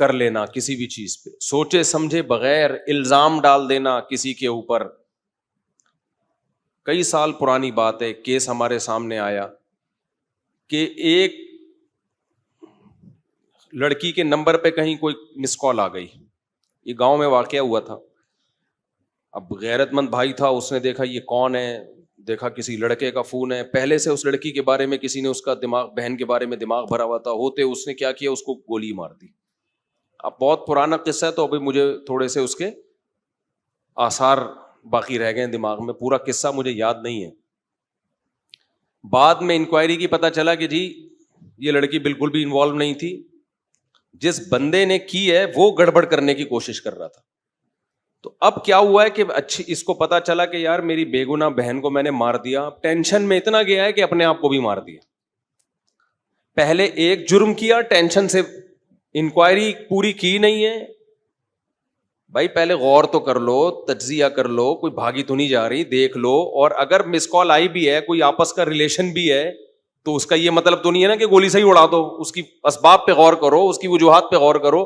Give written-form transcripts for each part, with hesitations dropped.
کر لینا کسی بھی چیز پہ, سوچے سمجھے بغیر الزام ڈال دینا کسی کے اوپر. کئی سال پرانی بات ہے, کیس ہمارے سامنے آیا کہ ایک لڑکی کے نمبر پہ کہیں کوئی مس کال آ گئی. یہ گاؤں میں واقعہ ہوا تھا. اب غیرت مند بھائی تھا, اس نے دیکھا یہ کون ہے, دیکھا کسی لڑکے کا فون ہے, پہلے سے اس لڑکی کے بارے میں کسی نے اس کا دماغ, بہن کے بارے میں دماغ بھرا ہوا تھا. ہوتے اس نے کیا کیا, اس کو گولی مار دی. اب بہت پرانا قصہ ہے تو ابھی مجھے تھوڑے سے اس کے آثار باقی رہ گئے دماغ میں, پورا قصہ مجھے یاد نہیں ہے. بعد میں انکوائری کی پتہ چلا کہ جی یہ لڑکی بالکل بھی انوالو نہیں تھی, جس بندے نے کی ہے وہ گڑبڑ کرنے کی کوشش کر رہا تھا. تو اب کیا ہوا ہے کہ اچھی اس کو پتا چلا کہ یار میری بے گناہ بہن کو میں نے مار دیا. ٹینشن میں اتنا گیا ہے کہ اپنے آپ کو بھی مار دیا. پہلے ایک جرم کیا, ٹینشن سے انکوائری پوری کی نہیں ہے. بھائی پہلے غور تو کر لو, تجزیہ کر لو, کوئی بھاگی تو نہیں جا رہی, دیکھ لو. اور اگر مس کال آئی بھی ہے, کوئی آپس کا ریلیشن بھی ہے, تو اس کا یہ مطلب تو نہیں ہے نا کہ گولی سے ہی اڑا دو. اس کی اسباب پہ غور کرو, اس کی وجوہات پہ غور کرو.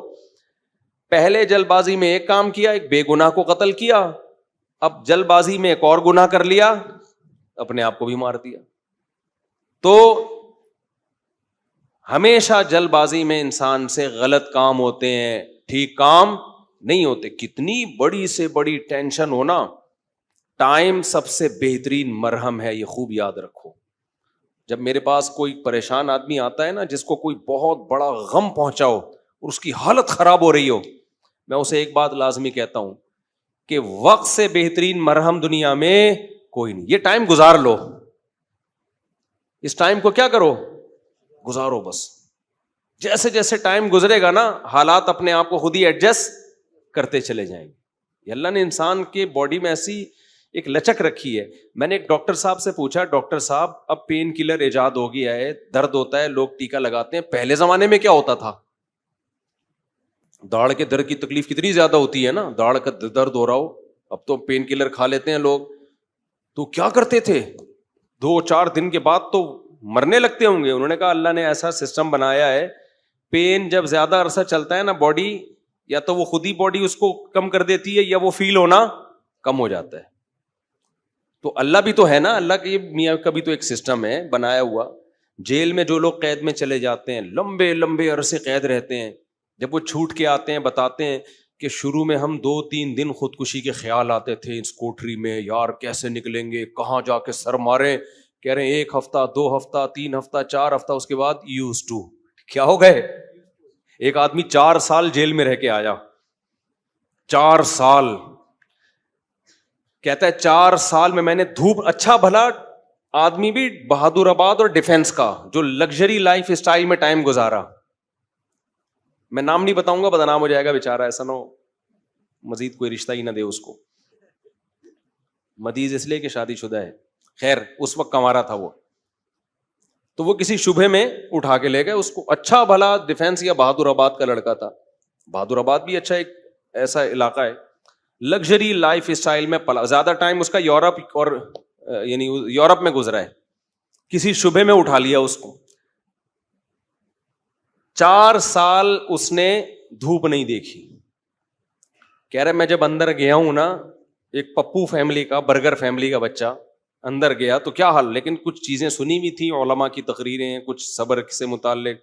پہلے جلد بازی میں ایک کام کیا, ایک بے گناہ کو قتل کیا. اب جلد بازی میں ایک اور گناہ کر لیا, اپنے آپ کو بھی مار دیا. تو ہمیشہ جلد بازی میں انسان سے غلط کام ہوتے ہیں, ٹھیک کام نہیں ہوتے. کتنی بڑی سے بڑی ٹینشن ہونا, ٹائم سب سے بہترین مرہم ہے, یہ خوب یاد رکھو. جب میرے پاس کوئی پریشان آدمی آتا ہے نا, جس کو کوئی بہت بڑا غم پہنچا ہو اور اس کی حالت خراب ہو رہی ہو, میں اسے ایک بات لازمی کہتا ہوں کہ وقت سے بہترین مرہم دنیا میں کوئی نہیں. یہ ٹائم گزار لو, اس ٹائم کو کیا کرو, گزارو بس. جیسے جیسے ٹائم گزرے گا نا, حالات اپنے آپ کو خود ہی ایڈجسٹ کرتے چلے جائیں گے. اللہ نے انسان کے باڈی میں ایسی ایک لچک رکھی ہے. میں نے ایک ڈاکٹر صاحب سے پوچھا, ڈاکٹر صاحب اب پین کلر ایجاد ہو گیا ہے, درد ہوتا ہے, لوگ ٹیکا لگاتے ہیں, پہلے زمانے میں کیا ہوتا تھا؟ داڑھ کے درد کی تکلیف کتنی زیادہ ہوتی ہے نا, داڑھ کا درد ہو رہا ہو, اب تو پین کلر کھا لیتے ہیں لوگ. تو کیا کرتے تھے, 2-4 دن کے بعد تو مرنے لگتے ہوں گے. انہوں نے کہا اللہ نے ایسا سسٹم بنایا ہے, پین جب زیادہ عرصہ چلتا ہے نا, باڈی یا تو وہ خود ہی باڈی اس کو کم کر دیتی ہے, یا وہ فیل ہونا کم ہو جاتا ہے. تو اللہ بھی تو ہے نا, اللہ کی میاں کا بھی تو ایک سسٹم ہے بنایا ہوا. جیل میں جو لوگ قید میں چلے جاتے ہیں, لمبے لمبے عرصے قید رہتے ہیں, جب وہ چھوٹ کے آتے ہیں بتاتے ہیں کہ شروع میں ہم 2-3 دن خودکشی کے خیال آتے تھے اس کوٹری میں, یار کیسے نکلیں گے, کہاں جا کے سر مارے. کہہ رہے ہیں 1 ہفتہ 2 ہفتہ 3 ہفتہ 4 ہفتہ, اس کے بعد یوز ٹو. کیا ہو گئے؟ ایک آدمی 4 سال جیل میں رہ کے آیا, 4 سال. کہتا ہے 4 سال میں نے دھوپ, اچھا بھلا آدمی بھی بہادر آباد اور ڈیفینس کا جو لگژری لائف اسٹائل میں ٹائم گزارا. میں نام نہیں بتاؤں گا, بدنام ہو جائے گا بیچارہ, ایسا نہ ہو مزید کوئی رشتہ ہی نہ دے اس کو. مدیز اس لیے کہ شادی شدہ ہے. خیر اس وقت کمارا تھا وہ, تو وہ کسی شبہ میں اٹھا کے لے گئے اس کو. اچھا بھلا ڈیفینس یا بہادر آباد کا لڑکا تھا. بہادر آباد بھی اچھا ایک ایسا علاقہ ہے, لگژری لائف اسٹائل میں پلا, زیادہ ٹائم اس کا یورپ اور یعنی یورپ میں گزرا ہے. کسی شبہ میں اٹھا لیا اس کو. 4 سال اس نے دھوپ نہیں دیکھی. کہہ رہے میں جب اندر گیا ہوں نا, ایک پپو فیملی کا, برگر فیملی کا بچہ اندر گیا تو کیا حال, لیکن کچھ چیزیں سنی ہوئی تھیں, علماء کی تقریریں, کچھ صبر سے متعلق,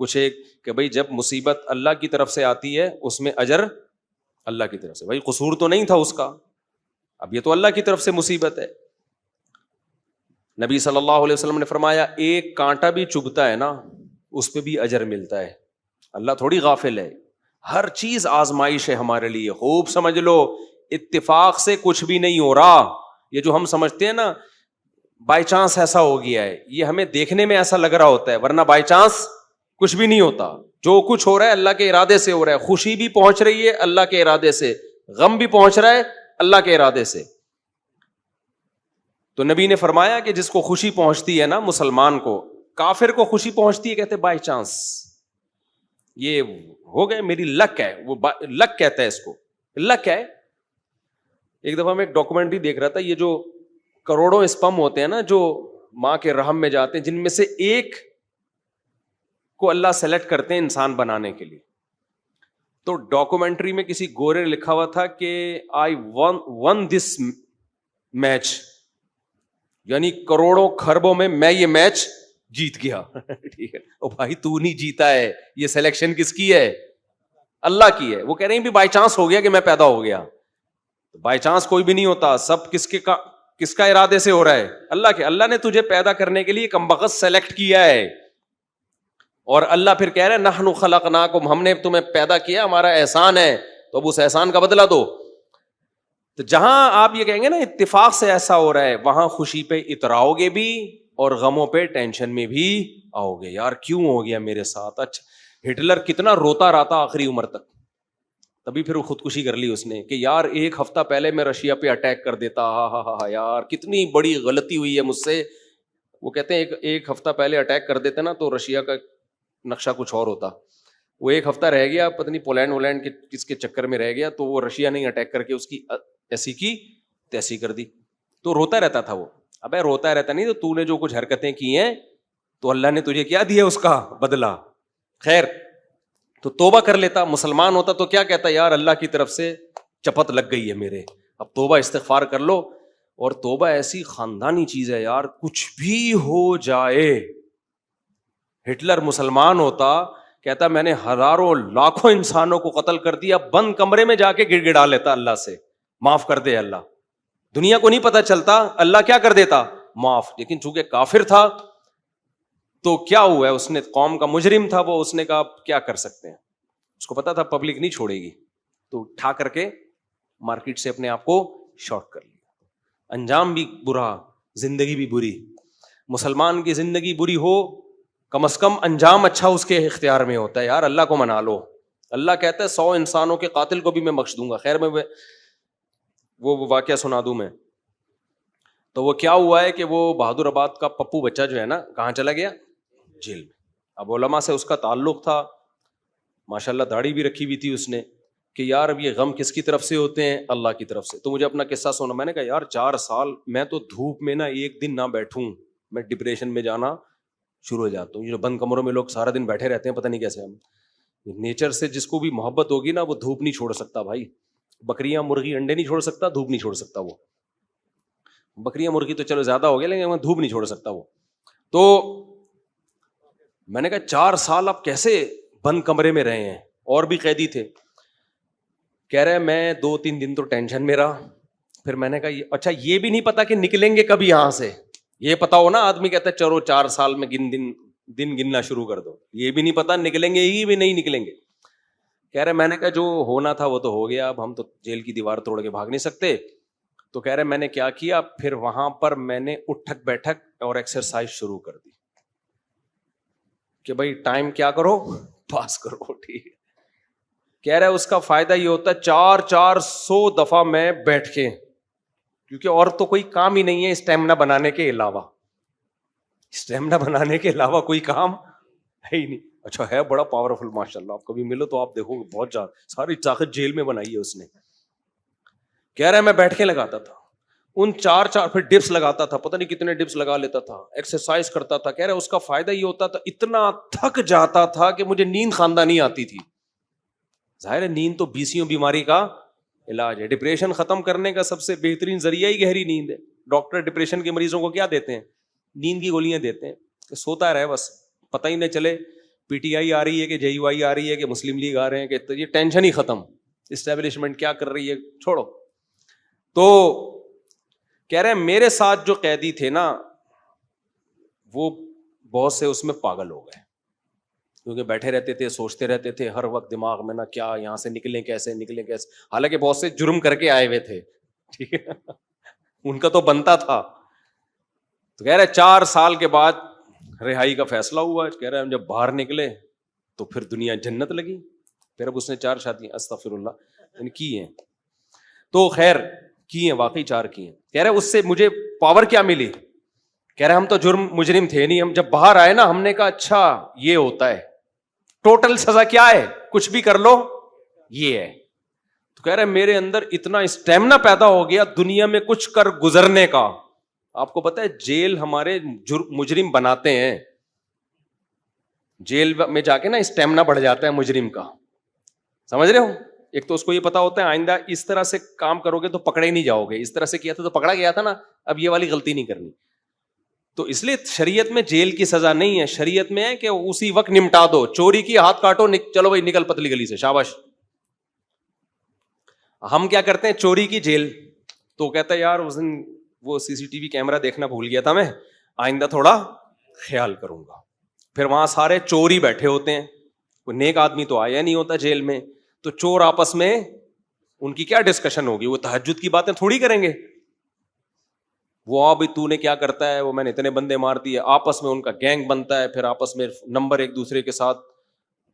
کچھ ایک کہ بھائی جب مصیبت اللہ کی طرف سے آتی ہے اس میں اجر اللہ کی طرف سے. بھائی قصور تو نہیں تھا اس کا, اب یہ تو اللہ کی طرف سے مصیبت ہے. نبی صلی اللہ علیہ وسلم نے فرمایا ایک کانٹا بھی چبھتا ہے نا, اس پہ بھی اجر ملتا ہے. اللہ تھوڑی غافل ہے, ہر چیز آزمائش ہے ہمارے لیے. خوب سمجھ لو, اتفاق سے کچھ بھی نہیں ہو رہا. یہ جو ہم سمجھتے ہیں نا بائی چانس ایسا ہو گیا ہے, یہ ہمیں دیکھنے میں ایسا لگ رہا ہوتا ہے, ورنہ بائی چانس کچھ بھی نہیں ہوتا. جو کچھ ہو رہا ہے اللہ کے ارادے سے ہو رہا ہے. خوشی بھی پہنچ رہی ہے اللہ کے ارادے سے, غم بھی پہنچ رہا ہے اللہ کے ارادے سے. تو نبی نے فرمایا کہ جس کو خوشی پہنچتی ہے نا مسلمان کو, کافر کو خوشی پہنچتی ہے کہتے بائی چانس, یہ ہو گئے میری لک ہے, وہ لک کہتا ہے اس کو, لک ہے. ایک دفعہ میں ایک ڈاکومنٹری دیکھ رہا تھا, یہ جو کروڑوں اسپم ہوتے ہیں نا جو ماں کے رحم میں جاتے ہیں, جن میں سے ایک کو اللہ سلیکٹ کرتے ہیں انسان بنانے کے لیے. تو ڈاکومنٹری میں کسی گورے لکھا ہوا تھا کہ آئی ون دس میچ، یعنی کروڑوں خربوں میں یہ میچ جیت گیا. ٹھیک ہے، او بھائی تو نہیں جیتا ہے، یہ سلیکشن کس کی ہے؟ اللہ کی ہے. وہ کہہ رہے ہیں بھی بائی چانس ہو گیا کہ میں پیدا ہو گیا. بائی چانس کوئی بھی نہیں ہوتا، سب کس کا ارادے سے ہو رہا ہے؟ اللہ کے. اللہ نے تجھے پیدا کرنے کے لیے کمبخت سلیکٹ کیا ہے، اور اللہ پھر کہہ رہے ہیں نحن خلقناکم، ہم نے تمہیں پیدا کیا، ہمارا احسان ہے، تو اب اس احسان کا بدلہ دو. تو جہاں آپ یہ کہیں گے نا اتفاق سے ایسا ہو رہا ہے، وہاں خوشی پہ اتراؤ گے بھی اور غموں پہ ٹینشن میں بھی آؤ گے. یار کیوں ہو گیا میرے ساتھ؟ اچھا ہٹلر کتنا روتا رہتا آخری عمر تک، تبھی پھر وہ خودکشی کر لی اس نے کہ یار ایک ہفتہ پہلے میں رشیا پہ اٹیک کر دیتا، ہاں یار کتنی بڑی غلطی ہوئی ہے مجھ سے. وہ کہتے ہیں ایک ہفتہ پہلے اٹیک کر دیتے نا تو رشیا کا نقشہ کچھ اور ہوتا. وہ ایک ہفتہ رہ گیا، پتہ نہیں پولینڈ ولینڈ کے کس کے چکر میں رہ گیا، تو وہ رشیا نے اٹیک کر کے اس کی ایسی کی تیسی کر دی. تو روتا رہتا تھا وہ. ابے روتا رہتا نہیں، تو نے جو کچھ حرکتیں کی ہیں تو اللہ نے تجھے کیا دیا اس کا بدلہ. خیر تو توبہ کر لیتا، مسلمان ہوتا تو کیا کہتا؟ یار اللہ کی طرف سے چپت لگ گئی ہے میرے، اب توبہ استغفار کر لو. اور توبہ ایسی خاندانی چیز ہے یار، کچھ بھی ہو جائے. ہٹلر مسلمان ہوتا، کہتا میں نے ہزاروں لاکھوں انسانوں کو قتل کر دیا، بند کمرے میں جا کے گڑ گڑا لیتا اللہ سے معاف کر دے اللہ. دنیا کو نہیں پتا چلتا، اللہ کیا کر دیتا؟ معاف. لیکن چونکہ کافر تھا تو کیا ہوا ہے، اس نے قوم کا مجرم تھا وہ، اس نے کہا کیا کر سکتے ہیں، اس کو پتا تھا پبلک نہیں چھوڑے گی، تو اٹھا کر کے مارکیٹ سے اپنے آپ کو شارٹ کر لیا. انجام بھی برا، زندگی بھی بری. مسلمان کی زندگی بری ہو، کم از کم انجام اچھا اس کے اختیار میں ہوتا ہے. یار اللہ کو منا لو. اللہ کہتا ہے 100 انسانوں کے قاتل کو بھی میں بخش دوں گا. خیر میں وہ واقعہ سنا دوں میں. تو وہ کیا ہوا ہے کہ وہ بہادر آباد کا پپو بچہ جو ہے نا، کہاں چلا گیا؟ جیل میں. اب علماء سے اس کا تعلق تھا، ماشاءاللہ داڑھی بھی رکھی ہوئی تھی اس نے، کہ یار اب یہ غم کس کی طرف سے ہوتے ہیں؟ اللہ کی طرف سے. تو مجھے اپنا قصہ سنا. میں نے کہا یار 4 سال میں تو دھوپ میں نا ایک دن نہ بیٹھوں میں ڈپریشن میں جانا شروع ہو جاتا ہوں. یہ جو بند کمروں میں لوگ سارا دن بیٹھے رہتے ہیں، پتہ نہیں کیسے. ہم نیچر سے جس کو بھی محبت ہوگی نا، وہ دھوپ نہیں چھوڑ سکتا بھائی. بکریاں مرغی انڈے نہیں چھوڑ سکتا، دھوپ نہیں چھوڑ سکتا. وہ بکریاں مرغی تو چلو زیادہ ہو گیا، لیکن وہ دھوپ نہیں چھوڑ سکتا وہ. تو میں نے کہا 4 سال آپ کیسے بند کمرے میں رہے ہیں؟ اور بھی قیدی تھے. کہہ رہے میں 2-3 دن تو ٹینشن میں رہا. پھر میں نے کہا اچھا یہ بھی نہیں پتا کہ نکلیں گے کبھی یہاں سے. یہ پتا ہو نا آدمی کہتا ہے چلو 4 سال میں دن گننا شروع کر دو. یہ بھی نہیں پتا نکلیں گے ہی بھی نہیں نکلیں گے. کہہ رہے میں نے کہا جو ہونا تھا وہ تو ہو گیا، اب ہم تو جیل کی دیوار توڑ کے بھاگ نہیں سکتے. تو کہہ رہے میں نے کیا کیا، پھر وہاں پر میں نے اٹھک بیٹھک اور ایکسرسائز شروع کر دی کہ بھائی ٹائم کیا کرو، پاس کرو. ٹھیک ہے. کہہ رہے اس کا فائدہ یہ ہوتا ہے 400 دفعہ میں بیٹھ کے، کیونکہ اور تو کوئی کام ہی نہیں ہے اسٹیمنا بنانے کے علاوہ. اسٹیمنا بنانے کے علاوہ کوئی کام ہے ہی نہیں. اچھا ہے بڑا پاورفل ماشاء اللہ، آپ کبھی ملو تو آپ دیکھو گے بہت زیادہ ساری طاقت جیل میں بنائی ہے اس نے. کہہ رہا ہے میں بیٹھ کے لگاتا تھا ان 4 پھر ڈپس لگاتا تھا، پتہ نہیں کتنے ڈپس لگا لیتا تھا، ایکسرسائز کرتا تھا. کہہ رہا ہے اس کا فائدہ یہ ہوتا تھا اتنا تھک جاتا تھا کہ مجھے نیند خاندانی آتی تھی. ظاہر ہے نیند تو 20 بیماری کا علاج ہے. ڈپریشن ختم کرنے کا سب سے بہترین ذریعہ ہی گہری نیند ہے. ڈاکٹر ڈپریشن کے مریضوں کو کیا دیتے ہیں؟ نیند کی گولیاں دیتے ہیں کہ سوتا رہے بس، پتہ ہی نہ چلے پی ٹی آئی آ رہی ہے کہ جے یو آئی آ رہی ہے کہ مسلم لیگ آ رہے ہیں، کہ یہ ٹینشن ہی ختم، اسٹیبلشمنٹ کیا کر رہی ہے چھوڑو. تو کہہ رہے ہیں میرے ساتھ جو قیدی تھے نا وہ بہت سے اس میں پاگل ہو گئے، کیونکہ بیٹھے رہتے تھے، سوچتے رہتے تھے ہر وقت دماغ میں نا کیا یہاں سے نکلیں کیسے. حالانکہ بہت سے جرم کر کے آئے ہوئے تھے، ٹھیک ہے، ان کا تو بنتا تھا. تو کہہ رہے 4 سال کے بعد رہائی کا فیصلہ ہوا. کہہ رہے ہم جب باہر نکلے تو پھر دنیا جنت لگی. پھر اب اس نے 4 شادیاں استغفر اللہ کی ہیں. تو خیر کی ہیں، واقعی 4 کی ہیں. کہہ رہے اس سے مجھے پاور کیا ملی؟ کہہ رہے ہم تو مجرم تھے نہیں، ہم جب باہر آئے نا ہم نے کہا اچھا یہ ہوتا ہے، ٹوٹل سزا کیا ہے، کچھ بھی کر لو یہ ہے. تو کہہ رہے میرے اندر اتنا اسٹیمنا پیدا ہو گیا دنیا میں کچھ کر گزرنے کا. آپ کو پتا ہے جیل ہمارے مجرم بناتے ہیں، جیل میں جا کے نا اسٹیمنا بڑھ جاتا ہے مجرم کا. سمجھ رہے ہو؟ ایک تو اس کو یہ پتا ہوتا ہے آئندہ اس طرح سے کام کرو گے تو پکڑے نہیں جاؤ گے, اس طرح سے کیا تھا تو پکڑا گیا تھا نا, اب یہ والی غلطی نہیں کرنی. تو اس لیے شریعت میں جیل کی سزا نہیں ہے, شریعت میں ہے کہ اسی وقت نمٹا دو. چوری کی ہاتھ کاٹو, چلو بھائی نکل پتلی گلی سے, شاباش. ہم کیا کرتے ہیں, چوری کی جیل, تو کہتا ہے یار اس دن وہ سی سی ٹی وی کیمرہ دیکھنا بھول گیا تھا میں, آئندہ تھوڑا خیال کروں گا. پھر وہاں سارے چور ہی بیٹھے ہوتے ہیں, کوئی نیک آدمی تو آیا نہیں ہوتا جیل میں, تو چور آپس میں ان کی کیا ڈسکشن ہوگی, وہ تہجد کی باتیں تھوڑی کریں گے. وہ ابھی تو نے کیا کرتا ہے, وہ میں نے اتنے بندے مار دیے, آپس میں ان کا گینگ بنتا ہے, پھر آپس میں نمبر ایک دوسرے کے ساتھ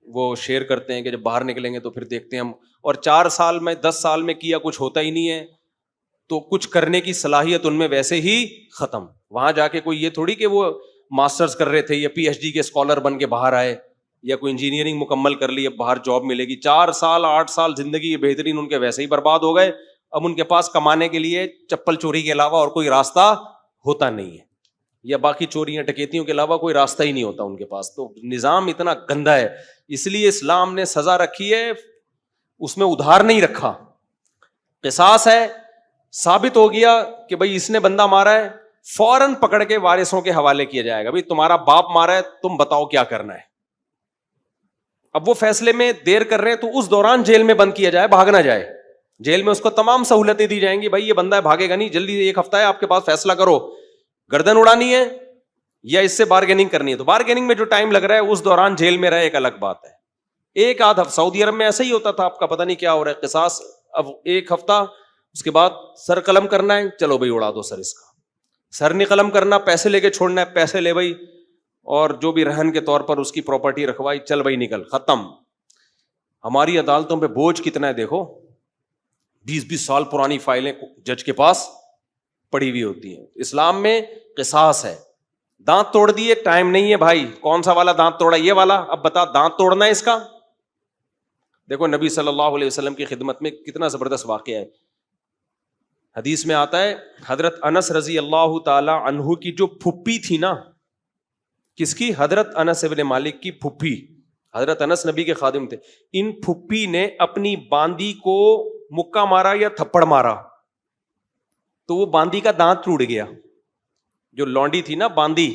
وہ شیئر کرتے ہیں کہ جب باہر نکلیں گے تو پھر دیکھتے ہیں ہم. اور 4 سال میں 10 سال میں کیا کچھ ہوتا ہی نہیں ہے, تو کچھ کرنے کی صلاحیت ان میں ویسے ہی ختم. وہاں جا کے کوئی یہ تھوڑی کہ وہ ماسٹرز کر رہے تھے یا پی ایچ ڈی کے اسکالر بن کے باہر آئے, یا کوئی انجینئرنگ مکمل کر لی اب باہر جاب ملے گی. 4 سال 8 سال زندگی بہترین ان کے ویسے ہی برباد ہو گئے. اب ان کے پاس کمانے کے لیے چپل چوری کے علاوہ اور کوئی راستہ ہوتا نہیں ہے, یا باقی چوریاں ڈکیتیوں کے علاوہ کوئی راستہ ہی نہیں ہوتا ان کے پاس. تو نظام اتنا گندا ہے, اس لیے اسلام نے سزا رکھی ہے, اس میں ادھار نہیں رکھا. قصاص ہے, ثابت ہو گیا کہ بھائی اس نے بندہ مارا ہے, فوراً پکڑ کے وارثوں کے حوالے کیا جائے گا, بھائی تمہارا باپ مارا ہے, تم بتاؤ کیا کرنا ہے. اب وہ فیصلے میں دیر کر رہے ہیں تو اس دوران جیل میں بند کیا جائے, بھاگ نہ جائے. جیل میں اس کو تمام سہولتیں دی جائیں گی, بھائی یہ بندہ ہے بھاگے گا نہیں, جلدی 1 ہفتہ ہے آپ کے پاس, فیصلہ کرو, گردن اڑانی ہے یا اس سے بارگیننگ کرنی ہے. تو بارگیننگ میں جو ٹائم لگ رہا ہے اس دوران جیل میں رہے, ایک الگ بات ہے. 1 آدھ ہفتہ سعودی عرب میں ایسا ہی ہوتا تھا, آپ کا پتہ نہیں کیا ہو رہا ہے. قصاص اب 1 ہفتہ, اس کے بعد سر قلم کرنا ہے, چلو بھائی اڑا دو سر اس کا. سر نہیں قلم کرنا, پیسے لے کے چھوڑنا ہے, پیسے لے بھائی, اور جو بھی رہن کے طور پر اس کی پراپرٹی رکھوائی, چل بھائی نکل, ختم. ہماری عدالتوں پہ بوجھ کتنا ہے دیکھو, 20 سال پرانی فائلیں جج کے پاس پڑی ہوئی ہوتی ہیں. اسلام میں قصاص ہے. دانت توڑ دیے, ٹائم نہیں ہے بھائی, کون سا والا دانت توڑا, یہ والا, اب بتا دانت توڑنا ہے اس کا. دیکھو نبی صلی اللہ علیہ وسلم کی خدمت میں کتنا زبردست واقعہ ہے. حدیث میں آتا ہے, حضرت انس رضی اللہ تعالی عنہ کی جو پھپھی تھی نا, کس کی, حضرت انس ابن مالک کی پھپھی. حضرت انس نبی کے خادم تھے. ان پھپھی نے اپنی باندی کو مکہ مارا یا تھپڑ مارا, تو وہ باندی کا دانت ٹوٹ گیا. جو لونڈی تھی نا باندی,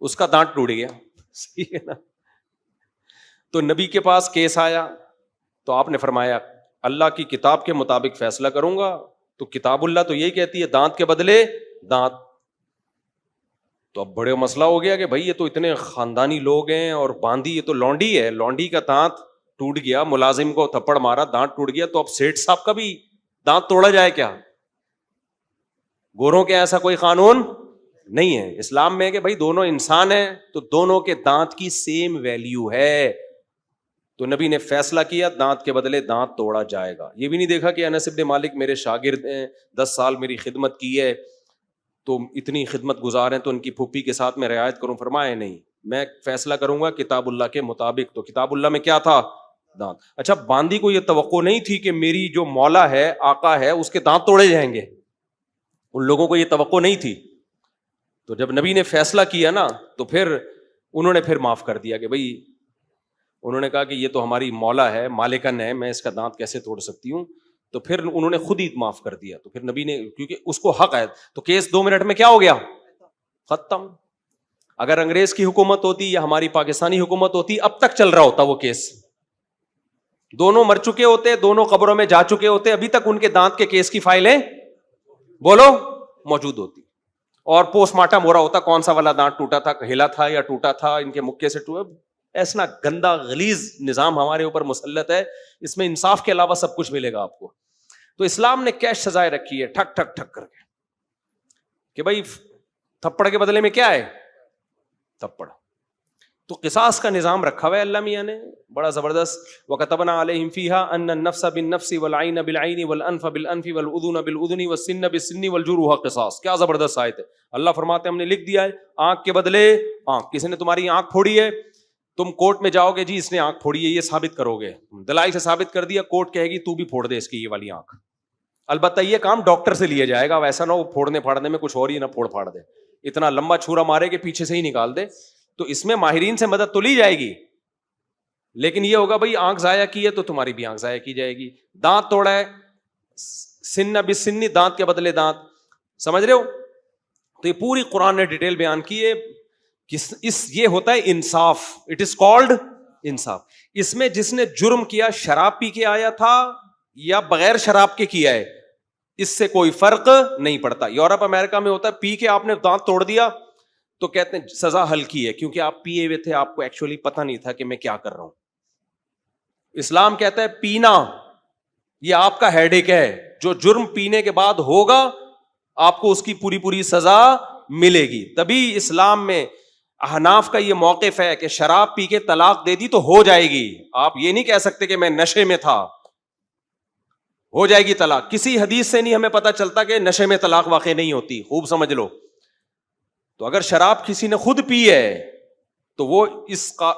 اس کا دانت ٹوٹ گیا. صحیح ہے نا. تو نبی کے پاس کیس آیا, تو آپ نے فرمایا اللہ کی کتاب کے مطابق فیصلہ کروں گا. تو کتاب اللہ تو یہی کہتی ہے دانت کے بدلے دانت. تو اب بڑے مسئلہ ہو گیا کہ بھائی یہ تو اتنے خاندانی لوگ ہیں, اور باندی یہ تو لونڈی ہے, لونڈی کا دانت ٹوٹ گیا, ملازم کو تھپڑ مارا, دانت ٹوٹ گیا, تو اب سیٹھ صاحب کا بھی دانت توڑا جائے کیا؟ گوروں کے ایسا کوئی قانون نہیں ہے. اسلام میں کہ بھائی دونوں انسان ہیں, تو دونوں کے دانت کی سیم ویلیو ہے. تو نبی نے فیصلہ کیا دانت کے بدلے دانت توڑا جائے گا. یہ بھی نہیں دیکھا کہ انس بن مالک میرے شاگرد ہیں, 10 سال میری خدمت کی ہے, تو اتنی خدمت گزار ہیں, تو ان کی پھوپھی کے ساتھ میں رعایت کروں. فرمایا نہیں, میں فیصلہ کروں گا کتاب اللہ کے مطابق. تو کتاب اللہ میں کیا تھا؟ دانت. اچھا, باندی کو یہ توقع نہیں تھی کہ میری جو مولا ہے, آقا ہے, اس کے دانت توڑے جائیں گے. ان لوگوں کو یہ توقع نہیں تھی. تو جب نبی نے فیصلہ کیا نا, تو پھر انہوں نے پھر معاف کر دیا کہ بھائی, انہوں نے کہا کہ یہ تو ہماری مولا ہے, مالکن ہے, میں اس کا دانت کیسے توڑ سکتی ہوں. تو پھر انہوں نے خود ہی معاف کر دیا. تو پھر نبی نے, کیونکہ اس کو حق ہے, تو کیس 2 منٹ میں کیا ہو گیا, ختم. اگر انگریز کی حکومت ہوتی یا ہماری پاکستانی حکومت ہوتی, اب تک چل رہا ہوتا وہ کیس. دونوں مر چکے ہوتے, دونوں قبروں میں جا چکے ہوتے, ابھی تک ان کے دانت کے کیس کی فائلیں بولو موجود ہوتی, اور پوسٹ مارٹم ہو رہا ہوتا, کون سا والا دانت ٹوٹا تھا, ہلا تھا یا ٹوٹا تھا, ان کے مکے سے ٹوٹا. ایسا گندا غلیظ نظام ہمارے اوپر مسلط ہے, اس میں انصاف کے علاوہ سب کچھ ملے گا آپ کو. تو اسلام نے کیش سزائے رکھی ہے, ٹھک ٹھک ٹھک کر کے, کہ بھائی تھپڑ کے بدلے میں کیا ہے, تھپڑ. تو قصاص کا نظام رکھا ہوا ہے اللہ میاں نے بڑا زبردست. وَكَتَبْنَا عَلَيْهِمْ فِيهَا أَنَّ النَّفْسَ بِالنَّفْسِ وَالْعَيْنَ بِالْعَيْنِ وَالْأَنْفَ بِالْأَنْفِ وَالْأُذُنَ بِالْأُذُنِ وَالسِّنَّ بِالسِّنِّ وَالْجُرُوحَ قِصَاص. کیا زبردست آیت ہے. اللہ فرماتے ہیں ہم نے لکھ دیا ہے, آنکھ کے بدلے آنکھ. کسی نے تمہاری آنکھ پھوڑی ہے, تم کورٹ میں جاؤ گے, جی اس نے آنکھ پھوڑی ہے, یہ ثابت کرو گے, دلائل سے ثابت کر دیا, کورٹ کہے گی تو بھی پھوڑ دے اس کی یہ والی آنکھ. البتہ یہ کام ڈاکٹر سے لیا جائے گا, ویسا نہ ہو پھوڑنے پھاڑنے میں کچھ اور ہی نہ پھوڑ پھاڑ دے, اتنا لمبا چھورا مارے کہ پیچھے سے ہی نکال دے. تو اس میں ماہرین سے مدد تو لی جائے گی, لیکن یہ ہوگا بھائی آنکھ ضائع کی ہے تو تمہاری بھی آنکھ ضائع کی جائے گی. دانت توڑا ہے, سن بسنی, دانت کے بدلے دانت, سمجھ رہے ہو؟ تو یہ پوری قرآن نے ڈیٹیل بیان کی ہے. یہ ہوتا ہے انصاف, اٹ از کالڈ انصاف. اس میں جس نے جرم کیا شراب پی کے آیا تھا یا بغیر شراب کے کیا ہے, اس سے کوئی فرق نہیں پڑتا. یورپ امریکہ میں ہوتا ہے پی کے آپ نے دانت توڑ دیا تو کہتے ہیں سزا ہلکی ہے, کیونکہ آپ پیے ہوئے تھے, آپ کو ایکچولی پتہ نہیں تھا کہ میں کیا کر رہا ہوں. اسلام کہتا ہے پینا یہ آپ کا ہیڈیک ہے, جو جرم پینے کے بعد ہوگا آپ کو اس کی پوری پوری سزا ملے گی. تبھی اسلام میں احناف کا یہ موقف ہے کہ شراب پی کے طلاق دے دی تو ہو جائے گی. آپ یہ نہیں کہہ سکتے کہ میں نشے میں تھا, ہو جائے گی طلاق. کسی حدیث سے نہیں ہمیں پتا چلتا کہ نشے میں طلاق واقع نہیں ہوتی, خوب سمجھ لو. تو اگر شراب کسی نے خود پی ہے تو وہ اس کا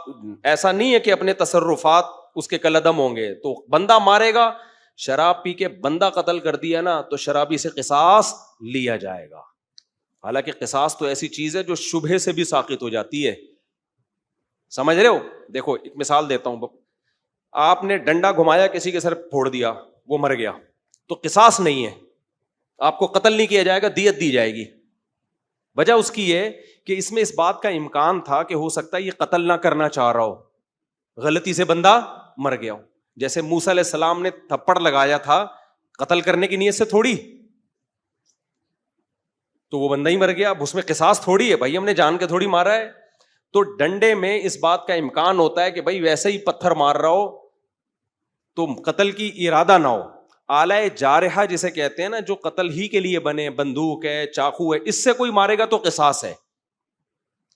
ایسا نہیں ہے کہ اپنے تصرفات اس کے کالعدم ہوں گے, تو بندہ مارے گا. شراب پی کے بندہ قتل کر دیا نا تو شرابی سے قصاص لیا جائے گا. حالانکہ قصاص تو ایسی چیز ہے جو شبہے سے بھی ساقط ہو جاتی ہے, سمجھ رہے ہو؟ دیکھو ایک مثال دیتا ہوں. آپ نے ڈنڈا گھمایا, کسی کے سر پھوڑ دیا, وہ مر گیا, تو قصاص نہیں ہے, آپ کو قتل نہیں کیا جائے گا, دیت دی جائے گی. وجہ اس کی یہ کہ اس میں اس بات کا امکان تھا کہ ہو سکتا ہے یہ قتل نہ کرنا چاہ رہا ہو, غلطی سے بندہ مر گیا ہو. جیسے موسیٰ علیہ السلام نے تھپڑ لگایا تھا قتل کرنے کی نیت سے تھوڑی, تو وہ بندہ ہی مر گیا. اب اس میں قصاص تھوڑی ہے بھائی, ہم نے جان کے تھوڑی مارا ہے. تو ڈنڈے میں اس بات کا امکان ہوتا ہے کہ بھائی ویسے ہی پتھر مار رہا ہو تو قتل کی ارادہ نہ ہو. آلہ جارحہ جسے کہتے ہیں نا, جو قتل ہی کے لیے بنے, بندوق ہے, چاقو ہے, اس سے کوئی مارے گا تو قصاص ہے.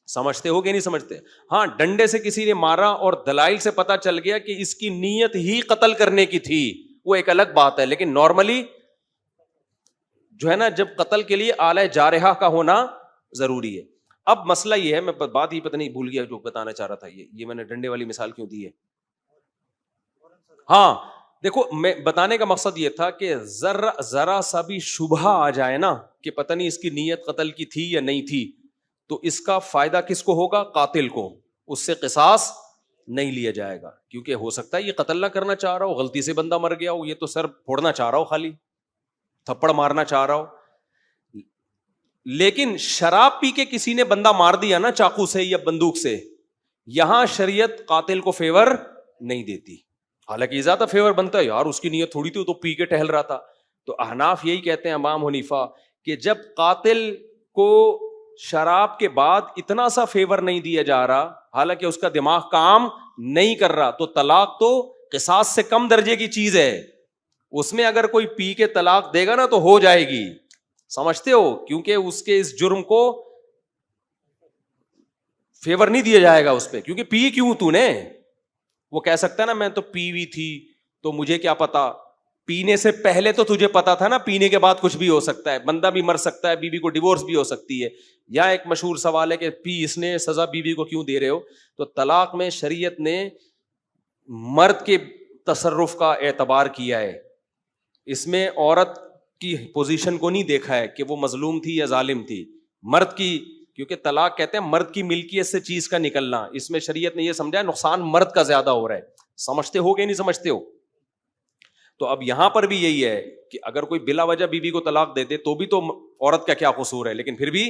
سمجھتے ہو کہ نہیں سمجھتے؟ ہاں, ڈنڈے سے کسی نے مارا اور دلائل سے پتا چل گیا کہ اس کی نیت ہی قتل کرنے کی تھی, وہ ایک الگ بات ہے. لیکن نارملی جو ہے نا, جب قتل کے لیے آلہ جارحہ کا ہونا ضروری ہے. اب مسئلہ یہ ہے, میں بات ہی پتہ نہیں بھول گیا جو بتانا چاہ رہا تھا. یہ میں نے ڈنڈے والی مثال کیوں دی ہے؟ ہاں دیکھو, میں بتانے کا مقصد یہ تھا کہ ذرا سا بھی شبہ آ جائے نا کہ پتہ نہیں اس کی نیت قتل کی تھی یا نہیں تھی, تو اس کا فائدہ کس کو ہوگا؟ قاتل کو. اس سے قصاص نہیں لیا جائے گا, کیونکہ ہو سکتا ہے یہ قتل نہ کرنا چاہ رہا ہو, غلطی سے بندہ مر گیا ہو, یہ تو سر پھوڑنا چاہ رہا ہو, خالی تھپڑ مارنا چاہ رہا ہو. لیکن شراب پی کے کسی نے بندہ مار دیا نا چاقو سے یا بندوق سے, یہاں شریعت قاتل کو فیور نہیں دیتی. حالانکہ زیادہ فیور بنتا ہے, یار اس کی نیت تھوڑی تھی, وہ تو پی کے ٹہل رہا تھا. تو احناف یہی کہتے ہیں, امام حنیفہ, کہ جب قاتل کو شراب کے بعد اتنا سا فیور نہیں دیا جا رہا, حالانکہ اس کا دماغ کام نہیں کر رہا, تو طلاق تو قصاص سے کم درجے کی چیز ہے. اس میں اگر کوئی پی کے طلاق دے گا نا تو ہو جائے گی, سمجھتے ہو؟ کیونکہ اس کے اس جرم کو فیور نہیں دیا جائے گا اس پہ, کیونکہ پی کیوں تو نے. وہ کہہ سکتا ہے نا میں تو پی ہوئی تھی تو مجھے کیا پتا, پینے سے پہلے تو تجھے پتا تھا نا, پینے کے بعد کچھ بھی ہو سکتا ہے, بندہ بھی مر سکتا ہے, بیوی کو ڈیورس بھی ہو سکتی ہے. یا ایک مشہور سوال ہے کہ پی اس نے, سزا بیوی کو کیوں دے رہے ہو؟ تو طلاق میں شریعت نے مرد کے تصرف کا اعتبار کیا ہے, اس میں عورت کی پوزیشن کو نہیں دیکھا ہے کہ وہ مظلوم تھی یا ظالم تھی. مرد کی, کیونکہ طلاق کہتے ہیں مرد کی ملکیت سے چیز کا نکلنا, اس میں شریعت نے یہ سمجھا ہے نقصان مرد کا زیادہ ہو رہا ہے. سمجھتے ہو کہ نہیں سمجھتے ہو؟ تو اب یہاں پر بھی یہی ہے کہ اگر کوئی بلا وجہ بیوی کو طلاق دے دے تو بھی تو عورت کا کیا قصور ہے, لیکن پھر بھی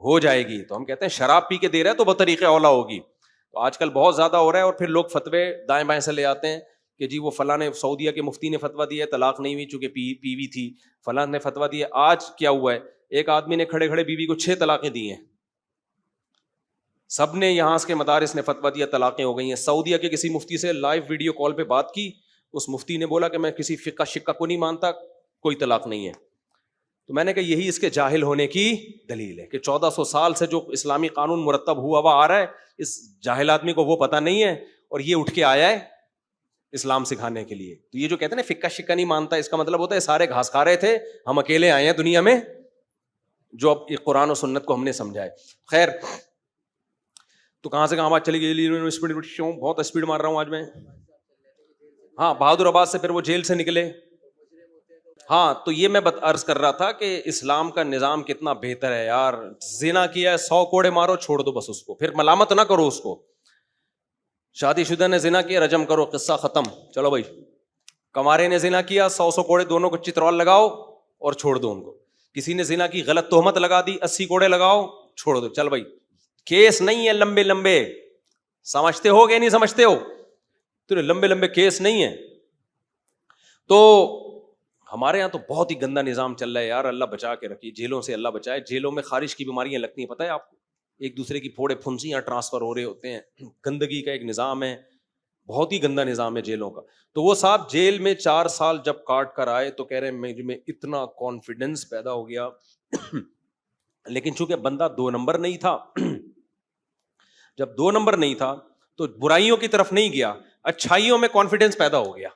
ہو جائے گی. تو ہم کہتے ہیں شراب پی کے دے رہا ہے تو بطریقہ اولا ہوگی. تو آج کل بہت زیادہ ہو رہا ہے, اور پھر لوگ فتوے دائیں بائیں سے لے آتے ہیں کہ جی وہ فلاں نے, سعودیہ کے مفتی نے فتویٰ دیا ہے طلاق نہیں ہوئی چونکہ پی ہوئی تھی, فلاں نے فتویٰ دیا. آج کیا ہوا ہے, ایک آدمی نے کھڑے کھڑے بیوی کو 6 طلاقیں دی ہیں, سب نے یہاں کے مدارس نے فتویٰ دیا, طلاقیں ہو گئی ہیں. سعودیہ کے کسی مفتی سے لائیو ویڈیو کال پہ بات کی, اس مفتی نے بولا کہ میں کسی فقہ شقہ کو نہیں مانتا, کوئی طلاق نہیں ہے. تو میں نے کہا یہی اس کے جاہل ہونے کی دلیل ہے کہ 1400 سال سے جو اسلامی قانون مرتب ہوا ہوا آ رہا ہے, اس جاہل آدمی کو وہ پتہ نہیں ہے, اور یہ اٹھ کے آیا ہے اسلام سکھانے کے لیے. تو یہ جو کہتے ہیں نا فقہ شقہ نہیں مانتا, اس کا مطلب ہوتا ہے سارے گھاس کھا رہے تھے, ہم اکیلے آئے ہیں دنیا میں جو اب قرآن و سنت کو ہم نے سمجھا ہے. خیر, تو کہاں سے کہاں بات چلی گئی, بہت اسپیڈ مار رہا ہوں آج میں. ہاں, بہادر آباد سے پھر وہ جیل سے نکلے. ہاں, تو یہ میں عرض کر رہا تھا کہ اسلام کا نظام کتنا بہتر ہے یار. زنا کیا ہے 100 کوڑے مارو, چھوڑ دو بس اس کو, پھر ملامت نہ کرو اس کو. شادی شدہ نے زنا کیا رجم کرو، قصہ ختم، چلو بھائی. کمارے نے زنا کیا 100 کوڑے دونوں کو چترول لگاؤ اور چھوڑ دو ان کو. کسی نے زنا کی غلط تہمت لگا دی 80 کوڑے لگاؤ چھوڑ دو. چل بھائی کیس نہیں ہے لمبے لمبے، سمجھتے ہو گے نہیں سمجھتے ہو تو لمبے لمبے کیس نہیں ہے. تو ہمارے یہاں تو بہت ہی گندا نظام چل رہا ہے یار، اللہ بچا کے رکھیے، جیلوں سے اللہ بچائے. جیلوں میں خارش کی بیماریاں لگتی ہیں، پتہ ہے آپ کو، ایک دوسرے کی پھوڑے پھنسیاں ٹرانسفر ہو رہے ہوتے ہیں. گندگی کا ایک نظام ہے، بہت ہی گندا نظام ہے جیلوں کا. تو وہ صاحب جیل میں 4 سال جب کاٹ کر آئے تو کہہ رہے ہیں میں اتنا کانفیڈنس پیدا ہو گیا. لیکن چونکہ بندہ 2 نمبر نہیں تھا، جب 2 نمبر نہیں تھا تو برائیوں کی طرف نہیں گیا، اچھائیوں میں کانفیڈنس پیدا ہو گیا.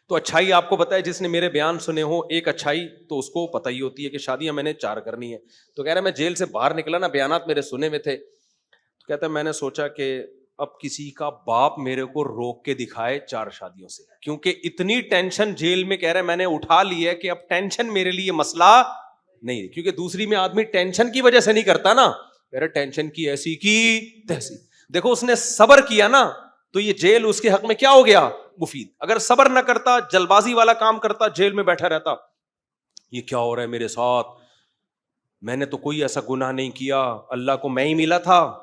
تو اچھائی آپ کو پتا ہے، جس نے میرے بیان سنے ہو ایک اچھائی تو اس کو پتہ ہی ہوتی ہے کہ شادیاں میں نے 4 کرنی ہے. تو کہہ رہا میں جیل سے باہر نکلا نا، بیانات میرے سنے ہوئے تھے، تو کہتا ہے میں نے سوچا کہ اب کسی کا باپ میرے کو روک کے دکھائے 4 شادیوں سے، کیونکہ اتنی ٹینشن جیل میں کہہ رہا ہے میں نے اٹھا لی ہے کہ اب ٹینشن میرے لیے مسئلہ نہیں. کیونکہ دوسری میں آدمی ٹینشن کی وجہ سے نہیں کرتا نا، کہہ رہا ٹینشن کی ایسی کی تیسی. دیکھو اس نے صبر کیا نا تو یہ جیل اس کے حق میں کیا ہو گیا؟ مفید. اگر صبر نہ کرتا، جلد بازی والا کام کرتا، جیل میں بیٹھا رہتا، یہ کیا ہو رہا ہے میرے ساتھ، میں نے تو کوئی ایسا گناہ نہیں کیا، اللہ کو میں ہی ملا تھا.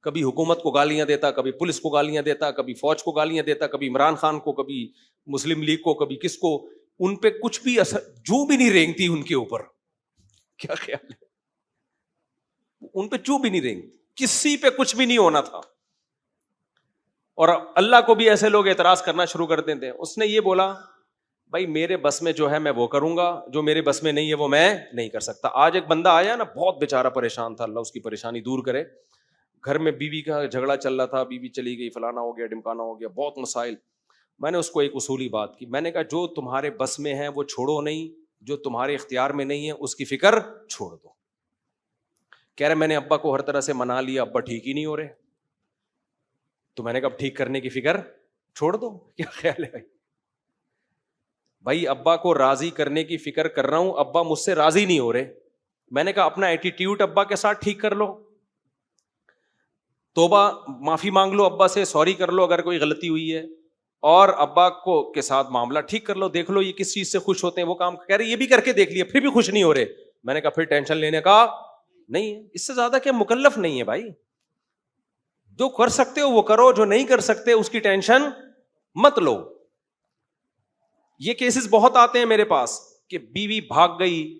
کبھی حکومت کو گالیاں دیتا، کبھی پولیس کو گالیاں دیتا، کبھی فوج کو گالیاں دیتا، کبھی عمران خان کو، کبھی مسلم لیگ کو، کبھی کس کو. ان پہ کچھ بھی اثر جو بھی نہیں رینگتی ان کے اوپر. کیا خیال ہے؟ ان پہ جو بھی نہیں رینگتی، کسی پہ کچھ بھی نہیں ہونا تھا. اور اللہ کو بھی ایسے لوگ اعتراض کرنا شروع کر دیتے ہیں. اس نے یہ بولا بھائی میرے بس میں جو ہے میں وہ کروں گا، جو میرے بس میں نہیں ہے وہ میں نہیں کر سکتا. آج ایک بندہ آیا نا، بہت بیچارہ پریشان تھا، اللہ اس کی پریشانی دور کرے. گھر میں بیوی کا جھگڑا چل رہا تھا، بیوی چلی گئی، فلانا ہو گیا، ڈمکانا ہو گیا، بہت مسائل. میں نے اس کو ایک اصولی بات کی، میں نے کہا جو تمہارے بس میں ہے وہ چھوڑو نہیں، جو تمہارے اختیار میں نہیں ہے اس کی فکر چھوڑ دو. کہہ رہے میں نے ابا کو ہر طرح سے منا لیا، ابا ٹھیک ہی نہیں ہو رہے. تو میں نے کہا ٹھیک کرنے کی فکر چھوڑ دو. کیا خیال ہے بھائی؟ بھائی ابا کو راضی کرنے کی فکر کر رہا ہوں، ابا مجھ سے راضی نہیں ہو رہے. میں نے کہا اپنا ایٹیٹیوڈ ابا کے ساتھ ٹھیک کر لو، توبہ معافی مانگ لو ابا سے، سوری کر لو اگر کوئی غلطی ہوئی ہے، اور ابا کو کے ساتھ معاملہ ٹھیک کر لو، دیکھ لو یہ کس چیز سے خوش ہوتے ہیں، وہ کام. کہہ رہے یہ بھی کر کے دیکھ لیا پھر بھی خوش نہیں ہو رہے. میں نے کہا پھر ٹینشن لینے کا نہیں ہے، اس سے زیادہ کہ مکلف نہیں ہے بھائی. جو کر سکتے ہو وہ کرو، جو نہیں کر سکتے اس کی ٹینشن مت لو. یہ کیسز بہت آتے ہیں میرے پاس کہ بیوی بھاگ گئی،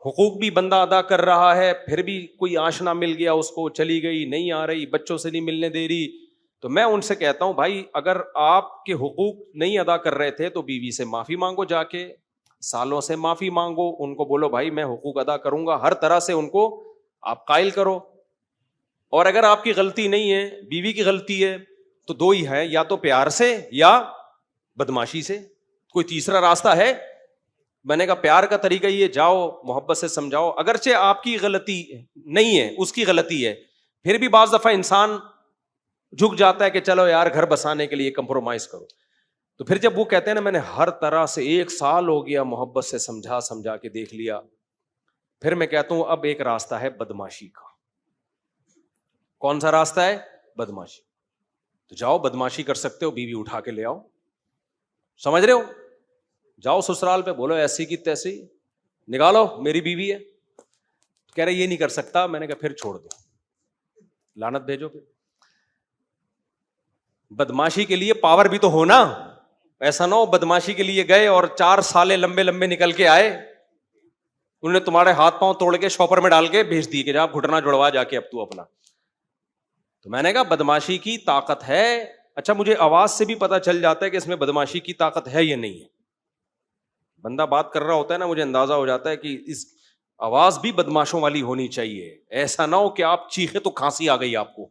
حقوق بھی بندہ ادا کر رہا ہے، پھر بھی کوئی آشنا مل گیا اس کو، چلی گئی، نہیں آ رہی، بچوں سے نہیں ملنے دے رہی. تو میں ان سے کہتا ہوں بھائی اگر آپ کے حقوق نہیں ادا کر رہے تھے تو بیوی سے معافی مانگو، جا کے سالوں سے معافی مانگو، ان کو بولو بھائی میں حقوق ادا کروں گا، ہر طرح سے ان کو آپ قائل کرو. اور اگر آپ کی غلطی نہیں ہے، بیوی کی غلطی ہے، تو 2 ہی ہے، یا تو پیار سے یا بدماشی سے، کوئی تیسرا راستہ ہے؟ میں نے کہا پیار کا طریقہ یہ، جاؤ محبت سے سمجھاؤ، اگرچہ آپ کی غلطی نہیں ہے، اس کی غلطی ہے، پھر بھی بعض دفعہ انسان جھک جاتا ہے کہ چلو یار گھر بسانے کے لیے کمپرومائز کرو. تو پھر جب وہ کہتے ہیں نا میں نے ہر طرح سے 1 سال ہو گیا محبت سے سمجھا کے دیکھ لیا، پھر میں کہتا ہوں اب ایک راستہ ہے بدماشی کا. کون سا راستہ ہے؟ بدماشی. تو جاؤ بدماشی کر سکتے ہو، بیوی اٹھا کے لے آؤ، سمجھ رہے ہو؟ جاؤ سسرال پہ بولو ایسی کی تیسی نکالو، میری بیوی ہے. کہہ رہے یہ نہیں کر سکتا. میں نے کہا پھر چھوڑ دو، لعنت بھیجو. پھر بدماشی کے لیے پاور بھی تو ہونا، ایسا نہ ہو بدماشی کے لیے گئے اور 4 سالے لمبے لمبے نکل کے آئے، انہوں نے تمہارے ہاتھ پاؤں توڑ کے شاپر میں ڈال کے بھیج دی کہ جا گھٹنا جڑوا جا کے اب تو اپنا. تو میں نے کہا بدماشی کی طاقت ہے. اچھا مجھے آواز سے بھی پتا چل جاتا ہے کہ اس میں بدماشی کی طاقت ہے یا نہیں ہے. بندہ بات کر رہا ہوتا ہے نا، مجھے اندازہ ہو جاتا ہے کہ اس آواز بھی بدماشوں والی ہونی چاہیے. ایسا نہ ہو کہ آپ چیخے تو کھانسی آ گئی آپ کو،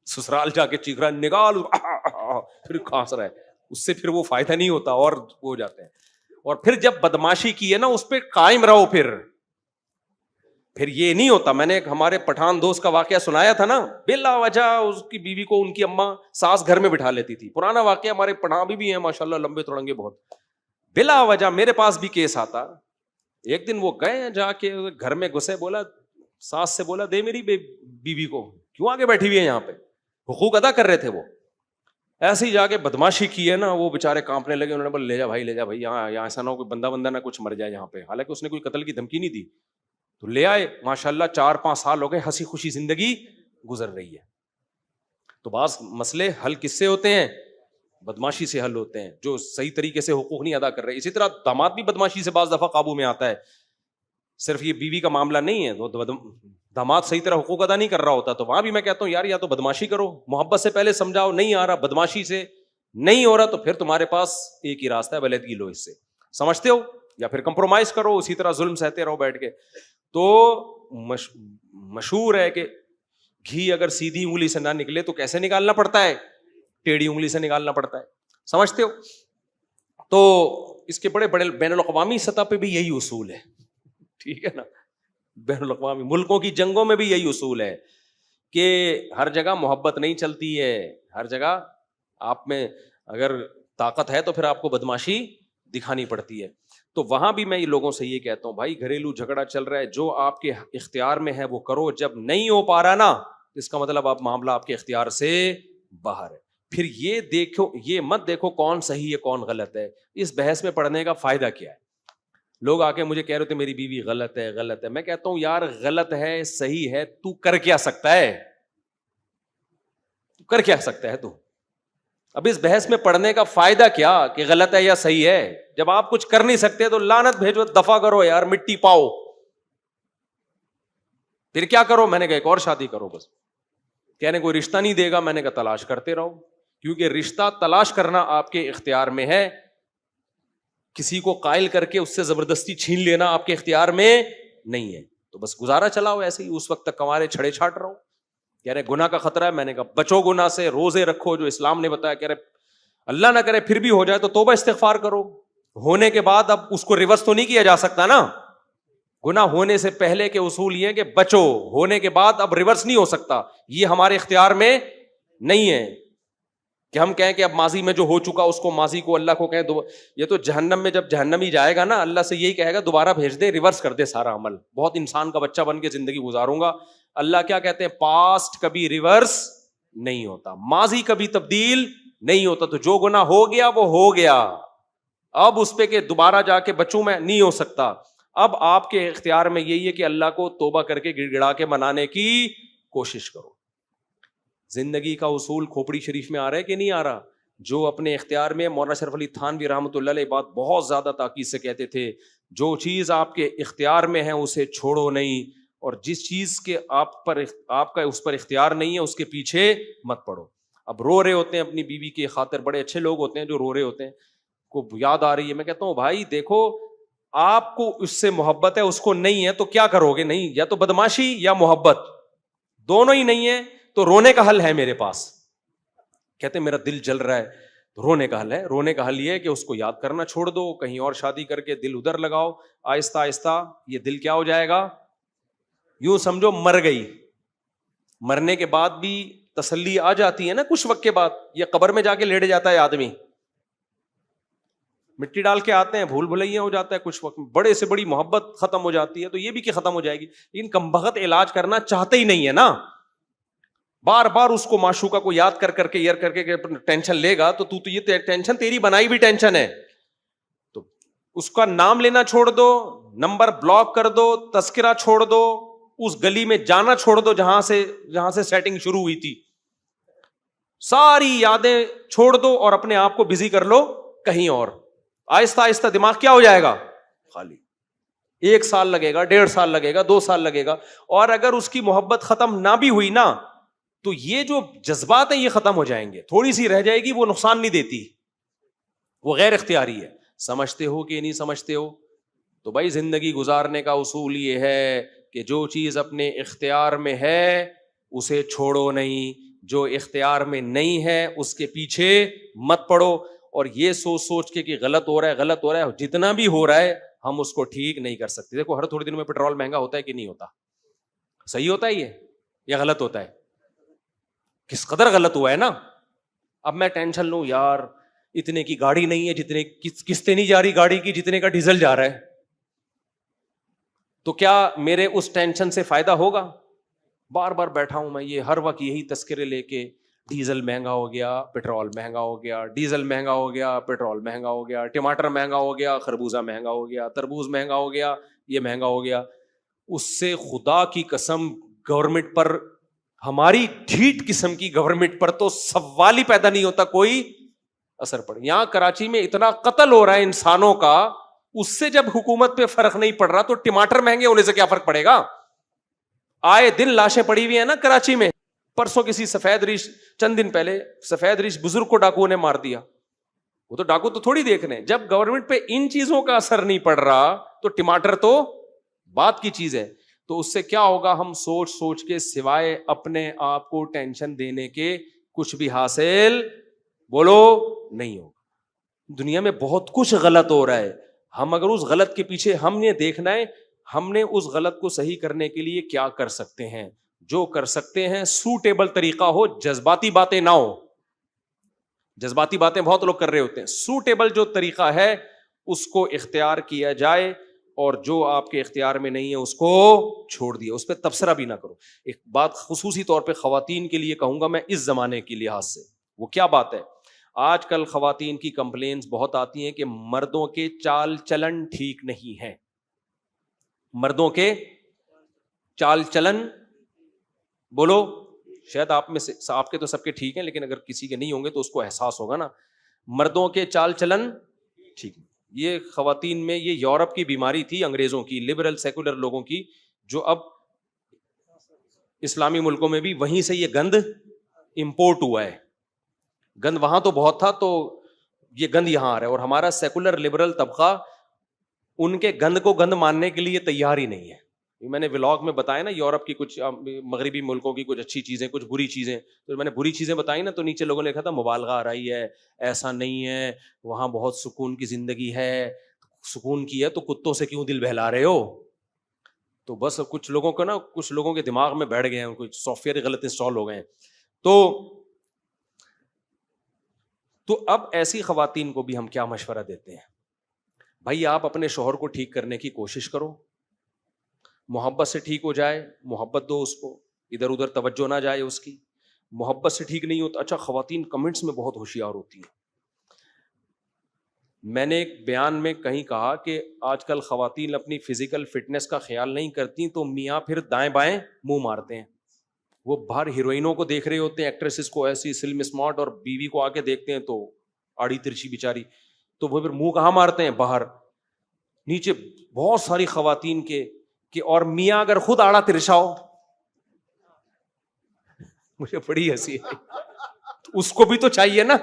سسرال جا کے چیخ رہا نکال پھر کھانس رہا ہے، اس سے پھر وہ فائدہ نہیں ہوتا اور ہو جاتے ہیں. اور پھر جب بدماشی کی ہے نا اس پہ قائم رہو، پھر یہ نہیں ہوتا. میں نے ایک ہمارے پٹھان دوست کا واقعہ سنایا تھا نا، بلا وجہ اس کی بیوی کو ان کی اماں ساس گھر میں بٹھا لیتی تھی. پرانا واقعہ، ہمارے پٹھان بھی ہیں ماشاءاللہ، لمبے تڑنگے بہت. بلا وجہ میرے پاس بھی کیس آتا. ایک دن وہ گئے جا کے گھر میں گھسے، بولا ساس سے بولا دے میری بیوی کو، کیوں آگے بیٹھی ہوئی ہے یہاں پہ؟ حقوق ادا کر رہے تھے وہ. ایسے ہی جا کے بدماشی کی ہے نا, وہ بےچارے کانپنے لگے. انہوں نے بولا لے جا بھائی, لے جا بھائی, یہاں ایسا نہ ہو کوئی بندہ نہ کچھ مر جائے یہاں پہ. حالانکہ اس نے کوئی قتل کی دھمکی نہیں دی. تو لے آئے, ماشاء اللہ 4-5 سال ہو گئے, ہنسی خوشی زندگی گزر رہی ہے. تو بعض مسئلے حل کس سے ہوتے ہیں؟ بدماشی سے حل ہوتے ہیں, جو صحیح طریقے سے حقوق نہیں ادا کر رہے. اسی طرح داماد بھی بدماشی سے بعض دفعہ قابو میں آتا ہے. صرف یہ بیوی کا معاملہ نہیں ہے, داماد صحیح طرح حقوق ادا نہیں کر رہا ہوتا, تو وہاں بھی میں کہتا ہوں یار یا تو بدماشی کرو, محبت سے پہلے سمجھاؤ, نہیں آ رہا بدماشی سے نہیں ہو رہا, تو پھر تمہارے پاس ایک ہی راستہ ہے, علیحدگی لو اس سے, سمجھتے ہو, یا پھر کمپرومائز کرو, اسی طرح ظلم سہتے رہو بیٹھ کے. تو مشہور ہے کہ گھی اگر سیدھی انگلی سے نہ نکلے تو کیسے نکالنا پڑتا ہے؟ ٹیڑھی انگلی سے نکالنا پڑتا ہے, سمجھتے ہو. تو اس کے بڑے بڑے بین الاقوامی سطح پہ بھی یہی اصول ہے, ٹھیک ہے نا. بین الاقوامی ملکوں کی جنگوں میں بھی یہی اصول ہے کہ ہر جگہ محبت نہیں چلتی ہے. ہر جگہ آپ میں اگر طاقت ہے تو پھر آپ کو بدماشی دکھانی پڑتی ہے. تو وہاں بھی میں لوگوں سے یہ کہتا ہوں بھائی گھریلو جھگڑا چل رہا ہے, جو آپ کے اختیار میں ہے وہ کرو, جب نہیں ہو پا رہا نا اس کا مطلب آپ معاملہ آپ کے اختیار سے باہر ہے. پھر یہ دیکھو, یہ مت دیکھو کون صحیح ہے کون غلط ہے. اس بحث میں پڑھنے کا فائدہ کیا ہے؟ لوگ آ کے مجھے کہہ رہے تھے میری بیوی غلط ہے غلط ہے. میں کہتا ہوں یار غلط ہے صحیح ہے, تو کر کیا سکتا ہے؟ تو کر کیا سکتا ہے تو؟ اب اس بحث میں پڑھنے کا فائدہ کیا کہ غلط ہے یا صحیح ہے؟ جب آپ کچھ کر نہیں سکتے تو لعنت بھیجو, دفع کرو یار, مٹی پاؤ. پھر کیا کرو؟ میں نے کہا ایک اور شادی کرو بس. کہنے کوئی رشتہ نہیں دے گا, میں نے کہا تلاش کرتے رہو, کیونکہ رشتہ تلاش کرنا آپ کے اختیار میں ہے. کسی کو قائل کر کے اس سے زبردستی چھین لینا آپ کے اختیار میں نہیں ہے. تو بس گزارا چلاؤ ایسے ہی, اس وقت تک کمارے چھڑے چھاٹ رہو. کہہ رہے گناہ کا خطرہ ہے, میں نے کہا بچو گناہ سے, روزے رکھو جو اسلام نے بتایا. کہہ رہے اللہ نہ کرے پھر بھی ہو جائے تو توبہ استغفار کرو. ہونے کے بعد اب اس کو ریورس تو نہیں کیا جا سکتا نا. گناہ ہونے سے پہلے کے اصول یہ کہ بچو, ہونے کے بعد اب ریورس نہیں ہو سکتا. یہ ہمارے اختیار میں نہیں ہے کہ ہم کہیں کہ اب ماضی میں جو ہو چکا اس کو, ماضی کو اللہ کو کہیں. یہ تو جہنم میں جب جہنمی جائے گا نا, اللہ سے یہی کہے گا دوبارہ بھیج دے, ریورس کر دے سارا عمل. بہت انسان کا بچہ بن کے زندگی گزاروں گا. اللہ کیا کہتے ہیں؟ پاسٹ کبھی ریورس نہیں ہوتا, ماضی کبھی تبدیل نہیں ہوتا. تو جو گناہ ہو گیا وہ ہو گیا, اب اس پہ کہ دوبارہ جا کے بچوں میں نہیں ہو سکتا. اب آپ کے اختیار میں یہی ہے کہ اللہ کو توبہ کر کے گڑ گڑا کے منانے کی کوشش کرو. زندگی کا اصول کھوپڑی شریف میں آ رہا ہے کہ نہیں آ رہا؟ جو اپنے اختیار میں, مولانا شرف علی تھانوی رحمۃ اللہ علیہ بات بہت زیادہ تاکید سے کہتے تھے, جو چیز آپ کے اختیار میں ہے اسے چھوڑو نہیں, اور جس چیز کے آپ کا اس پر اختیار نہیں ہے اس کے پیچھے مت پڑو. اب رو رہے ہوتے ہیں اپنی بیوی کی خاطر, بڑے اچھے لوگ ہوتے ہیں جو رو رہے ہوتے ہیں, کو یاد آ رہی ہے. میں کہتا ہوں بھائی دیکھو, آپ کو اس سے محبت ہے اس کو نہیں ہے, تو کیا کرو گے؟ نہیں, یا تو بدماشی یا محبت, دونوں ہی نہیں ہے. تو رونے کا حل ہے میرے پاس. کہتے میرا دل جل رہا ہے, رونے کا حل ہے. رونے کا حل یہ ہے کہ اس کو یاد کرنا چھوڑ دو, کہیں اور شادی کر کے دل ادھر لگاؤ. آہستہ آہستہ یہ دل کیا ہو جائے گا, یوں سمجھو مر گئی. مرنے کے بعد بھی تسلی آ جاتی ہے نا کچھ وقت کے بعد. یہ قبر میں جا کے لیٹ جاتا ہے آدمی, مٹی ڈال کے آتے ہیں, بھول بھلیا ہو جاتا ہے کچھ وقت, بڑے سے بڑی محبت ختم ہو جاتی ہے. تو یہ بھی کہ ختم ہو جائے گی, لیکن کمبخت علاج کرنا چاہتے ہی نہیں ہے نا. بار بار اس کو معشوقہ کو یاد کر کے ایئر کر کے ٹینشن لے گا, تو یہ ٹینشن تیری بنائی بھی ٹینشن ہے. تو اس کا نام لینا چھوڑ دو, نمبر بلاک کر دو, تذکرہ چھوڑ دو, اس گلی میں جانا چھوڑ دو جہاں سے سیٹنگ شروع ہوئی تھی. ساری یادیں چھوڑ دو اور اپنے آپ کو بزی کر لو کہیں اور. آہستہ آہستہ دماغ کیا ہو جائے گا, خالی. 1 سال لگے گا, 1.5 سال لگے گا, 2 سال لگے گا. اور اگر اس کی محبت ختم نہ بھی ہوئی نا, تو یہ جو جذبات ہیں یہ ختم ہو جائیں گے. تھوڑی سی رہ جائے گی, وہ نقصان نہیں دیتی, وہ غیر اختیاری ہے. سمجھتے ہو کہ نہیں سمجھتے ہو؟ تو بھائی زندگی گزارنے کا اصول یہ ہے کہ جو چیز اپنے اختیار میں ہے اسے چھوڑو نہیں, جو اختیار میں نہیں ہے اس کے پیچھے مت پڑو. اور یہ سوچ کے کہ غلط ہو رہا ہے, جتنا بھی ہو رہا ہے ہم اس کو ٹھیک نہیں کر سکتے. دیکھو ہر تھوڑے دنوں میں پیٹرول مہنگا ہوتا ہے کہ نہیں ہوتا؟ صحیح ہوتا ہے یہ یا غلط ہوتا ہے؟ کس قدر غلط ہوا ہے نا. اب میں ٹینشن لوں یار اتنے کی گاڑی نہیں ہے جتنے قسطیں نہیں جا رہی گاڑی کی جتنے کا ڈیزل جا رہا ہے, تو کیا میرے اس ٹینشن سے فائدہ ہوگا؟ بار بار بیٹھا ہوں میں یہ ہر وقت یہی تذکرے لے کے، ڈیزل مہنگا ہو گیا، پیٹرول مہنگا ہو گیا، ڈیزل مہنگا ہو گیا، پیٹرول مہنگا ہو گیا، ٹماٹر مہنگا ہو گیا، خربوزہ مہنگا ہو گیا، تربوز مہنگا ہو گیا، یہ مہنگا ہو گیا. اس سے خدا کی قسم گورنمنٹ پر، ہماری ڈھیٹ قسم کی گورنمنٹ پر تو سوال ہی پیدا نہیں ہوتا کوئی اثر پڑے. یہاں کراچی میں اتنا قتل ہو رہا ہے انسانوں کا، اس سے جب حکومت پہ فرق نہیں پڑ رہا تو ٹماٹر مہنگے ہونے سے کیا فرق پڑے گا؟ آئے دن لاشیں پڑی ہوئی ہیں نا کراچی میں. پرسوں کسی سفید ریش، چند دن پہلے سفید ریش بزرگ کو ڈاکوؤں نے مار دیا. وہ تو ڈاکو تو تھوڑی دیکھ رہے ہیں، جب گورنمنٹ پہ ان چیزوں کا اثر نہیں پڑ رہا تو ٹماٹر تو بات کی چیز ہے. تو اس سے کیا ہوگا، ہم سوچ سوچ کے سوائے اپنے آپ کو ٹینشن دینے کے کچھ بھی حاصل بولو نہیں ہوگا. دنیا میں بہت کچھ غلط ہو رہا ہے، ہم اگر اس غلط کے پیچھے ہم نے دیکھنا ہے ہم نے اس غلط کو صحیح کرنے کے لیے کیا کر سکتے ہیں. جو کر سکتے ہیں سوٹیبل طریقہ ہو، جذباتی باتیں نہ ہو. جذباتی باتیں بہت لوگ کر رہے ہوتے ہیں، سوٹیبل جو طریقہ ہے اس کو اختیار کیا جائے، اور جو آپ کے اختیار میں نہیں ہے اس کو چھوڑ دیا، اس پہ تبصرہ بھی نہ کرو. ایک بات خصوصی طور پہ خواتین کے لیے کہوں گا میں اس زمانے کے لحاظ سے، وہ کیا بات ہے؟ آج کل خواتین کی کمپلینز بہت آتی ہیں کہ مردوں کے چال چلن ٹھیک نہیں ہے. مردوں کے چال چلن، بولو، شاید آپ میں سے، آپ کے تو سب کے ٹھیک ہیں لیکن اگر کسی کے نہیں ہوں گے تو اس کو احساس ہوگا نا. مردوں کے چال چلن ٹھیک. یہ خواتین میں یہ یورپ کی بیماری تھی، انگریزوں کی، لبرل سیکولر لوگوں کی، جو اب اسلامی ملکوں میں بھی وہیں سے یہ گند امپورٹ ہوا ہے. گند وہاں تو بہت تھا تو یہ گند یہاں آ رہا ہے، اور ہمارا سیکولر لبرل طبقہ ان کے گند کو گند ماننے کے لیے تیار ہی نہیں ہے. میں نے ولاگ میں بتایا نا یورپ کی کچھ مغربی ملکوں کی کچھ اچھی چیزیں کچھ بری چیزیں، تو میں نے بری چیزیں بتائی نا تو نیچے لوگوں نے لکھا تھا مبالغہ آ رہی ہے، ایسا نہیں ہے، وہاں بہت سکون کی زندگی ہے. سکون کی ہے تو کتوں سے کیوں دل بہلا رہے ہو؟ تو بس کچھ لوگوں کو نا، کچھ لوگوں کے دماغ میں بیٹھ گئے ہیں، کچھ سافٹ ویئر غلط انسٹال ہو گئے ہیں. تو اب ایسی خواتین کو بھی ہم کیا مشورہ دیتے ہیں؟ بھائی آپ اپنے شوہر کو ٹھیک کرنے کی کوشش کرو، محبت سے ٹھیک ہو جائے، محبت دو اس کو، ادھر ادھر توجہ نہ جائے اس کی. محبت سے ٹھیک نہیں ہوتا. اچھا خواتین کمنٹس میں بہت ہوشیار ہوتی ہیں. میں نے ایک بیان میں کہیں کہا کہ آج کل خواتین اپنی فزیکل فٹنس کا خیال نہیں کرتی تو میاں پھر دائیں بائیں منہ مارتے ہیں. وہ باہر ہیروئنوں کو دیکھ رہے ہوتے ہیں، ایکٹریسز کو ایسی سلم اسمارٹ، اور بیوی کو آ کے دیکھتے ہیں تو آڑی ترچی بیچاری، تو وہ پھر منہ کہاں مارتے ہیں؟ باہر. نیچے بہت ساری خواتین کے کہ اور میاں اگر خود آڑا ترچا ہو، مجھے بڑی ہنسی ہے، اس کو بھی تو چاہیے نا.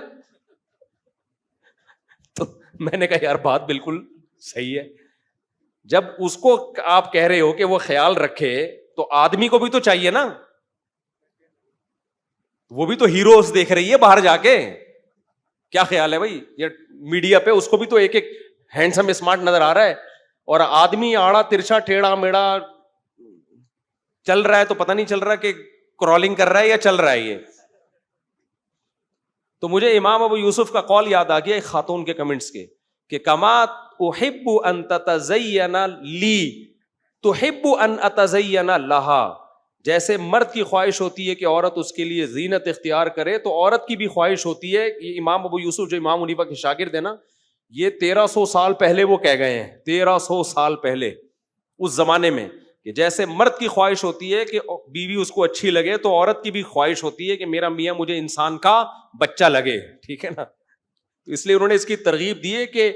تو میں نے کہا یار بات بالکل صحیح ہے، جب اس کو آپ کہہ رہے ہو کہ وہ خیال رکھے تو آدمی کو بھی تو چاہیے نا. وہ بھی تو ہیروز دیکھ رہی ہے باہر جا کے. کیا خیال ہے بھائی؟ یہ میڈیا پہ اس کو بھی تو ایک ایک ہینڈسم اسمارٹ نظر آ رہا ہے، اور آدمی آڑا ترچا ٹیڑھا میڑا چل رہا ہے تو پتہ نہیں چل رہا کہ کرالنگ کر رہا ہے یا چل رہا ہے یہ. تو مجھے امام ابو یوسف کا قول یاد آ گیا ایک خاتون کے کمنٹس کے کہ کما احب ان تتزین لی تحب ان اتزین لہا. جیسے مرد کی خواہش ہوتی ہے کہ عورت اس کے لیے زینت اختیار کرے تو عورت کی بھی خواہش ہوتی ہے. یہ امام ابو یوسف جو امام حنیفہ کے شاگرد ہیں نا، یہ 1300 سال پہلے وہ کہہ گئے ہیں، 1300 سال پہلے اس زمانے میں، کہ جیسے مرد کی خواہش ہوتی ہے کہ بیوی اس کو اچھی لگے تو عورت کی بھی خواہش ہوتی ہے کہ میرا میاں مجھے انسان کا بچہ لگے. ٹھیک ہے نا؟ تو اس لیے انہوں نے اس کی ترغیب دی ہے کہ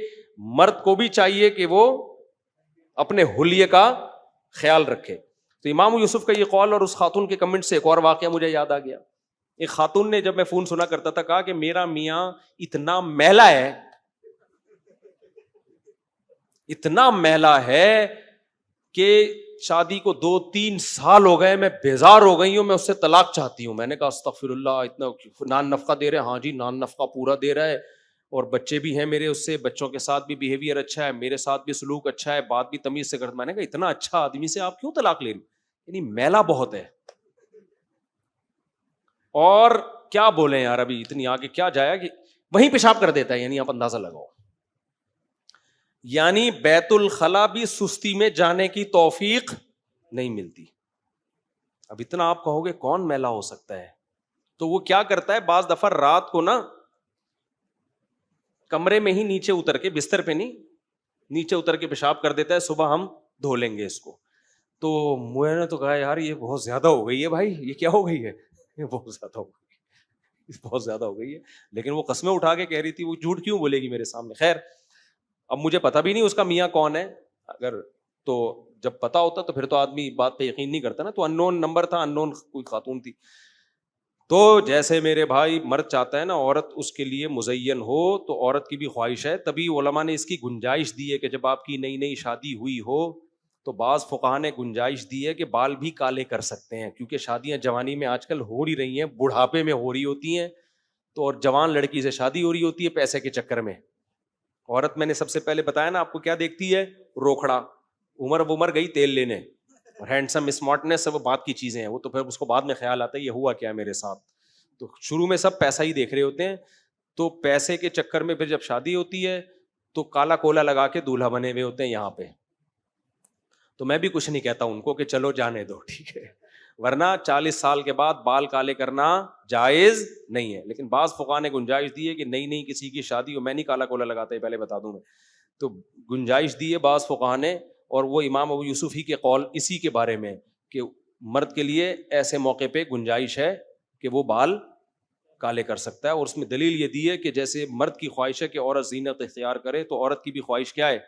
مرد کو بھی چاہیے کہ وہ اپنے حلیے کا خیال رکھے. تو امام یوسف کا یہ قول اور اس خاتون کے کمنٹ سے ایک اور واقعہ مجھے یاد آ گیا. ایک خاتون نے، جب میں فون سنا کرتا تھا، کہا کہ میرا میاں اتنا میلا ہے، اتنا میلا ہے کہ شادی کو 2-3 سال ہو گئے، میں بیزار ہو گئی ہوں، میں اس سے طلاق چاہتی ہوں. میں نے کہا استغفر اللہ، اتنا نان نفقہ دے رہے ہیں؟ ہاں جی نان نفقہ پورا دے رہا ہے، اور بچے بھی ہیں میرے اس سے، بچوں کے ساتھ بھی بیہیویئر اچھا ہے، میرے ساتھ بھی سلوک اچھا ہے، بات بھی تمیز سے کرتا. میں نے کہا اتنا اچھا آدمی سے آپ کیوں طلاق لے رہی؟ یعنی میلا بہت ہے. اور کیا بولیں یار، ابھی اتنی آگے کیا جایا کہ وہیں پیشاب کر دیتا ہے. یعنی آپ اندازہ لگاؤ، یعنی بیت الخلا بھی سستی میں جانے کی توفیق نہیں ملتی. اب اتنا آپ کہو گے کون میلا ہو سکتا ہے؟ تو وہ کیا کرتا ہے بعض دفعہ رات کو نا کمرے میں ہی نیچے اتر کے، بستر پہ نہیں، نیچے اتر کے پیشاب کر دیتا ہے، صبح ہم دھو لیں گے اس کو. تو میں نے تو کہا یار یہ بہت زیادہ ہو گئی ہے بھائی، یہ کیا ہو گئی ہے، یہ بہت زیادہ ہو گئی، بہت زیادہ ہو گئی ہے. لیکن وہ قسمیں اٹھا کے کہہ رہی تھی، وہ جھوٹ کیوں بولے گی میرے سامنے. خیر اب مجھے پتا بھی نہیں اس کا میاں کون ہے، اگر تو جب پتا ہوتا تو پھر تو آدمی بات پہ یقین نہیں کرتا نا. تو ان نون نمبر تھا، ان نون کوئی خاتون تھی. تو جیسے میرے بھائی مرد چاہتا ہے نا عورت اس کے لیے مزین ہو، تو عورت کی بھی خواہش ہے. تبھی علماء نے اس کی گنجائش دی ہے کہ جب آپ کی نئی نئی شادی ہوئی ہو تو بعض فقہاء نے گنجائش دی ہے کہ بال بھی کالے کر سکتے ہیں، کیونکہ شادیاں جوانی میں آج کل ہو ہی رہی ہیں، بڑھاپے میں ہو رہی ہوتی ہیں. تو اور جوان لڑکی سے شادی ہو رہی ہوتی ہے پیسے کے چکر میں. عورت میں نے سب سے پہلے بتایا نا آپ کو کیا دیکھتی ہے، روکھڑا، عمر گئی تیل لینے، اور ہینڈسم اسمارٹنیس وہ بات کی چیزیں ہیں. وہ تو پھر اس کو بعد میں خیال آتا ہے یہ ہوا کیا میرے ساتھ. تو شروع میں سب پیسہ ہی دیکھ رہے ہوتے ہیں. تو پیسے کے چکر میں پھر جب شادی ہوتی ہے تو کالا کولا لگا کے دولہا بنے ہوئے ہوتے ہیں یہاں پہ. تو میں بھی کچھ نہیں کہتا ان کو کہ چلو جانے دو، ٹھیک ہے، ورنہ 40 سال کے بعد بال کالے کرنا جائز نہیں ہے. لیکن بعض فقہاء نے گنجائش دی ہے کہ نئی کسی کی شادی ہو، میں نہیں کالا کولا لگاتا ہے، پہلے بتا دوں میں. تو گنجائش دی ہے بعض فقہاء نے، اور وہ امام ابو یوسف ہی کے قول اسی کے بارے میں کہ مرد کے لیے ایسے موقع پہ گنجائش ہے کہ وہ بال کالے کر سکتا ہے. اور اس میں دلیل یہ دی ہے کہ جیسے مرد کی خواہش ہے کہ عورت زینت اختیار کرے، تو عورت کی بھی خواہش کیا ہے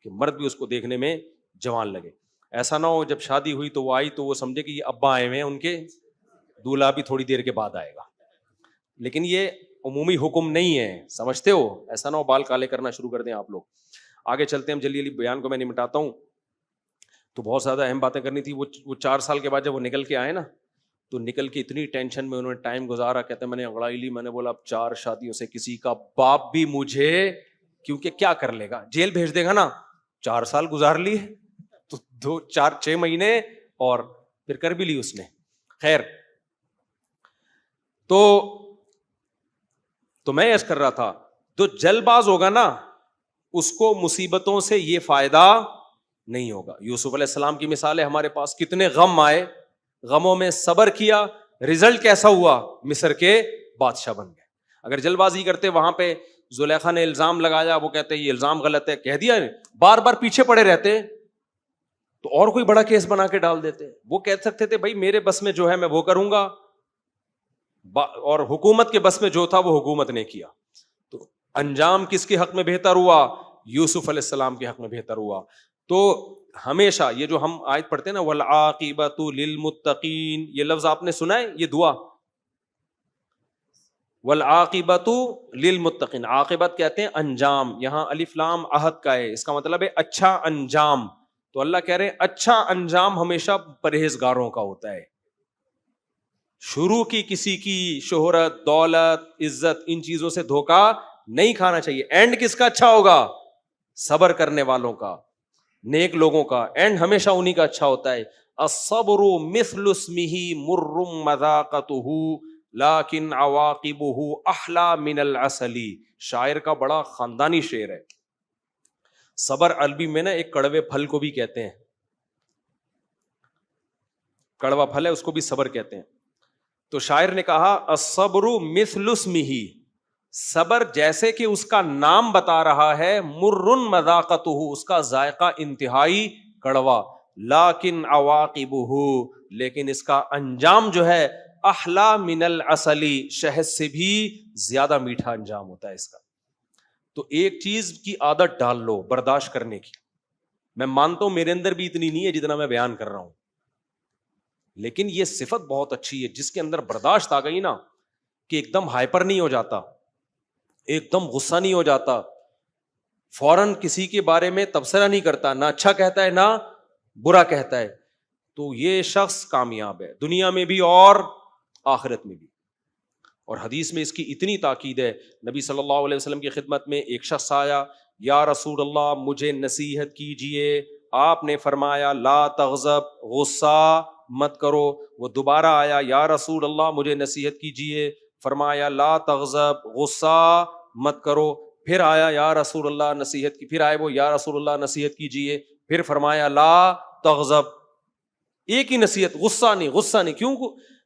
کہ مرد بھی اس کو دیکھنے میں جوان لگے. ایسا نہ ہو جب شادی ہوئی تو وہ آئی تو وہ سمجھے کہ یہ ابا آئے ہوئے ہیں ان کے، دولہا بھی تھوڑی دیر کے بعد آئے گا. لیکن یہ عمومی حکم نہیں ہے، سمجھتے ہو؟ ایسا نہ ہو بال کالے کرنا شروع کر دیں آپ لوگ. آگے چلتے ہیں ہم، جلدی بیان کو میں نمٹاتا ہوں. تو بہت زیادہ اہم باتیں کرنی تھی. وہ 4 سال کے بعد جب وہ نکل کے آئے نا، تو نکل کے اتنی ٹینشن میں انہوں نے ٹائم گزارا. کہتے ہیں میں نے انگڑائی لی، میں نے بولا اب 4 شادیوں سے کسی کا باپ بھی مجھے، کیونکہ کیا کر لے گا، جیل بھیج دے گا نا. 4 سال گزار لی تو 2-4-6 مہینے اور پھر کر بھی لی اس نے. خیر تو میں عرض کر رہا تھا، جو جلد باز ہوگا نا اس کو مصیبتوں سے یہ فائدہ نہیں ہوگا. یوسف علیہ السلام کی مثال ہے ہمارے پاس، کتنے غم آئے، غموں میں صبر کیا، رزلٹ کیسا ہوا، مصر کے بادشاہ بن گئے. اگر جلد بازی کرتے وہاں پہ زلیخا نے الزام لگایا، وہ کہتے یہ الزام غلط ہے، کہہ دیا، بار بار پیچھے پڑے رہتے تو اور کوئی بڑا کیس بنا کے ڈال دیتے. وہ کہہ سکتے تھے بھائی میرے بس میں جو ہے میں وہ کروں گا، اور حکومت کے بس میں جو تھا وہ حکومت نے کیا. تو انجام کس کے حق میں بہتر ہوا؟ یوسف علیہ السلام کے حق میں بہتر ہوا. تو ہمیشہ یہ جو ہم آیت پڑھتے ہیں نا والعاقبۃ للمتقین، یہ لفظ آپ نے سنا ہے، یہ دعا والعاقبۃ للمتقین، عاقبت کہتے ہیں انجام، یہاں الف لام عہد کا ہے، اس کا مطلب ہے اچھا انجام. تو اللہ کہہ رہے ہیں اچھا انجام ہمیشہ پرہیزگاروں کا ہوتا ہے. شروع کی کسی کی شہرت، دولت، عزت، ان چیزوں سے دھوکا نہیں کھانا چاہیے. اینڈ کس کا اچھا ہوگا؟ صبر کرنے والوں کا، نیک لوگوں کا اینڈ ہمیشہ انہی کا اچھا ہوتا ہے. الصبر مثل اسمہ مر مذاقتہ لیکن عواقبہ احلی من العسل. شاعر کا بڑا خاندانی شعر ہے. صبر عربی میں نا ایک کڑوے پھل کو بھی کہتے ہیں، کڑوا پھل ہے اس کو بھی صبر کہتے ہیں. تو شاعر نے کہا الصبر مثل اسمہ، صبر جیسے کہ اس کا نام بتا رہا ہے، مر مذاقتہ، اس کا ذائقہ انتہائی کڑوا، لیکن عواقبہ، لیکن اس کا انجام جو ہے احلی من العسل، شہد سے بھی زیادہ میٹھا انجام ہوتا ہے اس کا. تو ایک چیز کی عادت ڈال لو برداشت کرنے کی. میں مانتا ہوں میرے اندر بھی اتنی نہیں ہے جتنا میں بیان کر رہا ہوں، لیکن یہ صفت بہت اچھی ہے جس کے اندر برداشت آ گئی نا، کہ ایک دم ہائپر نہیں ہو جاتا، ایک دم غصہ نہیں ہو جاتا، فوراً کسی کے بارے میں تبصرہ نہیں کرتا، نہ اچھا کہتا ہے نہ برا کہتا ہے. تو یہ شخص کامیاب ہے دنیا میں بھی اور آخرت میں بھی. اور حدیث میں اس کی اتنی تاکید ہے، نبی صلی اللہ علیہ وسلم کی خدمت میں ایک شخص آیا، یا رسول اللہ مجھے نصیحت کیجئے. آپ نے فرمایا لا تغضب، غصہ مت کرو. وہ دوبارہ آیا، یا رسول اللہ مجھے نصیحت کیجئے. فرمایا لا تغضب، غصہ مت کرو. پھر آیا، یا رسول اللہ نصیحت کی. پھر آئے وہ، یا رسول اللہ نصیحت کیجئے. پھر فرمایا لا تغضب. ایک ہی نصیحت, غصہ نہیں, غصہ نہیں. کیوں؟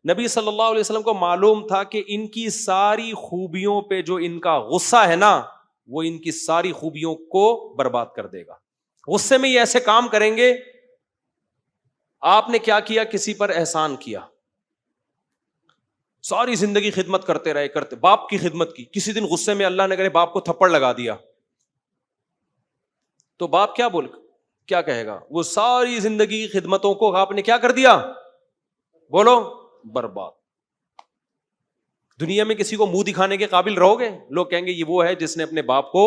نبی صلی اللہ علیہ وسلم کو معلوم تھا کہ ان کی ساری خوبیوں پہ جو ان کا غصہ ہے نا, وہ ان کی ساری خوبیوں کو برباد کر دے گا. غصے میں یہ ایسے کام کریں گے. آپ نے کیا کیا؟ کسی پر احسان کیا, ساری زندگی خدمت کرتے رہے, کرتے, باپ کی خدمت کی, کسی دن غصے میں اللہ نے کرے باپ کو تھپڑ لگا دیا, تو باپ کیا کہے گا؟ وہ ساری زندگی کی خدمتوں کو آپ نے کیا کر دیا؟ بولو, برباد. دنیا میں کسی کو منہ دکھانے کے قابل رہو گے؟ لوگ کہیں گے یہ وہ ہے جس نے اپنے باپ کو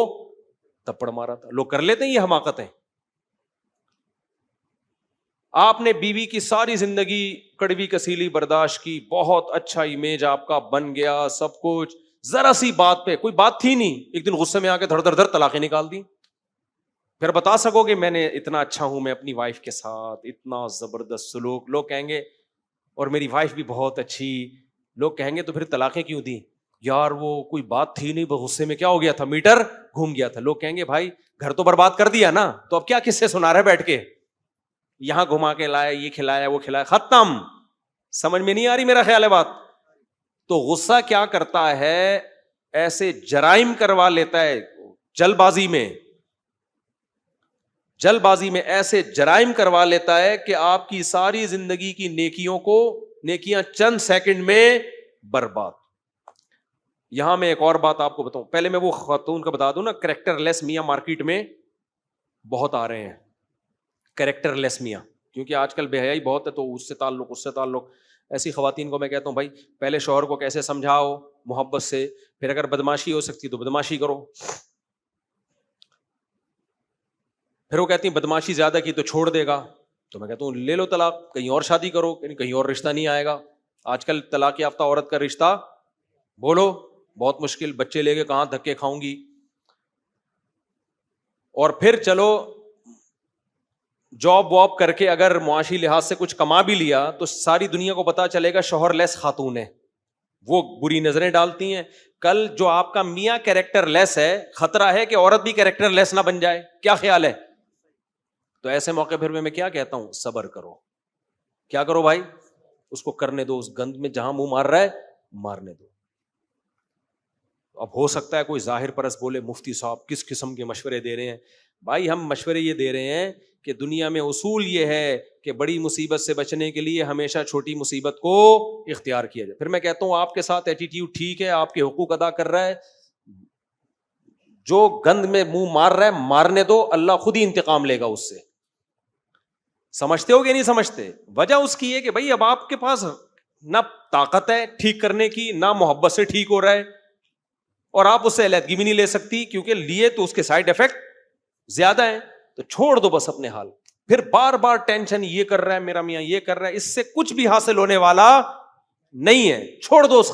تھپڑ مارا تھا. لوگ کر لیتے ہیں یہ حماقتیں. آپ نے بیوی کی ساری زندگی کڑوی کسیلی برداشت کی, بہت اچھا امیج آپ کا بن گیا, سب کچھ, ذرا سی بات پہ, کوئی بات تھی نہیں, ایک دن غصے میں آ کے دھڑ دھڑ دھڑ طلاقیں نکال دی. پھر بتا سکو گے میں نے اتنا اچھا ہوں میں اپنی وائف کے ساتھ, اتنا زبردست سلوک. لوگ کہیں گے اور میری وائف بھی بہت اچھی. لوگ کہیں گے تو پھر طلاقیں کیوں دی؟ یار وہ کوئی بات تھی نہیں, غصے میں کیا ہو گیا تھا, میٹر گھوم گیا تھا. لوگ کہیں گے بھائی گھر تو برباد کر دیا نا, تو اب کیا قصے سنا رہے بیٹھ کے, یہاں گھما کے لایا, یہ کھلایا, وہ کھلایا, ختم. سمجھ میں نہیں آ رہی میرا خیال ہے بات. تو غصہ کیا کرتا ہے؟ ایسے جرائم کروا لیتا ہے جلد بازی میں ایسے جرائم کروا لیتا ہے کہ آپ کی ساری زندگی کی نیکیاں چند سیکنڈ میں برباد. یہاں میں ایک اور بات آپ کو بتاؤں, پہلے میں وہ خاتون کا بتا دوں نا, کریکٹر لیس میاں مارکیٹ میں بہت آ رہے ہیں. کریکٹر لیس میاں, کیونکہ آج کل بے حیائی بہت ہے, تو اس سے تعلق. ایسی خواتین کو میں کہتا ہوں بھائی پہلے شوہر کو کیسے سمجھاؤ محبت سے, پھر اگر بدماشی ہو سکتی تو بدماشی کرو. پھر وہ کہتی ہیں بدماشی زیادہ کی تو چھوڑ دے گا, تو میں کہتا ہوں لے لو طلاق, کہیں اور شادی کرو, کہیں اور رشتہ نہیں آئے گا. آج کل طلاق یافتہ عورت کا رشتہ بولو بہت مشکل, بچے لے کے کہاں دھکے کھاؤں گی. اور پھر چلو جاب واب کر کے اگر معاشی لحاظ سے کچھ کما بھی لیا تو ساری دنیا کو پتا چلے گا شوہر لیس خاتون ہے, وہ بری نظریں ڈالتی ہیں. کل جو آپ کا میاں کیریکٹر لیس ہے, خطرہ ہے کہ عورت بھی کیریکٹر لیس نہ بن جائے. کیا خیال ہے؟ تو ایسے موقع پھر میں کیا کہتا ہوں, صبر کرو. کیا کرو بھائی؟ اس کو کرنے دو, اس گند میں جہاں منہ مار رہا ہے مارنے دو. اب ہو سکتا ہے کوئی ظاہر پرست بولے مفتی صاحب کس قسم کے مشورے دے رہے ہیں. بھائی ہم مشورے یہ دے رہے ہیں کہ دنیا میں اصول یہ ہے کہ بڑی مصیبت سے بچنے کے لیے ہمیشہ چھوٹی مصیبت کو اختیار کیا جائے. پھر میں کہتا ہوں آپ کے ساتھ ایٹیٹیوڈ ٹھیک ہے, آپ کے حقوق ادا کر رہا ہے, جو گند میں منہ مار رہا ہے مارنے دو, اللہ خود ہی انتقام لے گا اس سے. سمجھتے ہو کہ نہیں سمجھتے؟ وجہ اس کی ہے کہ بھائی اب آپ کے پاس نہ طاقت ہے ٹھیک کرنے کی, نہ محبت سے ٹھیک ہو رہا ہے, اور آپ اس سے علیحدگی بھی نہیں لے سکتی کیونکہ لیے تو اس کے سائڈ افیکٹ زیادہ ہیں. تو چھوڑ دو بس اپنے حال. پھر بار بار ٹینشن, یہ کر رہا ہے میرا میاں, یہ کر رہا ہے, اس سے کچھ بھی حاصل ہونے والا نہیں ہے. چھوڑ دو اس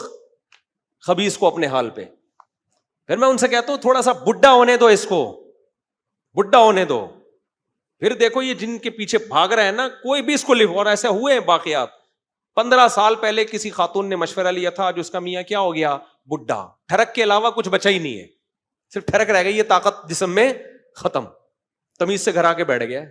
خبیث کو اپنے حال پہ. پھر میں ان سے کہتا ہوں تھوڑا سا بڈھا ہونے دو, اس کو بڈھا ہونے دو. پھر دیکھو یہ جن کے پیچھے بھاگ رہے ہیں نا, کوئی بھی اس کو لکھ, اور ایسے ہوئے ہیں واقعات. 15 سال پہلے کسی خاتون نے مشورہ لیا تھا, آج اس کا میاں کیا ہو گیا؟ بڈھا. ٹھرک کے علاوہ کچھ بچا ہی نہیں ہے, صرف ٹھرک رہ گئی, یہ طاقت جسم میں ختم, تمیز سے گھر آ کے بیٹھ گیا.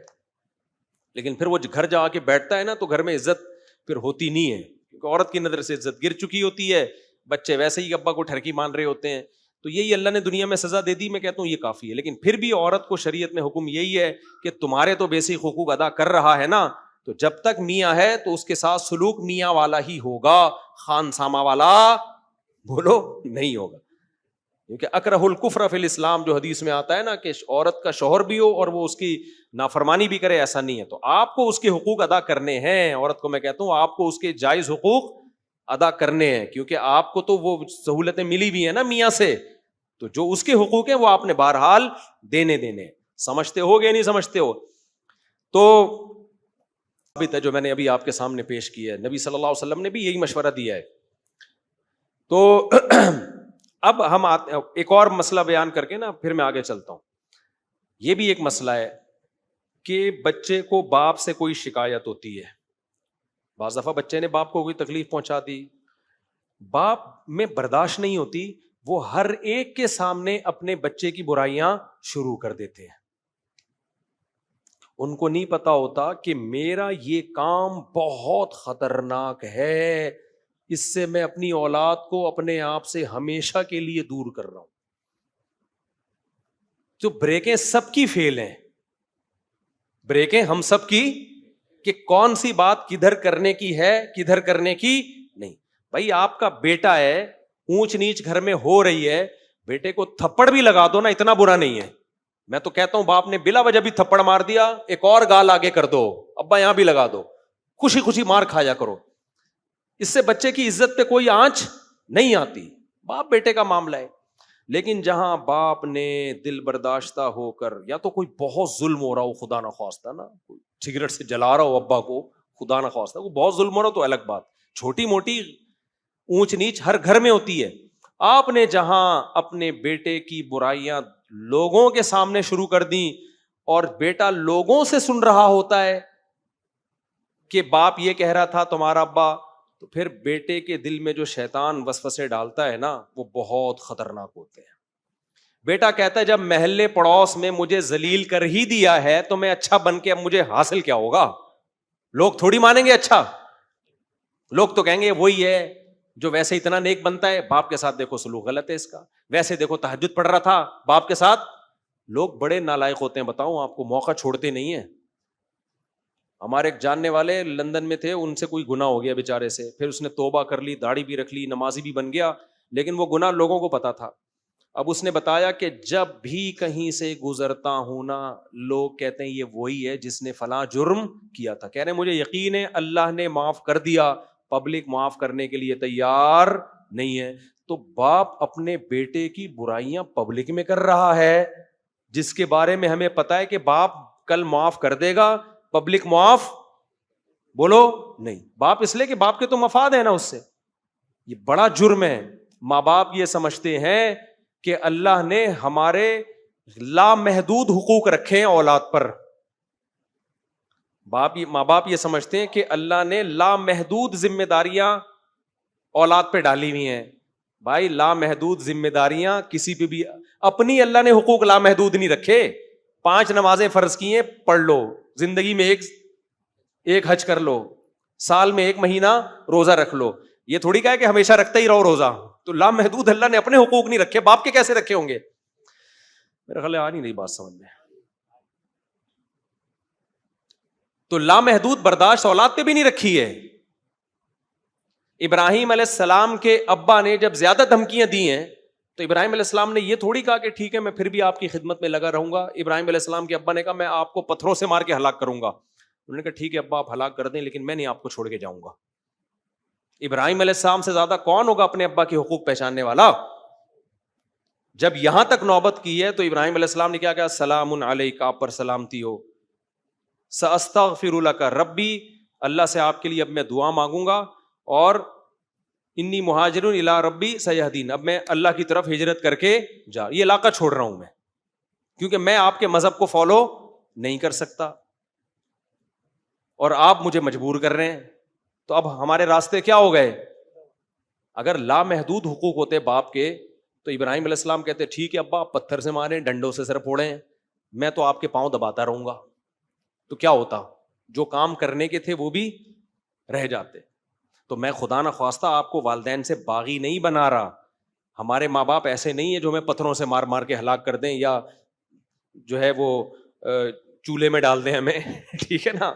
لیکن پھر وہ گھر جا کے بیٹھتا ہے نا تو گھر میں عزت پھر ہوتی نہیں ہے, کیونکہ عورت کی نظر سے عزت گر چکی ہوتی ہے, بچے ویسے ہی ابا کو ٹھرکی مان رہے ہوتے ہیں. تو یہی اللہ نے دنیا میں سزا دے دی. میں کہتا ہوں یہ کافی ہے. لیکن پھر بھی عورت کو شریعت میں حکم یہی ہے کہ تمہارے تو بیسک حقوق ادا کر رہا ہے نا, تو جب تک میاں ہے تو اس کے ساتھ سلوک میاں والا ہی ہوگا, خان ساما والا بولو نہیں ہوگا. کیونکہ اکرہ الکفر فی الاسلام جو حدیث میں آتا ہے نا کہ عورت کا شوہر بھی ہو اور وہ اس کی نافرمانی بھی کرے, ایسا نہیں ہے. تو آپ کو اس کے حقوق ادا کرنے ہیں. عورت کو میں کہتا ہوں آپ کو اس کے جائز حقوق ادا کرنے ہیں, کیونکہ آپ کو تو وہ سہولتیں ملی بھی ہیں نا میاں سے, تو جو اس کے حقوق ہیں وہ آپ نے بہرحال دینے. سمجھتے ہو گے نہیں سمجھتے ہو؟ تو ثابت ہے جو میں نے ابھی آپ کے سامنے پیش کیا ہے, نبی صلی اللہ علیہ وسلم نے بھی یہی مشورہ دیا ہے. تو اب ہم ایک اور مسئلہ بیان کر کے نا پھر میں آگے چلتا ہوں. یہ بھی ایک مسئلہ ہے کہ بچے کو باپ سے کوئی شکایت ہوتی ہے. بعض دفعہ بچے نے باپ کو کوئی تکلیف پہنچا دی, باپ میں برداشت نہیں ہوتی, وہ ہر ایک کے سامنے اپنے بچے کی برائیاں شروع کر دیتے ہیں. ان کو نہیں پتا ہوتا کہ میرا یہ کام بہت خطرناک ہے، اس سے میں اپنی اولاد کو اپنے آپ سے ہمیشہ کے لیے دور کر رہا ہوں. جو بریکیں سب کی فیل ہیں، بریکیں ہم سب کی، کہ کون سی بات کدھر کرنے کی ہے کدھر کرنے کی نہیں. بھائی آپ کا بیٹا ہے، اونچ نیچ گھر میں ہو رہی ہے، بیٹے کو تھپڑ بھی لگا دو نا، اتنا برا نہیں ہے. میں تو کہتا ہوں باپ نے بلا وجہ بھی تھپڑ مار دیا، ایک اور گال آگے کر دو، ابا یہاں بھی لگا دو، خوشی خوشی مار کھایا کرو. اس سے بچے کی عزت پہ کوئی آنچ نہیں آتی، باپ بیٹے کا معاملہ ہے. لیکن جہاں باپ نے دل برداشتہ ہو کر، یا تو کوئی بہت ظلم ہو رہا ہو خدا نہ خواستہ، نا کوئی سگریٹ سے جلا رہا ہو ابا کو خدا نہ خواستہ، وہ بہت ظلم ہو رہا ہو تو الگ بات، چھوٹی موٹی اونچ نیچ ہر گھر میں ہوتی ہے. آپ نے جہاں اپنے بیٹے کی برائیاں لوگوں کے سامنے شروع کر دیں، اور بیٹا لوگوں سے سن رہا ہوتا ہے کہ باپ یہ کہہ رہا تھا تمہارا ابا، تو پھر بیٹے کے دل میں جو شیطان وسوسے ڈالتا ہے نا، وہ بہت خطرناک ہوتے ہیں. بیٹا کہتا ہے جب محلے پڑوس میں مجھے ذلیل کر ہی دیا ہے تو میں اچھا بن کے اب مجھے حاصل کیا ہوگا؟ لوگ تھوڑی مانیں گے اچھا، لوگ تو کہیں گے وہی ہے جو ویسے اتنا نیک بنتا ہے، باپ کے ساتھ دیکھو سلوک غلط ہے اس کا، ویسے دیکھو تہجد پڑھ رہا تھا باپ کے ساتھ. لوگ بڑے نالائق ہوتے ہیں، بتاؤں آپ کو، موقع چھوڑتے نہیں ہیں. ہمارے ایک جاننے والے لندن میں تھے، ان سے کوئی گناہ ہو گیا بیچارے سے، پھر اس نے توبہ کر لی، داڑھی بھی رکھ لی، نمازی بھی بن گیا، لیکن وہ گناہ لوگوں کو پتا تھا. اب اس نے بتایا کہ جب بھی کہیں سے گزرتا ہوں نا، لوگ کہتے ہیں یہ وہی ہے جس نے فلاں جرم کیا تھا. کہہ رہے مجھے یقین ہے اللہ نے معاف کر دیا، پبلک معاف کرنے کے لیے تیار نہیں ہے. تو باپ اپنے بیٹے کی برائیاں پبلک میں کر رہا ہے، جس کے بارے میں ہمیں پتا ہے کہ باپ کل معاف کر دے گا، پبلک معاف بولو نہیں. باپ اس لیے کہ باپ کے تو مفاد ہے نا اس سے. یہ بڑا جرم ہے. ماں باپ یہ سمجھتے ہیں کہ اللہ نے ہمارے لامحدود حقوق رکھے ہیں اولاد پر. ماں باپ یہ سمجھتے ہیں کہ اللہ نے لامحدود ذمہ داریاں اولاد پہ ڈالی ہوئی ہیں. بھائی لامحدود ذمہ داریاں کسی پہ بھی، اپنی اللہ نے حقوق لامحدود نہیں رکھے. 5 نمازیں فرض کی ہیں، پڑھ لو، زندگی میں ایک حج کر لو، سال میں 1 مہینہ روزہ رکھ لو. یہ تھوڑی کہا کہ ہمیشہ رکھتا ہی رہو روزہ. تو لامحدود اللہ نے اپنے حقوق نہیں رکھے، باپ کے کیسے رکھے ہوں گے؟ میرا خیال آ نہیں بات سمجھ میں. تو لامحدود برداشت اولاد پہ بھی نہیں رکھی ہے. ابراہیم علیہ السلام کے ابا نے جب زیادہ دھمکیاں دی ہیں تو ابراہیم علیہ السلام نے یہ تھوڑی کہا کہ ٹھیک ہے میں پھر بھی آپ کی خدمت میں لگا رہوں گا. ابراہیم علیہ السلام کے ابا نے کہا میں آپ کو پتھروں سے مار کے ہلاک کروں گا. انہوں نے کہا ٹھیک ہے ابا آپ ہلاک کر دیں، لیکن میں نہیں آپ کو چھوڑ کے جاؤں گا. ابراہیم علیہ السلام سے زیادہ کون ہوگا اپنے ابا کے حقوق پہچاننے والا؟ جب یہاں تک نوبت کی ہے تو ابراہیم علیہ السلام نے کیا کہا؟ سلام علیک، آپ پر سلامتی ہو. ساستغفر لک ربی، اللہ سے آپ کے لیے اب میں دعا مانگوں گا، اور انی مہاجر الی ربی سیہدین، اب میں اللہ کی طرف ہجرت کر کے یہ علاقہ چھوڑ رہا ہوں میں، کیونکہ میں آپ کے مذہب کو فالو نہیں کر سکتا اور آپ مجھے مجبور کر رہے ہیں. تو اب ہمارے راستے کیا ہو گئے؟ اگر لامحدود حقوق ہوتے باپ کے تو ابراہیم علیہ السلام کہتے ٹھیک ہے ابا آپ پتھر سے ماریں، ڈنڈوں سے سر پھوڑیں، میں تو آپ کے پاؤں دباتا رہوں گا. تو کیا ہوتا؟ جو کام کرنے کے تھے وہ بھی رہ جاتے. تو میں خدا نہ خواستہ آپ کو والدین سے باغی نہیں بنا رہا. ہمارے ماں باپ ایسے نہیں ہے جو ہمیں پتھروں سے مار مار کے ہلاک کر دیں، یا جو ہے وہ چولہے میں ڈال دیں ہمیں ٹھیک ہے نا.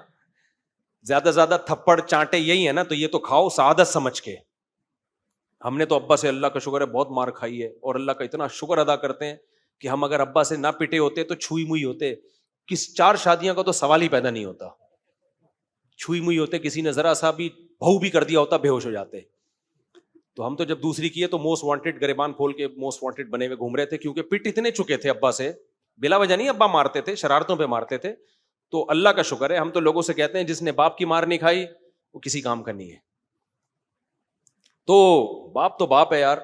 زیادہ زیادہ تھپڑ چانٹے یہی ہے نا، تو یہ تو کھاؤ سعادت سمجھ کے. ہم نے تو ابا سے اللہ کا شکر ہے بہت مار کھائی ہے، اور اللہ کا اتنا شکر ادا کرتے ہیں کہ ہم اگر ابا سے نہ پٹے ہوتے تو چھوئی موئی ہوتے. 4 شادیاں کا تو سوال ہی پیدا نہیں ہوتا. چھوئی موئی ہوتے، کسی نے ذرا سا بھی بھو بھی کر دیا ہوتا بے ہوش ہو جاتے. تو ہم تو جب دوسری کیے تو موسٹ وانٹیڈ گریبان کھول کے موسٹ وانٹیڈ بنے ہوئے گھوم رہے تھے، کیونکہ پٹ اتنے چکے تھے ابا سے، بلا وجہ نہیں ابا مارتے تھے، شرارتوں پہ مارتے تھے. تو اللہ کا شکر ہے، ہم تو لوگوں سے کہتے ہیں جس نے باپ کی مار نہیں کھائی وہ کسی کام کا نہیں ہے. تو باپ ہے یار.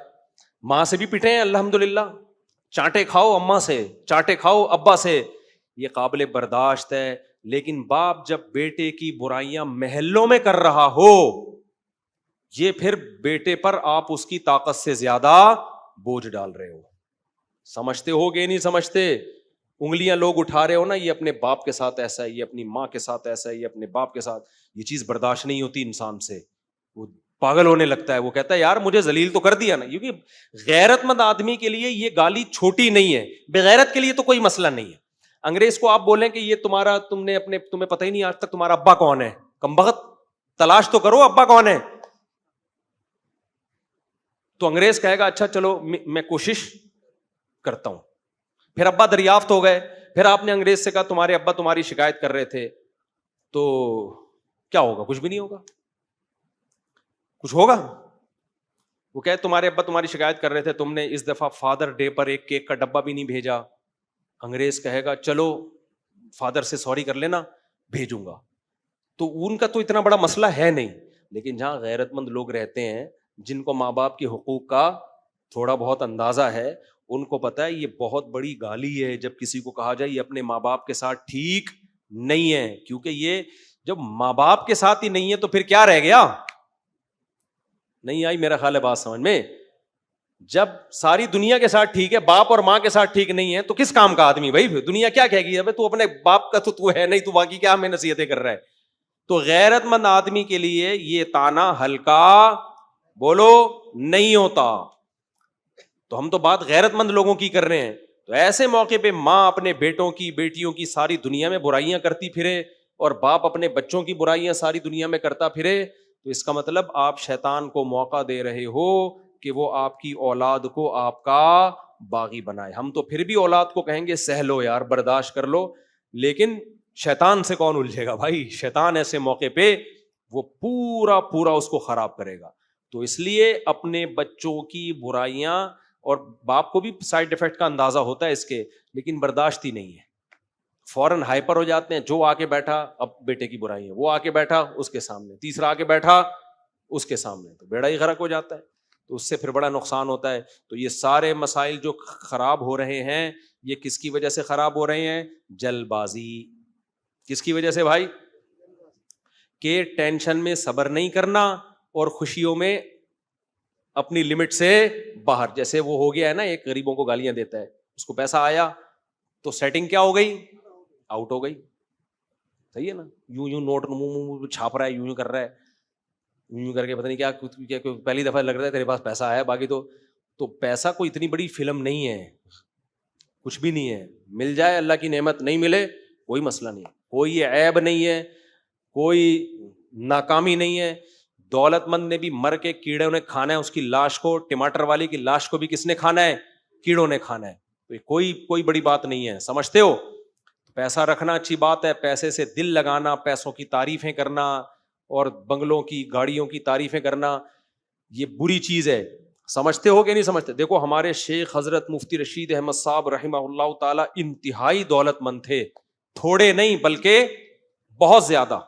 ماں سے بھی پٹے ہیں الحمدللہ، چانٹے کھاؤ اماں سے، چانٹے کھاؤ ابا سے، یہ قابل برداشت ہے. لیکن باپ جب بیٹے کی برائیاں محلوں میں کر رہا ہو، یہ پھر بیٹے پر آپ اس کی طاقت سے زیادہ بوجھ ڈال رہے ہو. سمجھتے ہو کہ نہیں سمجھتے؟ انگلیاں لوگ اٹھا رہے ہو نا, یہ اپنے باپ کے ساتھ ایسا ہے, یہ اپنی ماں کے ساتھ ایسا ہے, یہ اپنے باپ کے ساتھ, یہ چیز برداشت نہیں ہوتی انسان سے, وہ پاگل ہونے لگتا ہے. وہ کہتا ہے یار مجھے ذلیل تو کر دیا نا. کیونکہ غیرت مند آدمی کے لیے یہ گالی چھوٹی نہیں ہے, بغیرت کے لیے تو کوئی مسئلہ نہیں ہے. انگریز کو آپ بولیں کہ یہ تمہارا, تمہیں پتہ ہی نہیں آج تک تمہارا ابا کون ہے, کمبخت تلاش تو کرو ابا کون ہے. تو انگریز کہے گا اچھا چلو میں کوشش کرتا ہوں. پھر ابا دریافت ہو گئے, پھر آپ نے انگریز سے کہا تمہارے ابا تمہاری شکایت کر رہے تھے, تو کیا ہوگا؟ کچھ بھی نہیں ہوگا. کچھ ہوگا؟ وہ کہے تمہارے ابا تمہاری شکایت کر رہے تھے, تم نے اس دفعہ فادر ڈے پر ایک کیک کا ڈبہ بھی نہیں بھیجا. انگریز کہے گا چلو فادر سے سوری کر لینا, بھیجوں گا. تو ان کا تو اتنا بڑا مسئلہ ہے نہیں. لیکن جہاں غیرت مند لوگ رہتے ہیں, جن کو ماں باپ کے حقوق کا تھوڑا بہت اندازہ ہے, ان کو پتا ہے یہ بہت بڑی گالی ہے جب کسی کو کہا جائے یہ اپنے ماں باپ کے ساتھ ٹھیک نہیں ہے. کیونکہ یہ جب ماں باپ کے ساتھ ہی نہیں ہے تو پھر کیا رہ گیا؟ نہیں آئی میرا خیال ہے بات سمجھ میں. جب ساری دنیا کے ساتھ ٹھیک ہے, باپ اور ماں کے ساتھ ٹھیک نہیں ہے, تو کس کام کا آدمی بھائی؟ دنیا کیا کہے گی, ابے تو اپنے باپ کا تو ہے نہیں, تو باقی کیا ہمیں نصیحتیں کر رہا ہے. تو غیرت مند آدمی کے لیے یہ تانا ہلکا بولو نہیں ہوتا. تو ہم تو بات غیرت مند لوگوں کی کر رہے ہیں. تو ایسے موقع پہ ماں اپنے بیٹوں کی بیٹیوں کی ساری دنیا میں برائیاں کرتی پھرے, اور باپ اپنے بچوں کی برائیاں ساری دنیا میں کرتا پھرے, تو اس کا مطلب آپ شیطان کو موقع دے رہے ہو کہ وہ آپ کی اولاد کو آپ کا باغی بنائے. ہم تو پھر بھی اولاد کو کہیں گے سہ لو یار, برداشت کر لو, لیکن شیطان سے کون الجھے گا بھائی؟ شیطان ایسے موقع پہ وہ پورا اس کو خراب کرے گا. تو اس لیے اپنے بچوں کی برائیاں, اور باپ کو بھی سائڈ افیکٹ کا اندازہ ہوتا ہے اس کے, لیکن برداشت ہی نہیں ہے, فوراً ہائپر ہو جاتے ہیں. جو آ کے بیٹھا اب بیٹے کی برائی ہے, وہ آ کے بیٹھا اس کے سامنے, تیسرا آ کے بیٹھا اس کے سامنے, تو بیڑا ہی غرق ہو جاتا ہے. تو اس سے پھر بڑا نقصان ہوتا ہے. تو یہ سارے مسائل جو خراب ہو رہے ہیں, یہ کس کی وجہ سے خراب ہو رہے ہیں؟ جلد بازی. کس کی وجہ سے بھائی؟ کہ ٹینشن میں صبر نہیں کرنا, اور خوشیوں میں اپنی لمٹ سے باہر. جیسے وہ ہو گیا ہے نا, ایک غریبوں کو گالیاں دیتا ہے, اس کو پیسہ آیا تو سیٹنگ کیا ہو گئی؟ آؤٹ ہو گئی. صحیح ہے نا, یوں نوٹ منہ چھاپ رہا ہے, یوں کر رہا ہے, یوں کر کے پتہ نہیں کیا پہلی دفعہ لگ رہا ہے تیرے پاس پیسہ آیا, باقی تو پیسہ کوئی اتنی بڑی فلم نہیں ہے, کچھ بھی نہیں ہے. مل جائے اللہ کی نعمت, نہیں ملے کوئی مسئلہ نہیں, کوئی عیب نہیں ہے, کوئی ناکامی نہیں ہے. دولت مند نے بھی مر کے کیڑوں نے کھانا ہے اس کی لاش کو, ٹماٹر والی کی لاش کو بھی کس نے کھانا ہے؟ کیڑوں نے کھانا ہے. کوئی بڑی بات نہیں ہے, سمجھتے ہو؟ پیسہ رکھنا اچھی بات ہے, پیسے سے دل لگانا, پیسوں کی تعریفیں کرنا اور بنگلوں کی گاڑیوں کی تعریفیں کرنا یہ بری چیز ہے. سمجھتے ہو کہ نہیں سمجھتے؟ دیکھو ہمارے شیخ حضرت مفتی رشید احمد صاحب رحمہ اللہ تعالی انتہائی دولت مند تھے, تھوڑے نہیں بلکہ بہت زیادہ.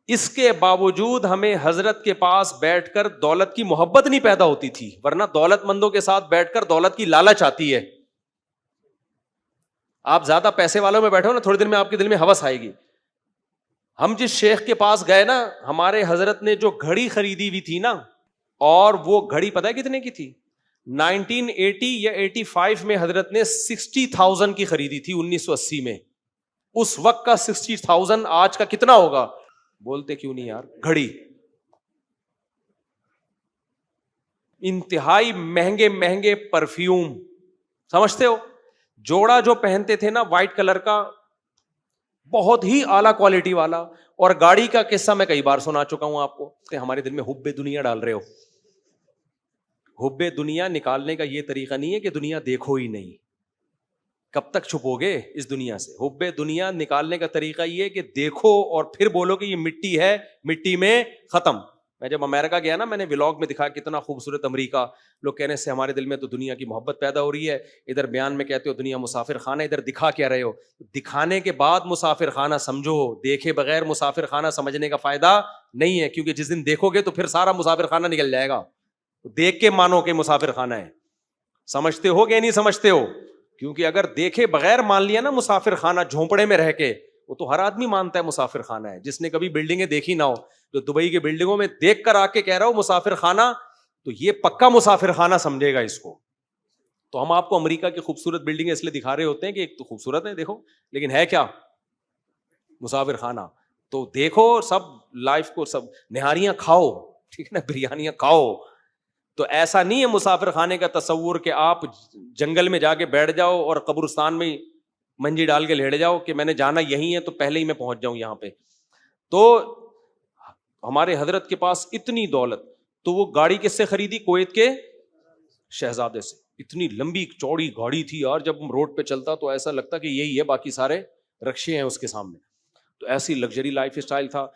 اس کے باوجود ہمیں حضرت کے پاس بیٹھ کر دولت کی محبت نہیں پیدا ہوتی تھی, ورنہ دولت مندوں کے ساتھ بیٹھ کر دولت کی لالچ آتی ہے. آپ زیادہ پیسے والوں میں بیٹھے ہو نا, تھوڑی دیر میں آپ کے دل میں ہوس آئے گی. ہم جس شیخ کے پاس گئے نا, ہمارے حضرت نے جو گھڑی خریدی ہوئی تھی نا, اور وہ گھڑی پتہ ہے کتنے کی تھی؟ 1980 یا 85 میں حضرت نے 60,000 کی خریدی تھی, 1980 میں. اس وقت کا 60,000 آج کا کتنا ہوگا؟ بولتے کیوں نہیں یار؟ گھڑی انتہائی مہنگے پرفیوم, سمجھتے ہو؟ جوڑا جو پہنتے تھے نا وائٹ کلر کا, بہت ہی اعلیٰ کوالٹی والا. اور گاڑی کا قصہ میں کئی بار سنا چکا ہوں آپ کو. ہمارے دل میں حب دنیا ڈال رہے ہو. حب دنیا نکالنے کا یہ طریقہ نہیں ہے کہ دنیا دیکھو ہی نہیں, کب تک چھپو گے اس دنیا سے؟ حب دنیا نکالنے کا طریقہ یہ ہے کہ دیکھو اور پھر بولو کہ یہ مٹی ہے, مٹی میں ختم. میں جب امریکہ گیا نا, میں نے ولاگ میں دکھا کتنا خوبصورت امریکہ. لوگ کہنے سے ہمارے دل میں تو دنیا کی محبت پیدا ہو رہی ہے, ادھر بیان میں کہتے ہو دنیا مسافر خانہ, ادھر دکھا کیا رہے ہو؟ دکھانے کے بعد مسافر خانہ سمجھو, دیکھے بغیر مسافر خانہ سمجھنے کا فائدہ نہیں ہے, کیونکہ جس دن دیکھو گے تو پھر سارا مسافر خانہ نکل جائے گا. دیکھ کے مانو کہ مسافر خانہ ہے. سمجھتے ہو کہ نہیں سمجھتے ہو؟ کیونکہ اگر دیکھے بغیر مان لیا نا مسافر خانہ, جھونپڑے میں رہ کے, وہ تو ہر آدمی مانتا ہے مسافر خانہ ہے, جس نے کبھی بلڈنگیں دیکھی نہ ہو. جو دبئی کے بلڈنگوں میں دیکھ کر آ کے کہہ رہا ہو مسافر خانہ, تو یہ پکا مسافر خانہ سمجھے گا اس کو. تو ہم آپ کو امریکہ کی خوبصورت بلڈنگیں اس لیے دکھا رہے ہوتے ہیں کہ ایک تو خوبصورت ہے دیکھو، لیکن ہے کیا؟ مسافر خانہ. تو دیکھو سب لائف کو سب نہاریاں کھاؤ، ٹھیک ہے نا، بریانیاں کھاؤ. تو ایسا نہیں ہے مسافر خانے کا تصور کہ آپ جنگل میں جا کے بیٹھ جاؤ اور قبرستان میں منجی ڈال کے لیٹ جاؤ کہ میں نے جانا یہی ہے تو پہلے ہی میں پہنچ جاؤں یہاں پہ. تو ہمارے حضرت کے پاس اتنی دولت، تو وہ گاڑی کس سے خریدی؟ کویت کے شہزادے سے. اتنی لمبی چوڑی گاڑی تھی یار، جب روڈ پہ چلتا تو ایسا لگتا کہ یہی ہے، باقی سارے رکشے ہیں اس کے سامنے. تو ایسی لگژری لائف اسٹائل تھا.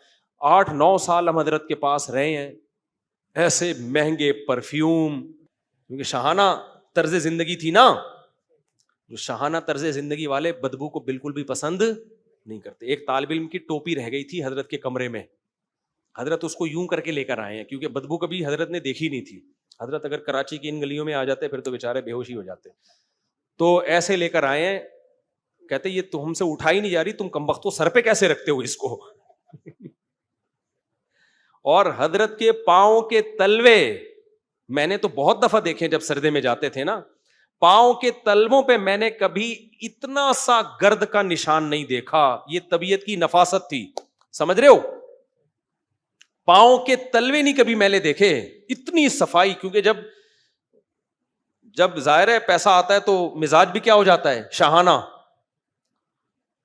8-9 سال ہم حضرت کے پاس رہے ہیں. ایسے مہنگے پرفیوم، کیونکہ شاہانہ طرز زندگی تھی نا. جو شاہانہ طرز زندگی والے بدبو کو بالکل بھی پسند نہیں کرتے. ایک طالب علم کی ٹوپی رہ گئی تھی حضرت کے کمرے میں، حضرت اس کو یوں کر کے لے کر آئے ہیں کیونکہ بدبو کبھی حضرت نے دیکھی نہیں تھی. حضرت اگر کراچی کی ان گلیوں میں آ جاتے پھر تو بیچارے بے ہوش ہی ہو جاتے. تو ایسے لے کر آئے ہیں، کہتے یہ تو ہم سے اٹھائی نہیں جا رہی، تم کمبختو سر پہ کیسے رکھتے ہو اس کو؟ اور حضرت کے پاؤں کے تلوے میں نے تو بہت دفعہ دیکھے، جب سردے میں جاتے تھے نا، پاؤں کے تلووں پہ میں نے کبھی اتنا سا گرد کا نشان نہیں دیکھا. یہ طبیعت کی نفاست تھی، سمجھ رہے ہو؟ پاؤں کے تلوے نہیں کبھی میں نے دیکھے، اتنی صفائی. کیونکہ جب ظاہر ہے پیسہ آتا ہے تو مزاج بھی کیا ہو جاتا ہے؟ شاہانہ.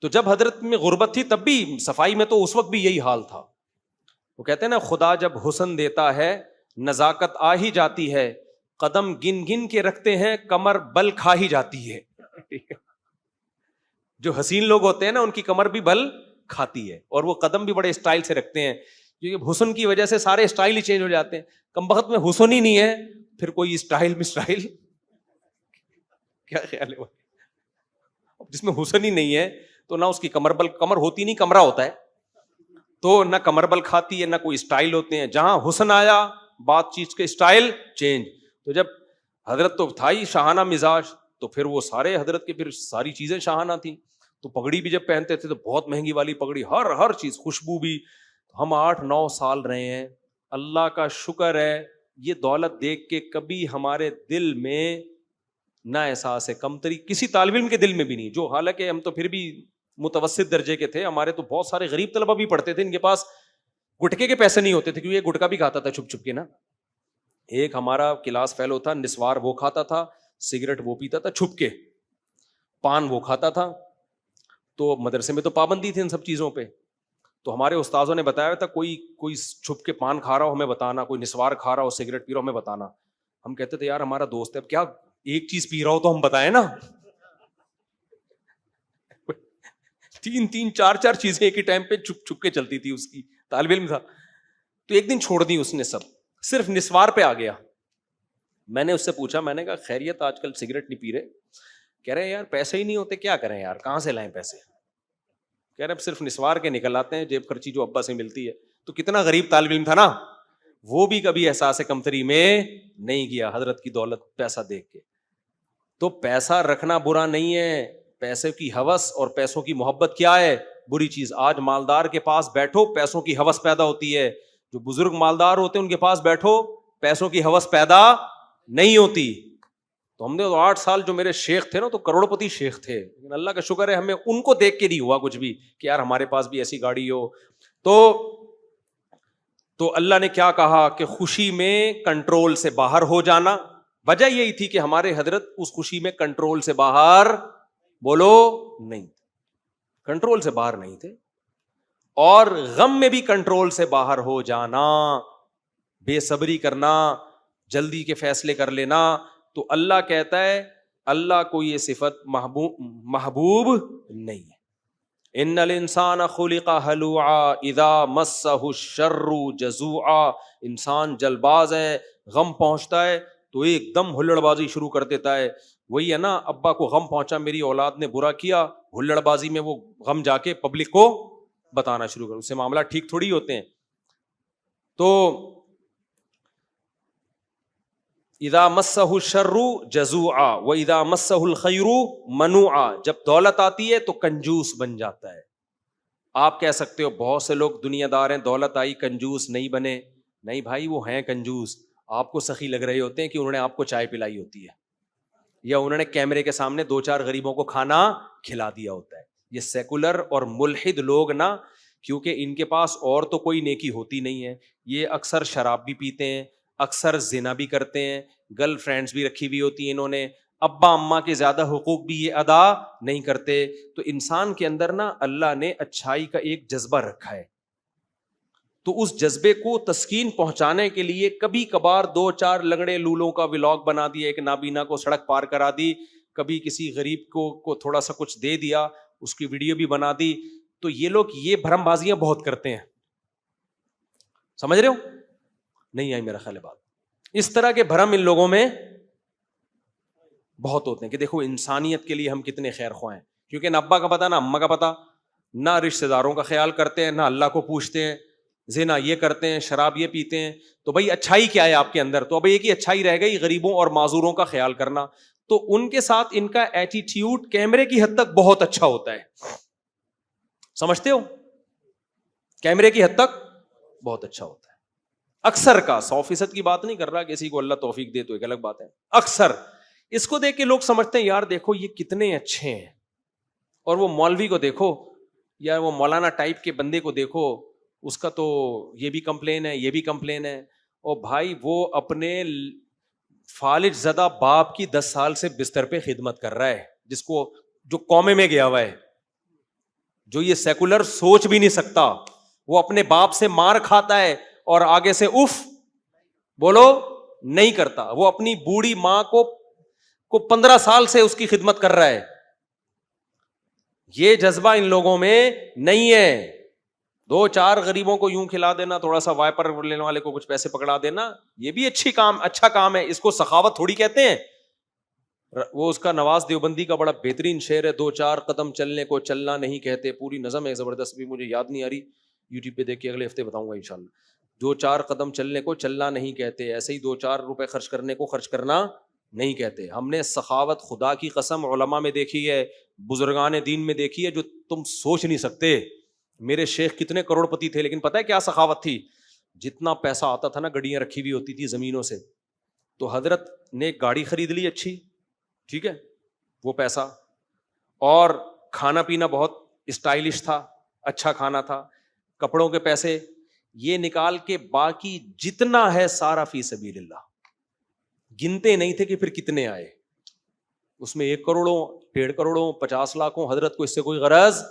تو جب حضرت میں غربت تھی تب بھی صفائی میں تو اس وقت بھی یہی حال تھا. وہ کہتے ہیں نا، خدا جب حسن دیتا ہے نزاکت آ ہی جاتی ہے، قدم گن گن کے رکھتے ہیں کمر بل کھا ہی جاتی ہے. جو حسین لوگ ہوتے ہیں نا ان کی کمر بھی بل کھاتی ہے، اور وہ قدم بھی بڑے اسٹائل سے رکھتے ہیں، کیونکہ حسن کی وجہ سے سارے اسٹائل ہی چینج ہو جاتے ہیں. کمبخت میں حسن ہی نہیں ہے، پھر کوئی اسٹائل میں اسٹائل کیا خیال ہے؟ جس میں حسن ہی نہیں ہے تو نہ اس کی کمر بل، کمر ہوتی نہیں کمرہ ہوتا ہے، تو نہ کمر بل کھاتی ہے نہ کوئی اسٹائل ہوتے ہیں. جہاں حسن آیا بات چیز کے اسٹائل چینج. تو جب حضرت تو تھا ہی شاہانہ مزاج، تو پھر وہ سارے حضرت کے پھر ساری چیزیں شاہانہ تھیں. تو پگڑی بھی جب پہنتے تھے تو بہت مہنگی والی پگڑی، ہر چیز، خوشبو بھی. ہم 8-9 سال رہے ہیں. اللہ کا شکر ہے یہ دولت دیکھ کے کبھی ہمارے دل میں نہ احساس ہے کمتری، کسی طالب علم کے دل میں بھی نہیں. جو حالانکہ ہم تو پھر بھی متوسط درجے کے تھے، ہمارے تو بہت سارے غریب طلبہ بھی پڑھتے تھے، ان کے پاس گٹکے کے پیسے نہیں ہوتے تھے، کیونکہ یہ گٹکا بھی کھاتا تھا چھپ چھپ کے نا. ایک ہمارا کلاس فیلو تھا، نسوار وہ کھاتا تھا، سگریٹ وہ پیتا تھا چھپ کے، پان وہ کھاتا تھا. تو مدرسے میں تو پابندی تھی ان سب چیزوں پہ. تو ہمارے استاذوں نے بتایا تھا کوئی چھپ کے پان کھا رہا ہو ہمیں بتانا، کوئی نسوار کھا رہا ہو، سگریٹ پی رہا ہو ہمیں بتانا. ہم کہتے تھے یار ہمارا دوست ہے، اب کیا ایک چیز پی رہا ہو تو ہم بتائیں نا. 3-3 4-4 چیزیں ایک ہی ٹائم پہ چھپ چھپ کے چلتی تھی. اس کی طالب علم تھا. تو ایک دن چھوڑ دی اس نے سب، صرف نسوار پہ آ گیا. میں نے اس سے پوچھا، میں نے کہا خیریت آج کل سگریٹ نہیں پی رہے؟ کہہ رہے یار پیسے ہی نہیں ہوتے، کیا کریں یار، کہاں سے لائیں پیسے. کہہ رہے اب صرف نسوار کے نکل آتے ہیں، جیب خرچی جو ابا سے ملتی ہے. تو کتنا غریب طالب علم تھا نا، وہ بھی کبھی احساس کمتری میں نہیں گیا حضرت کی دولت پیسہ دیکھ کے. تو پیسہ رکھنا برا نہیں ہے، پیسے کی ہوس اور پیسوں کی محبت کیا ہے؟ بری چیز. آج مالدار کے پاس بیٹھو پیسوں کی ہوس پیدا ہوتی ہے، جو بزرگ مالدار ہوتے ہیں ان کے پاس بیٹھو پیسوں کی ہوس پیدا نہیں ہوتی. تو ہم نے 8 سال جو میرے شیخ تھے نا تو کروڑ پتی شیخ تھے، لیکن اللہ کا شکر ہے ہمیں ان کو دیکھ کے نہیں ہوا کچھ بھی کہ یار ہمارے پاس بھی ایسی گاڑی ہو. تو اللہ نے کیا کہا کہ خوشی میں کنٹرول سے باہر ہو جانا. وجہ یہی تھی کہ ہمارے حضرت اس خوشی میں کنٹرول سے باہر، بولو، نہیں، کنٹرول سے باہر نہیں تھے. اور غم میں بھی کنٹرول سے باہر ہو جانا، بے صبری کرنا، جلدی کے فیصلے کر لینا. تو اللہ کہتا ہے اللہ کو یہ صفت محبوب نہیں ہے. ان الانسان خلق ہلوعا اذا مسہ الشر جزوعا. انسان جلد باز ہے، غم پہنچتا ہے تو ایک دم ہلڑ بازی شروع کر دیتا ہے. وہی ہے نا، ابا کو غم پہنچا میری اولاد نے برا کیا، ہلڑ بازی میں وہ غم جا کے پبلک کو بتانا شروع کر، اس سے معاملہ ٹھیک تھوڑی ہوتے ہیں. تو اذا مسہ الشر جزوعا واذا مسہ الخیر منوعا. جب دولت آتی ہے تو کنجوس بن جاتا ہے. آپ کہہ سکتے ہو بہت سے لوگ دنیا دار ہیں، دولت آئی کنجوس نہیں بنے. نہیں بھائی، وہ ہیں کنجوس، آپ کو سخی لگ رہے ہوتے ہیں کہ انہوں نے آپ کو چائے پلائی ہوتی ہے. یا انہوں نے کیمرے کے سامنے 2-4 غریبوں کو کھانا کھلا دیا ہوتا ہے. یہ سیکولر اور ملحد لوگ نا، کیونکہ ان کے پاس اور تو کوئی نیکی ہوتی نہیں ہے، یہ اکثر شراب بھی پیتے ہیں، اکثر زنا بھی کرتے ہیں، گرل فرینڈز بھی رکھی ہوئی ہوتی ہیں انہوں نے، ابا اماں کے زیادہ حقوق بھی یہ ادا نہیں کرتے. تو انسان کے اندر نا اللہ نے اچھائی کا ایک جذبہ رکھا ہے، تو اس جذبے کو تسکین پہنچانے کے لیے کبھی کبھار 2-4 لنگڑے لولوں کا ولاگ بنا دیا، ایک نابینا کو سڑک پار کرا دی، کبھی کسی غریب کو تھوڑا سا کچھ دے دیا، اس کی ویڈیو بھی بنا دی. تو یہ لوگ یہ بھرم بازیاں بہت کرتے ہیں. سمجھ رہے ہو؟ نہیں آئی میرا خیال ہے بات. اس طرح کے بھرم ان لوگوں میں بہت ہوتے ہیں کہ دیکھو انسانیت کے لیے ہم کتنے خیر خواہ ہیں، کیونکہ نہ ابا کا پتا نہ اما کا پتا، نہ رشتہ داروں کا خیال کرتے ہیں، نہ اللہ کو پوچھتے ہیں، زنا یہ کرتے ہیں، شراب یہ پیتے ہیں. تو بھائی اچھائی کیا ہے آپ کے اندر؟ تو اب ایک ہی اچھائی رہ گئی، غریبوں اور معذوروں کا خیال کرنا. تو ان کے ساتھ ان کا ایٹیٹیوڈ کیمرے کی حد تک بہت اچھا ہوتا ہے. سمجھتے ہو؟ کیمرے کی حد تک بہت اچھا ہوتا ہے اکثر کا. 100% کی بات نہیں کر رہا، کسی کو اللہ توفیق دے تو ایک الگ بات ہے. اکثر اس کو دیکھ کے لوگ سمجھتے ہیں یار دیکھو یہ کتنے اچھے ہیں، اور وہ مولوی کو دیکھو یا وہ مولانا ٹائپ کے بندے کو دیکھو، اس کا تو یہ بھی کمپلین ہے، یہ بھی کمپلین ہے. اور بھائی وہ اپنے فالج زدہ باپ کی 10 سال سے بستر پہ خدمت کر رہا ہے، جس کو جو قومے میں گیا ہوا ہے، جو یہ سیکولر سوچ بھی نہیں سکتا. وہ اپنے باپ سے مار کھاتا ہے اور آگے سے اف بولو نہیں کرتا. وہ اپنی بوڑھی ماں کو 15 سال سے اس کی خدمت کر رہا ہے. یہ جذبہ ان لوگوں میں نہیں ہے. 2-4 غریبوں کو یوں کھلا دینا، تھوڑا سا وائپر لینے والے کو کچھ پیسے پکڑا دینا، یہ بھی اچھا کام ہے. اس کو سخاوت تھوڑی کہتے ہیں. وہ اس کا نواز دیوبندی کا بڑا بہترین شعر ہے، 2-4 قدم چلنے کو چلنا نہیں کہتے. پوری نظم ہے زبردست، بھی مجھے یاد نہیں آ رہی، یوٹیوب پہ دیکھ کے اگلے ہفتے بتاؤں گا انشاءاللہ. 2-4 قدم چلنے کو چلنا نہیں کہتے، ایسے ہی 2-4 روپے خرچ کرنے کو خرچ کرنا نہیں کہتے. ہم نے سخاوت خدا کی قسم علماء میں دیکھی ہے، بزرگان دین میں دیکھی ہے، جو تم سوچ نہیں سکتے. میرے شیخ کتنے کروڑ پتی تھے، لیکن پتہ ہے کیا سخاوت تھی؟ جتنا پیسہ آتا تھا نا، گڑیاں رکھی ہوئی ہوتی تھی زمینوں سے، تو حضرت نے ایک گاڑی خرید لی اچھی، ٹھیک ہے، وہ پیسہ، اور کھانا پینا بہت اسٹائلش تھا، اچھا کھانا تھا، کپڑوں کے پیسے یہ نکال کے باقی جتنا ہے سارا فی سبیل اللہ. گنتے نہیں تھے کہ پھر کتنے آئے. اس میں 1 کروڑوں 1.5 کروڑوں 50 لاکھوں حضرت کو اس سے کوئی غرض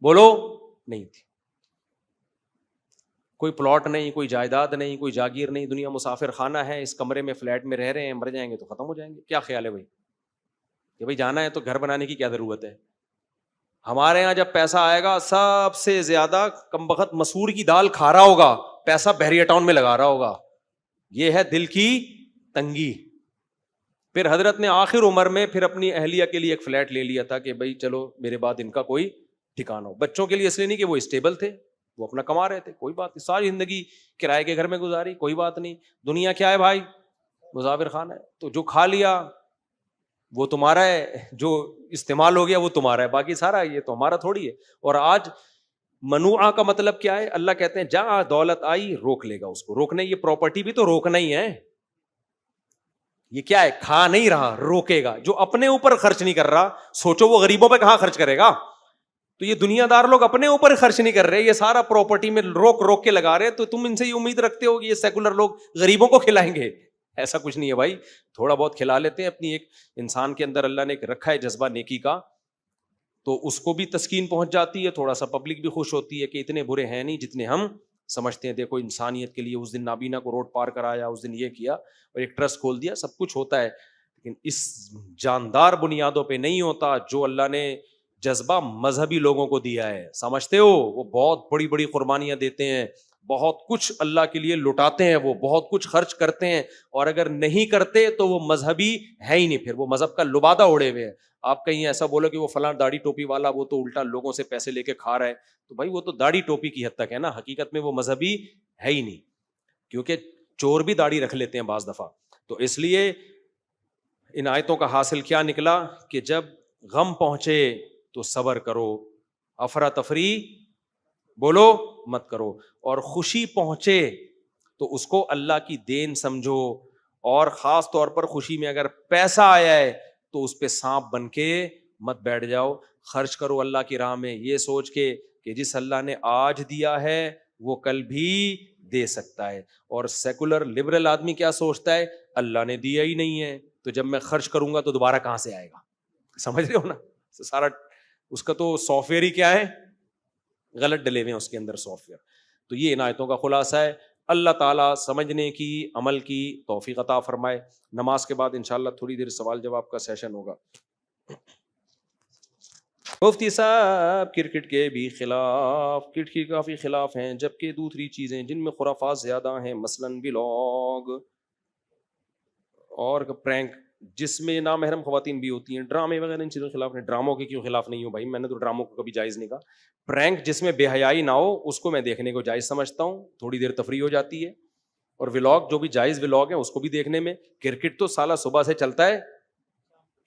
بولو نہیں تھی. کوئی پلاٹ نہیں، کوئی جائیداد نہیں، کوئی جاگیر نہیں، دنیا مسافر خانہ ہے، اس کمرے میں فلیٹ میں رہ رہے ہیں، مر جائیں گے تو ختم ہو جائیں گے. کیا خیال ہے بھائی کہ بھائی جانا ہے تو گھر بنانے کی کیا ضرورت ہے؟ ہمارے یہاں جب پیسہ آئے گا سب سے زیادہ کمبخت مسور کی دال کھا رہا ہوگا، پیسہ بحریہ ٹاؤن میں لگا رہا ہوگا. یہ ہے دل کی تنگی. پھر حضرت نے آخر عمر میں پھر اپنی اہلیہ کے لیے ایک فلیٹ لے لیا تھا کہ بھائی چلو میرے بعد ان کا کوئی ٹھکانہ ہو. بچوں کے لیے اس لیے نہیں کہ وہ اسٹیبل تھے، وہ اپنا کما رہے تھے، کوئی بات نہیں، ساری زندگی کرائے کے گھر میں گزاری، کوئی بات نہیں. دنیا کیا ہے بھائی؟ مسافر خانہ ہے. تو جو کھا لیا وہ تمہارا ہے، جو استعمال ہو گیا وہ تمہارا ہے، باقی سارا یہ تو ہمارا تھوڑی ہے. اور آج منوعہ کا مطلب کیا ہے؟ اللہ کہتے ہیں جہاں دولت آئی روک لے گا اس کو. روکنے، یہ پراپرٹی بھی تو روکنا ہی ہے. یہ کیا ہے؟ کھا نہیں رہا، روکے گا. جو اپنے اوپر خرچ نہیں کر رہا، سوچو وہ غریبوں پہ کہاں خرچ کرے گا؟ تو یہ دنیا دار لوگ اپنے اوپر خرچ نہیں کر رہے، یہ سارا پراپرٹی میں روک کے لگا رہے. تو تم ان سے یہ امید رکھتے ہو کہ یہ سیکولر لوگ غریبوں کو کھلائیں گے؟ ایسا کچھ نہیں ہے بھائی. تھوڑا بہت کھلا لیتے ہیں. اپنی ایک انسان کے اندر اللہ نے ایک رکھا ہے جذبہ نیکی کا، تو اس کو بھی تسکین پہنچ جاتی ہے، تھوڑا سا پبلک بھی خوش ہوتی ہے کہ اتنے برے ہیں نہیں جتنے ہم سمجھتے ہیں. دیکھو انسانیت کے لیے اس دن نابینا کو روڈ پار کرایا، اس دن یہ کیا اور ایک ٹرسٹ کھول دیا، سب کچھ ہوتا ہے. لیکن اس جاندار بنیادوں پہ نہیں ہوتا جو اللہ نے جذبہ مذہبی لوگوں کو دیا ہے. سمجھتے ہو؟ وہ بہت بڑی بڑی قربانیاں دیتے ہیں، بہت کچھ اللہ کے لیے لٹاتے ہیں، وہ بہت کچھ خرچ کرتے ہیں، اور اگر نہیں کرتے تو وہ مذہبی ہے ہی نہیں، پھر وہ مذہب کا لبادہ اڑے ہوئے ہیں. آپ کہیں ایسا بولو کہ وہ فلاں داڑھی ٹوپی والا وہ تو الٹا لوگوں سے پیسے لے کے کھا رہا ہے، تو بھائی وہ تو داڑھی ٹوپی کی حد تک ہے نا، حقیقت میں وہ مذہبی ہے ہی نہیں. کیونکہ چور بھی داڑھی رکھ لیتے ہیں بعض دفعہ. تو اس لیے ان آیتوں کا حاصل کیا نکلا کہ جب غم پہنچے تو صبر کرو، افراتفری بولو مت کرو، اور خوشی پہنچے تو اس کو اللہ کی دین سمجھو. اور خاص طور پر خوشی میں اگر پیسہ آیا ہے تو اس پہ سانپ بن کے مت بیٹھ جاؤ. خرچ کرو اللہ کی راہ میں یہ سوچ کے کہ جس اللہ نے آج دیا ہے وہ کل بھی دے سکتا ہے. اور سیکولر لبرل آدمی کیا سوچتا ہے, اللہ نے دیا ہی نہیں ہے تو جب میں خرچ کروں گا تو دوبارہ کہاں سے آئے گا. سمجھ رہے ہو نا, سارا اس کا تو سافٹ ویئر ہی کیا ہے, غلط ڈلے ہوئے ہیں اس کے اندر سافٹ ویئر. تو یہ ان آیتوں کا خلاصہ ہے. اللہ تعالیٰ سمجھنے کی, عمل کی توفیق عطا فرمائے. نماز کے بعد انشاءاللہ تھوڑی دیر سوال جواب کا سیشن ہوگا. مفتی صاحب کرکٹ کے بھی خلاف, کرکٹ کے کافی خلاف ہیں, جبکہ دوسری چیزیں جن میں خرافات زیادہ ہیں, مثلاً ولاگ اور پرینک جس میں نامحرم خواتین بھی ہوتی ہیں, ڈرامے وغیرہ, ان چیزوں کے خلاف ہیں. ڈراموں کے کیوں خلاف نہیں ہوں بھائی, میں نے تو ڈراموں کو کبھی جائز نہیں کہا. پرینک جس میں بے حیائی نہ ہو اس کو میں دیکھنے کو جائز سمجھتا ہوں, تھوڑی دیر تفریح ہو جاتی ہے. اور ولاگ جو بھی جائز ولاگ ہے اس کو بھی دیکھنے میں. کرکٹ تو سالہ صبح سے چلتا ہے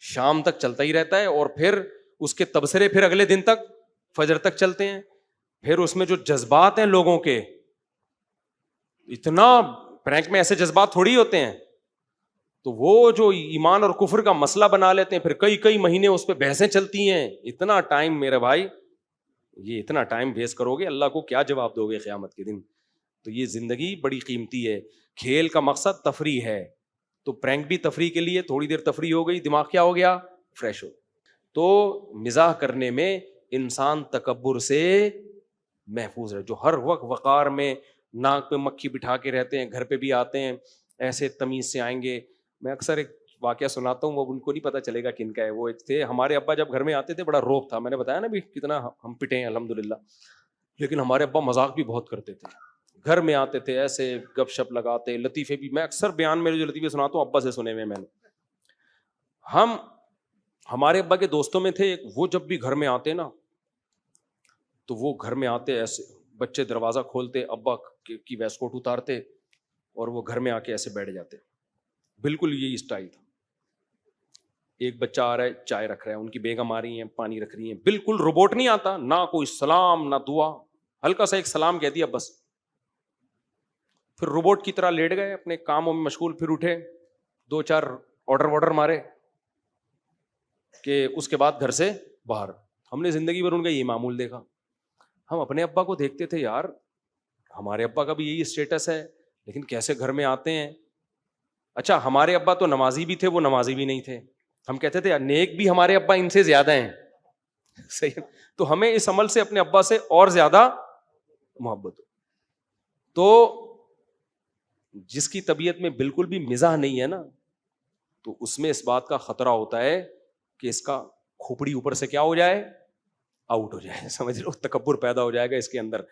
شام تک چلتا ہی رہتا ہے, اور پھر اس کے تبصرے پھر اگلے دن تک فجر تک چلتے ہیں. پھر اس میں جو جذبات ہیں لوگوں کے, اتنا پرینک میں ایسے جذبات تھوڑی ہوتے ہیں, تو وہ جو ایمان اور کفر کا مسئلہ بنا لیتے ہیں, پھر کئی مہینے اس پہ بحثیں چلتی ہیں. اتنا ٹائم میرے بھائی, یہ اتنا ٹائم ویسٹ کرو گے, اللہ کو کیا جواب دو گے قیامت کے دن. تو یہ زندگی بڑی قیمتی ہے. کھیل کا مقصد تفریح ہے, تو پرینک بھی تفریح کے لیے, تھوڑی دیر تفریح ہو گئی, دماغ کیا ہو گیا, فریش ہو. تو مزاح کرنے میں انسان تکبر سے محفوظ ہے. جو ہر وقت وقار میں ناک پہ مکھی بٹھا کے رہتے ہیں, گھر پہ بھی آتے ہیں ایسے تمیز سے آئیں گے. میں اکثر ایک واقعہ سناتا ہوں, وہ ان کو نہیں پتا چلے گا کن کا ہے. وہ ایک تھے, ہمارے ابا جب گھر میں آتے تھے بڑا روب تھا, میں نے بتایا نا بھی کتنا ہم پٹے ہیں الحمدللہ, لیکن ہمارے ابا مذاق بھی بہت کرتے تھے. گھر میں آتے تھے ایسے گپ شپ لگاتے, لطیفے بھی. میں اکثر بیان میں جو لطیفے سناتا ہوں ابا سے سنے ہوئے میں نے. ہمارے ابا کے دوستوں میں تھے, وہ جب بھی گھر میں آتے نا تو وہ گھر میں آتے ایسے, بچے دروازہ کھولتے, ابا کی ویسٹ کوٹ اتارتے اور وہ گھر میں آ کے ایسے بیٹھ جاتے. بالکل یہی اسٹائل تھا. ایک بچہ آ رہا ہے, چائے رکھ رہا ہے, ان کی بیگم آ رہی ہیں, پانی رکھ رہی ہیں. بالکل روبوٹ نہیں آتا, نہ کوئی سلام نہ دعا, ہلکا سا ایک سلام کہہ دیا بس. پھر روبوٹ کی طرح لیٹ گئے اپنے کاموں میں مشغول. پھر اٹھے, 2-4 آرڈر مارے کہ اس کے بعد گھر سے باہر. ہم نے زندگی بھر ان کا یہ معمول دیکھا. ہم اپنے ابا کو دیکھتے تھے, یار ہمارے ابا کا بھی یہی اسٹیٹس ہے, لیکن کیسے گھر میں آتے ہیں. اچھا ہمارے ابا تو نمازی بھی تھے, وہ نمازی بھی نہیں تھے. ہم کہتے تھے نیک بھی ہمارے ابا ان سے زیادہ ہیں. صحیح. تو ہمیں اس عمل سے اپنے ابا سے اور زیادہ محبت ہو. تو جس کی طبیعت میں بالکل بھی مزاح نہیں ہے نا, تو اس میں اس بات کا خطرہ ہوتا ہے کہ اس کا کھوپڑی اوپر سے کیا ہو جائے, آؤٹ ہو جائے. سمجھ لو, تکبر پیدا ہو جائے گا اس کے اندر.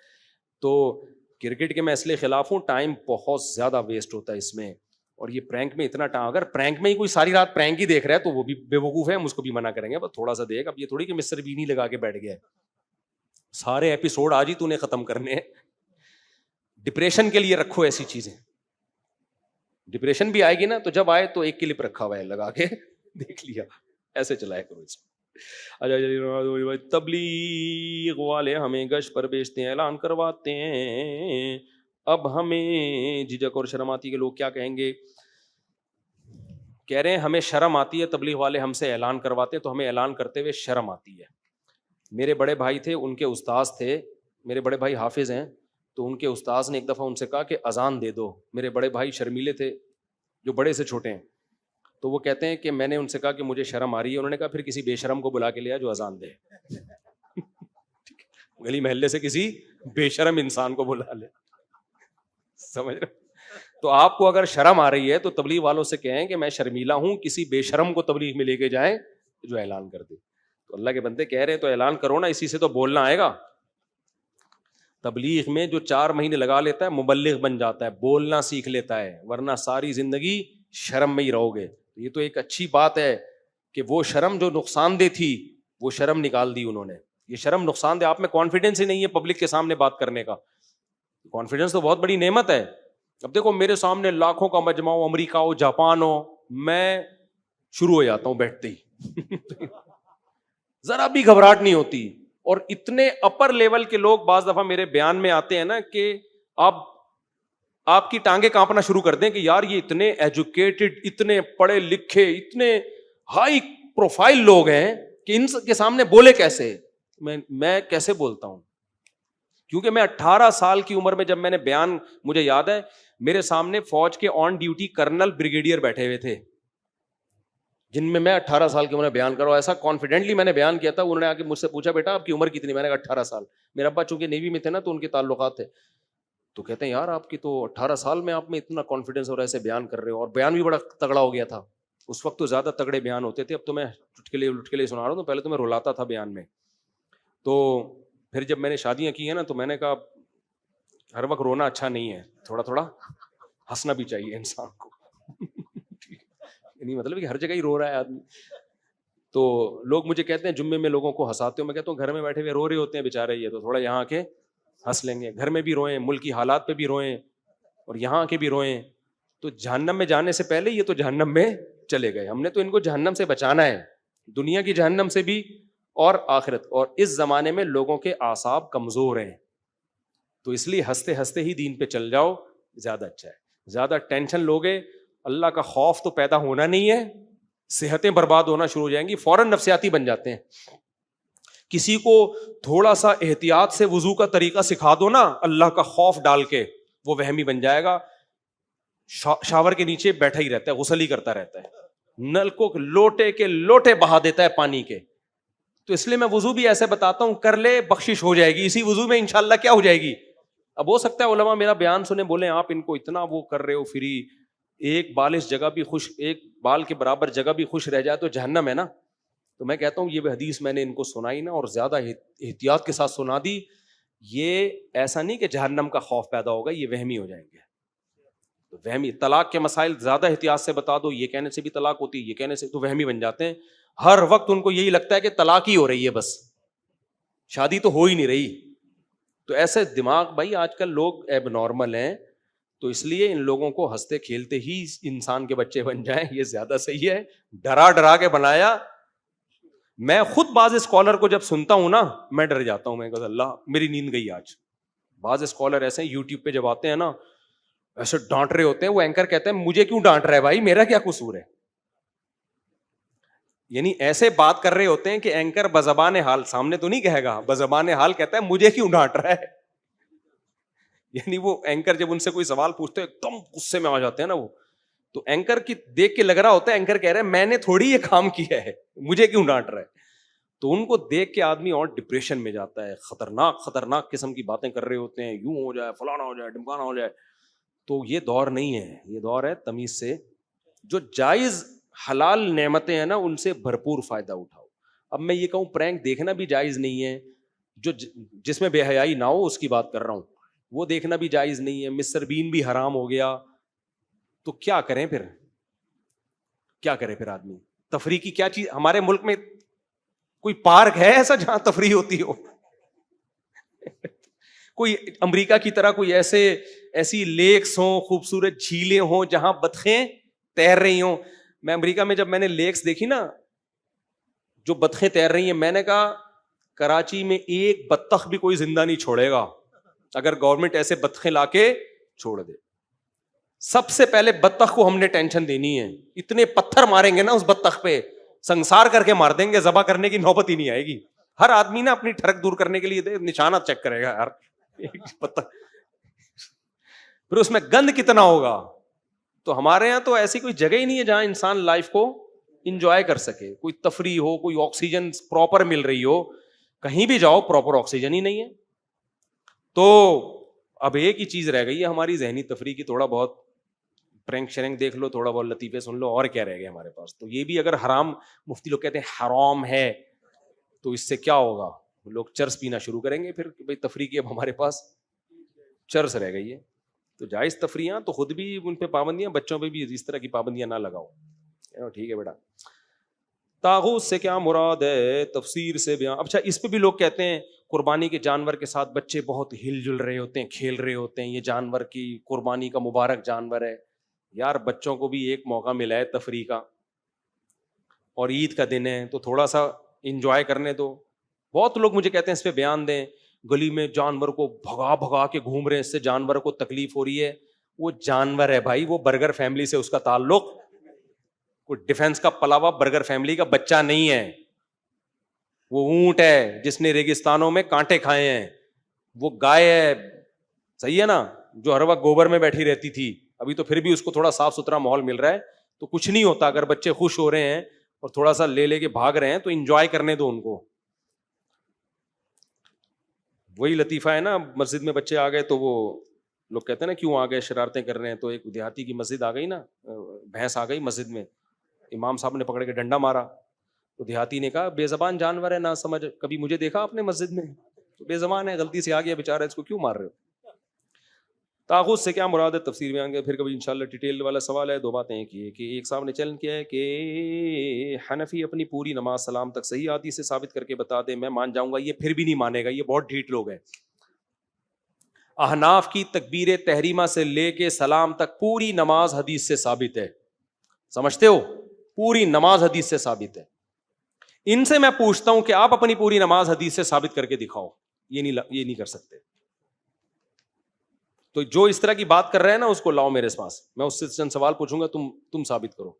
تو کرکٹ کے میں اس لیے خلاف ہوں, ٹائم بہت زیادہ ویسٹ ہوتا ہے اس میں. اور یہ پرینک میں اتنا ٹائم, اگر پرینک میں ہی کوئی ساری رات پرینک ہی دیکھ رہا ہے تو وہ بھی بے وقوف ہے, ہم اس کو بھی منع کریں گے, بس تھوڑا سا دیکھ. اب یہ تھوڑی کہ مسٹر بین ہی لگا کے بیٹھ گیا ہے, سارے ایپیسوڈ آج ہی تو نے ختم کرنے ہیں. ڈپریشن کے لیے رکھو ایسی چیزیں. ڈپریشن بھی آئے گی نا تو جب آئے تو ایک کلپ رکھا ہوا ہے لگا کے دیکھ لیا, ایسے چلایا کرو اس کو. تبلیغ والے ہمیں گشت پر بیچتے ہیں, اعلان کرواتے ہیں, اب ہمیں جھجک اور شرم آتی ہے کہ لوگ کیا کہیں گے. کہہ رہے ہیں ہمیں شرم آتی ہے, تبلیغ والے ہم سے اعلان کرواتے ہیں تو ہمیں اعلان کرتے ہوئے شرم آتی ہے. میرے بڑے بھائی تھے, ان کے استاذ تھے, میرے بڑے بھائی حافظ ہیں, تو ان کے استاذ نے ایک دفعہ ان سے کہا کہ اذان دے دو. میرے بڑے بھائی شرمیلے تھے, جو بڑے سے چھوٹے ہیں, تو وہ کہتے ہیں کہ میں نے ان سے کہا کہ مجھے شرم آ رہی ہے. انہوں نے کہا پھر کسی بے شرم کو بلا کے لیا جو اذان دے. گلی محلے سے کسی بے شرم انسان کو بلا لے. سمجھ رہے؟ تو آپ کو اگر شرم آ رہی ہے تو تبلیغ والوں سے کہیں کہ میں شرمیلا ہوں, کسی بے شرم کو تبلیغ میں لے کے جائیں جو اعلان کر دے. تو اللہ کے بندے کہہ رہے ہیں تو اعلان کرو نا, اسی سے تو بولنا آئے گا. تبلیغ میں جو 4 مہینے لگا لیتا ہے مبلغ بن جاتا ہے, بولنا سیکھ لیتا ہے, ورنہ ساری زندگی شرم میں ہی رہو گے. یہ تو ایک اچھی بات ہے کہ وہ شرم جو نقصان دہ تھی وہ شرم نکال دی انہوں نے. یہ شرم نقصان دہ, آپ میں کانفیڈینس ہی نہیں ہے پبلک کے سامنے بات کرنے کا. کانفیڈینس تو بہت بڑی نعمت ہے. اب دیکھو میرے سامنے لاکھوں کا مجمع ہو, امریکہ ہو, جاپان ہو, میں شروع ہو جاتا ہوں بیٹھتے ہی. ذرا بھی گھبراہٹ نہیں ہوتی. اور اتنے اپر لیول کے لوگ بعض دفعہ میرے بیان میں آتے ہیں نا کہ آپ کی ٹانگیں کانپنا شروع کر دیں کہ یار یہ اتنے ایجوکیٹڈ, اتنے پڑھے لکھے, اتنے ہائی پروفائل لوگ ہیں کہ ان کے سامنے بولے کیسے. میں کیسے بولتا ہوں, کیونکہ میں 18 سال کی عمر میں جب میں نے بیان, مجھے یاد ہے میرے سامنے فوج کے آن ڈیوٹی کرنل بریگیڈیئر بیٹھے ہوئے تھے جن میں 18 سال کی عمر میں بیان کر رہا ہوں. ایسا کانفیڈنٹلی میں نے بیان کیا تھا. انہوں نے آ کے مجھ سے پوچھا بیٹا آپ کی عمر کتنی؟ میں نے کہا 18 سال. میرے ابا چونکہ نیوی میں تھے نا تو ان کے تعلقات تھے, تو کہتے ہیں یار آپ کی تو 18 سال میں آپ میں اتنا کانفیڈینس اور ایسے بیان کر رہے ہو, اور بیان بھی بڑا تگڑا ہو گیا تھا. اس وقت تو زیادہ تگڑے بیان ہوتے تھے, اب تو میں لٹکے سنا رہا ہوں, تو پہلے تو میں رلاتا تھا بیان میں. تو پھر جب میں نے شادیاں کی ہیں نا تو میں نے کہا ہر وقت رونا اچھا نہیں ہے, تھوڑا تھوڑا ہنسنا بھی چاہیے انسان کو. نہیں مطلب کہ ہر جگہ ہی رو رہا ہے آدمی. تو لوگ مجھے کہتے ہیں جمعے میں لوگوں کو ہنساتے ہو, میں کہتا ہوں گھر میں بیٹھے ہوئے رو رہے ہوتے ہیں بیچارے, یہ تو تھوڑا یہاں کے ہنس لیں گے. گھر میں بھی روئیں, ملک کی حالات پہ بھی روئیں, اور یہاں کے بھی روئیں. تو جہنم میں جانے سے پہلے یہ تو جہنم میں چلے گئے. ہم نے تو ان کو جہنم سے بچانا ہے, دنیا کی جہنم سے بھی اور آخرت. اور اس زمانے میں لوگوں کے اعصاب کمزور ہیں, تو اس لیے ہنستے ہنستے ہی دین پہ چل جاؤ, زیادہ اچھا ہے. زیادہ ٹینشن لوگے, اللہ کا خوف تو پیدا ہونا نہیں ہے, صحتیں برباد ہونا شروع ہو جائیں گی, فوراً نفسیاتی بن جاتے ہیں. کسی کو تھوڑا سا احتیاط سے وضو کا طریقہ سکھا دو نا اللہ کا خوف ڈال کے, وہ وہمی بن جائے گا. شاور کے نیچے بیٹھا ہی رہتا ہے, غسل ہی کرتا رہتا ہے, نل کو لوٹے کے لوٹے بہا دیتا ہے پانی کے. تو اس لیے میں وضو بھی ایسے بتاتا ہوں, کر لے بخشش ہو جائے گی, اسی وضو میں انشاءاللہ کیا ہو جائے گی. اب ہو سکتا ہے علماء میرا بیان سنے بولیں آپ ان کو اتنا وہ کر رہے ہو فری, ایک بال اس جگہ بھی خوش, ایک بال کے برابر جگہ بھی خوش رہ جائے تو جہنم ہے نا. تو میں کہتا ہوں یہ حدیث میں نے ان کو سنائی نا, اور زیادہ احتیاط کے ساتھ سنا دی. یہ ایسا نہیں کہ جہنم کا خوف پیدا ہوگا, یہ وہمی ہو جائیں گے. تو وہمی, طلاق کے مسائل زیادہ احتیاط سے بتا دو, یہ کہنے سے بھی طلاق ہوتی ہے, یہ کہنے سے, تو وہمی بن جاتے ہیں. ہر وقت ان کو یہی لگتا ہے کہ طلاق ہی ہو رہی ہے, بس شادی تو ہو ہی نہیں رہی. تو ایسے دماغ بھائی آج کل لوگ ایب نارمل ہیں, تو اس لیے ان لوگوں کو ہنستے کھیلتے ہی انسان کے بچے بن جائیں, یہ زیادہ صحیح ہے. ڈرا ڈرا کے بنایا. میں خود بعض اسکالر کو جب سنتا ہوں نا میں ڈر جاتا ہوں, میں کہتا اللہ میری نیند گئی آج. بعض اسکالر ایسے ہیں یوٹیوب پہ جب آتے ہیں نا ایسے ڈانٹ رہے ہوتے ہیں, وہ اینکر کہتے ہیں مجھے کیوں ڈانٹ رہا ہے بھائی, میرا کیا قصور ہے. یعنی ایسے بات کر رہے ہوتے ہیں کہ اینکر بزبان حال, سامنے تو نہیں کہے گا, بزبان حال کہتا ہے مجھے کیوں ڈانٹ رہا ہے. یعنی وہ اینکر جب ان سے کوئی سوال پوچھتے ہیں ایک دم غصے میں آ جاتے ہیں نا وہ, تو اینکر کی دیکھ کے لگ رہا ہوتا ہے اینکر کہہ رہے ہیں میں نے تھوڑی یہ کام کیا ہے, مجھے کیوں ڈانٹ رہا ہے. تو ان کو دیکھ کے آدمی اور ڈپریشن میں جاتا ہے, خطرناک قسم کی باتیں کر رہے ہوتے ہیں, یوں ہو جائے, فلانا ہو جائے, ڈمکانا ہو جائے. تو یہ دور نہیں ہے, یہ دور ہے تمیز سے. جو جائز حلال نعمتیں ہیں نا ان سے بھرپور فائدہ اٹھاؤ. اب میں یہ کہوں پرینک دیکھنا بھی جائز نہیں ہے, جو جس میں بے حیائی نہ ہو اس کی بات کر رہا ہوں, وہ دیکھنا بھی جائز نہیں ہے. مسٹر بین بھی حرام ہو گیا, تو کیا کریں پھر, کیا کرے پھر آدمی. تفریح کی کیا چیز, ہمارے ملک میں کوئی پارک ہے ایسا جہاں تفریح ہوتی ہو؟ کوئی امریکہ کی طرح کوئی ایسی لیکس ہوں, خوبصورت جھیلیں ہوں جہاں بطخیں تیر رہی ہوں. میں امریکہ میں جب میں نے لیکس دیکھی نا جو بطخیں تیر رہی ہیں, میں نے کہا کراچی میں ایک بطخ بھی کوئی زندہ نہیں چھوڑے گا اگر گورنمنٹ ایسے بطخیں لا کے چھوڑ دے. سب سے پہلے بطخ کو ہم نے ٹینشن دینی ہے, اتنے پتھر ماریں گے نا اس بطخ پہ, سنسار کر کے مار دیں گے, ذبح کرنے کی نوبت ہی نہیں آئے گی. ہر آدمی نا اپنی ٹھڑک دور کرنے کے لیے نشانات چیک کرے گا یار, پھر اس میں گند کتنا ہوگا. تو ہمارے یہاں تو ایسی کوئی جگہ ہی نہیں ہے جہاں انسان لائف کو انجوائے کر سکے, کوئی تفریح ہو, کوئی آکسیجن پراپر مل رہی ہو. کہیں بھی جاؤ پراپر آکسیجن ہی نہیں ہے. تو اب ایک ہی چیز رہ گئی ہے ہماری ذہنی تفریح کی, تھوڑا بہت پرینک شرینک دیکھ لو, تھوڑا بہت لطیفے سن لو, اور کیا رہ گیا ہمارے پاس. تو یہ بھی اگر حرام, مفتی لوگ کہتے ہیں حرام ہے, تو اس سے کیا ہوگا, لوگ چرس پینا شروع کریں گے پھر, بھائی تفریح کی اب ہمارے پاس چرس رہ گئی ہے. تو جائز تفریحاں تو خود بھی ان پہ پابندیاں, بچوں پہ بھی اس طرح کی پابندیاں نہ لگاؤ. ٹھیک ہے بیٹا. طاغوت سے کیا مراد ہے, تفسیر سے بیان. اچھا اس پہ بھی لوگ کہتے ہیں قربانی کے جانور کے ساتھ بچے بہت ہل جل رہے ہوتے ہیں, کھیل رہے ہوتے ہیں, یہ جانور کی قربانی کا مبارک جانور ہے. یار بچوں کو بھی ایک موقع ملا ہے تفریح کا, اور عید کا دن ہے تو تھوڑا سا انجوائے کرنے دو. بہت لوگ مجھے کہتے ہیں اس پہ بیان دیں, گلی میں جانور کو بھگا کے گھوم رہے ہیں, اس سے جانور کو تکلیف ہو رہی ہے. وہ جانور ہے بھائی, وہ برگر فیملی سے اس کا تعلق کوئی ڈیفینس کا پلا ہوا برگر فیملی کا بچہ نہیں ہے. وہ اونٹ ہے جس نے ریگستانوں میں کانٹے کھائے ہیں. وہ گائے ہے, صحیح ہے نا, جو ہر وقت گوبر میں بیٹھی رہتی تھی. ابھی تو پھر بھی اس کو تھوڑا صاف ستھرا ماحول مل رہا ہے تو کچھ نہیں ہوتا. اگر بچے خوش ہو رہے ہیں اور تھوڑا سا لے لے کے بھاگ رہے ہیں تو انجوائے کرنے دو ان کو. وہی لطیفہ ہے نا, مسجد میں بچے آ گئے تو وہ لوگ کہتے ہیں نا کیوں آ گئے, شرارتیں کر رہے ہیں. تو ایک دیہاتی کی مسجد آ گئی نا, بھینس آ گئی مسجد میں, امام صاحب نے پکڑ کے ڈنڈا مارا. تو دیہاتی نے کہا بے زبان جانور ہے, نہ سمجھ, کبھی مجھے دیکھا آپ نے مسجد میں؟ تو بے زبان ہے, غلطی سے آ گیا بیچارہ, اس کو کیوں مار رہے ہو؟ طاغوت سے کیا مراد ہے تفسیر میں آئیں گے, پھر کبھی انشاءاللہ ڈیٹیل والا سوال ہے. دو باتیں ایک ہی ہے کہ ایک صاحب نے چیلنج کیا ہے کہ حنفی اپنی پوری نماز سلام تک صحیح حدیث سے ثابت کر کے بتا دے, میں مان جاؤں گا. یہ پھر بھی نہیں مانے گا, یہ بہت ڈھیٹ لوگ ہیں. احناف کی تکبیر تحریمہ سے لے کے سلام تک پوری نماز حدیث سے ثابت ہے, سمجھتے ہو؟ پوری نماز حدیث سے ثابت ہے. ان سے میں پوچھتا ہوں کہ آپ اپنی پوری نماز حدیث سے ثابت کر کے دکھاؤ. یہ نہیں کر سکتے. تو جو اس طرح کی بات کر رہے ہیں نا اس کو لاؤ میرے پاس, میں اس سے چند سوال پوچھوں گا, تم ثابت کرو.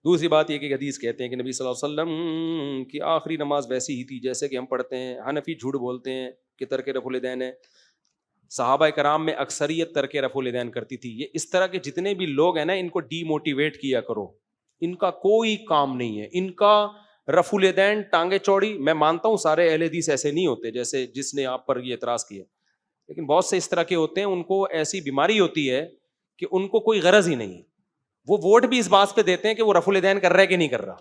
دوسری بات یہ کہ حدیث کہتے ہیں کہ نبی صلی اللہ علیہ وسلم کی آخری نماز ویسی ہی تھی جیسے کہ ہم پڑھتے ہیں. حنفی جھوٹ بولتے ہیں کہ ترک رفع الیدین ہے. صحابہ کرام میں اکثریت ترک رفع الیدین کرتی تھی. یہ اس طرح کے جتنے بھی لوگ ہیں نا ان کو ڈی موٹیویٹ کیا کرو, ان کا کوئی کام نہیں ہے. ان کا رفع الیدین ٹانگیں چوڑی. میں مانتا ہوں سارے اہل حدیث ایسے نہیں ہوتے جیسے جس نے آپ پر یہ اعتراض کیا, لیکن بہت سے اس طرح کے ہوتے ہیں, ان کو ایسی بیماری ہوتی ہے کہ ان کو کوئی غرض ہی نہیں. وہ ووٹ بھی اس بات پہ دیتے ہیں کہ وہ رفع الیدین کر رہا ہے کہ نہیں کر رہا.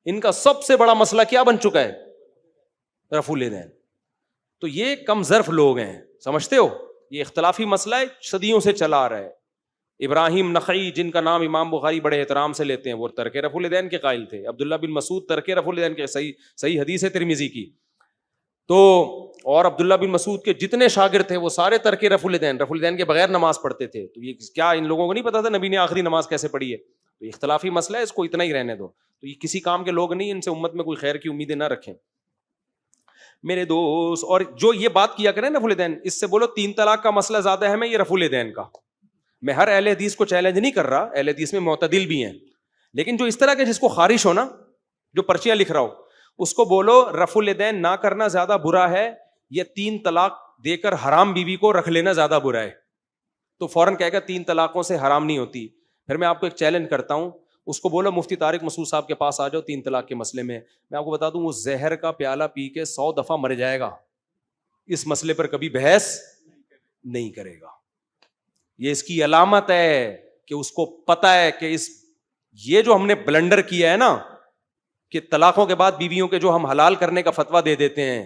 ان کا سب سے بڑا مسئلہ کیا بن چکا ہے؟ رفع الیدین. تو یہ کم ظرف لوگ ہیں, سمجھتے ہو؟ یہ اختلافی مسئلہ ہے, صدیوں سے چلا آ رہا ہے. ابراہیم نخعی جن کا نام امام بخاری بڑے احترام سے لیتے ہیں, وہ ترک رفع الیدین کے قائل تھے. عبداللہ بن مسعود ترک رفع الیدین کے, صحیح حدیث ہے ترمذی کی. تو اور عبداللہ بن مسعود کے جتنے شاگرد تھے وہ سارے ترک رفع الیدین کے بغیر نماز پڑھتے تھے. تو یہ کیا ان لوگوں کو نہیں پتا تھا نبی نے آخری نماز کیسے پڑھی ہے؟ تو اختلافی مسئلہ ہے, اس کو اتنا ہی رہنے دو. تو یہ کسی کام کے لوگ نہیں, ان سے امت میں کوئی خیر کی امیدیں نہ رکھیں میرے دوست. اور جو یہ بات کیا کریں رفع الیدین, اس سے بولو 3 طلاق کا مسئلہ زیادہ اہم ہے یہ رفع الیدین کا. میں ہر اہل حدیث کو چیلنج نہیں کر رہا, اہل حدیث میں معتدل بھی ہیں, لیکن جو اس طرح کے جس کو خارش ہو نا, جو پرچیاں لکھ رہا ہو, اس کو بولو رفع الیدین نہ کرنا زیادہ برا ہے, یہ 3 طلاق دے کر حرام بیوی کو رکھ لینا زیادہ برا ہے. تو فوراً کہے گا 3 طلاقوں سے حرام نہیں ہوتی. پھر میں آپ کو ایک چیلنج کرتا ہوں, اس کو بولو مفتی طارق مسعود صاحب کے پاس آ جاؤ 3 طلاق کے مسئلے میں. میں آپ کو بتا دوں وہ زہر کا پیالہ پی کے 100 دفعہ مر جائے گا, اس مسئلے پر کبھی بحث نہیں کرے گا. یہ اس کی علامت ہے کہ اس کو پتا ہے کہ یہ جو ہم نے بلنڈر کیا ہے نا کہ طلاقوں کے بعد بیویوں کے جو ہم حلال کرنے کا فتویٰ دے دیتے ہیں,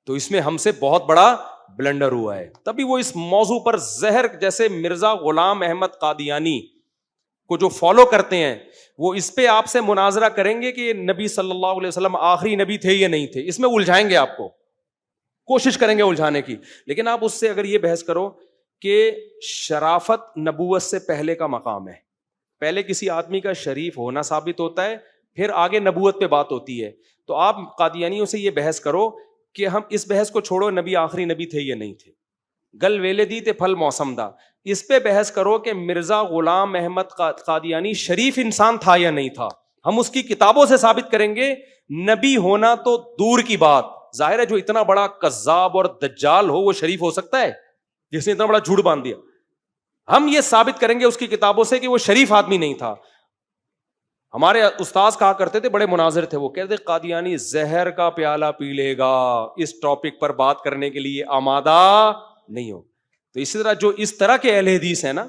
تو اس میں ہم سے بہت بڑا بلنڈر ہوا ہے. تبھی وہ اس موضوع پر زہر, جیسے مرزا غلام احمد قادیانی کو جو فالو کرتے ہیں, وہ اس پہ آپ سے مناظرہ کریں گے کہ نبی صلی اللہ علیہ وسلم آخری نبی تھے یا نہیں تھے. اس میں الجھائیں گے, آپ کو کوشش کریں گے الجھانے کی. لیکن آپ اس سے اگر یہ بحث کرو کہ شرافت نبوت سے پہلے کا مقام ہے, پہلے کسی آدمی کا شریف ہونا ثابت ہوتا ہے, پھر آگے نبوت پہ بات ہوتی ہے. تو آپ قادیانیوں سے یہ بحث کرو کہ ہم اس بحث کو چھوڑو نبی آخری نبی تھے یا نہیں تھے, گل ویلے دی تے پھل موسم دا. اس پہ بحث کرو کہ مرزا غلام احمد قادیانی شریف انسان تھا یا نہیں تھا. ہم اس کی کتابوں سے ثابت کریں گے. نبی ہونا تو دور کی بات, ظاہر ہے جو اتنا بڑا کذاب اور دجال ہو وہ شریف ہو سکتا ہے جس نے اتنا بڑا جھوٹ باندھ دیا. ہم یہ ثابت کریں گے اس کی کتابوں سے کہ وہ شریف آدمی نہیں تھا. ہمارے استاذ کہا کرتے تھے, بڑے مناظر تھے, وہ کہتے قادیانی زہر کا پیالہ پی لے گا, اس ٹاپک پر بات کرنے کے لیے آمادہ نہیں ہو. تو اسی طرح جو اس طرح کے اہل حدیث ہیں نا,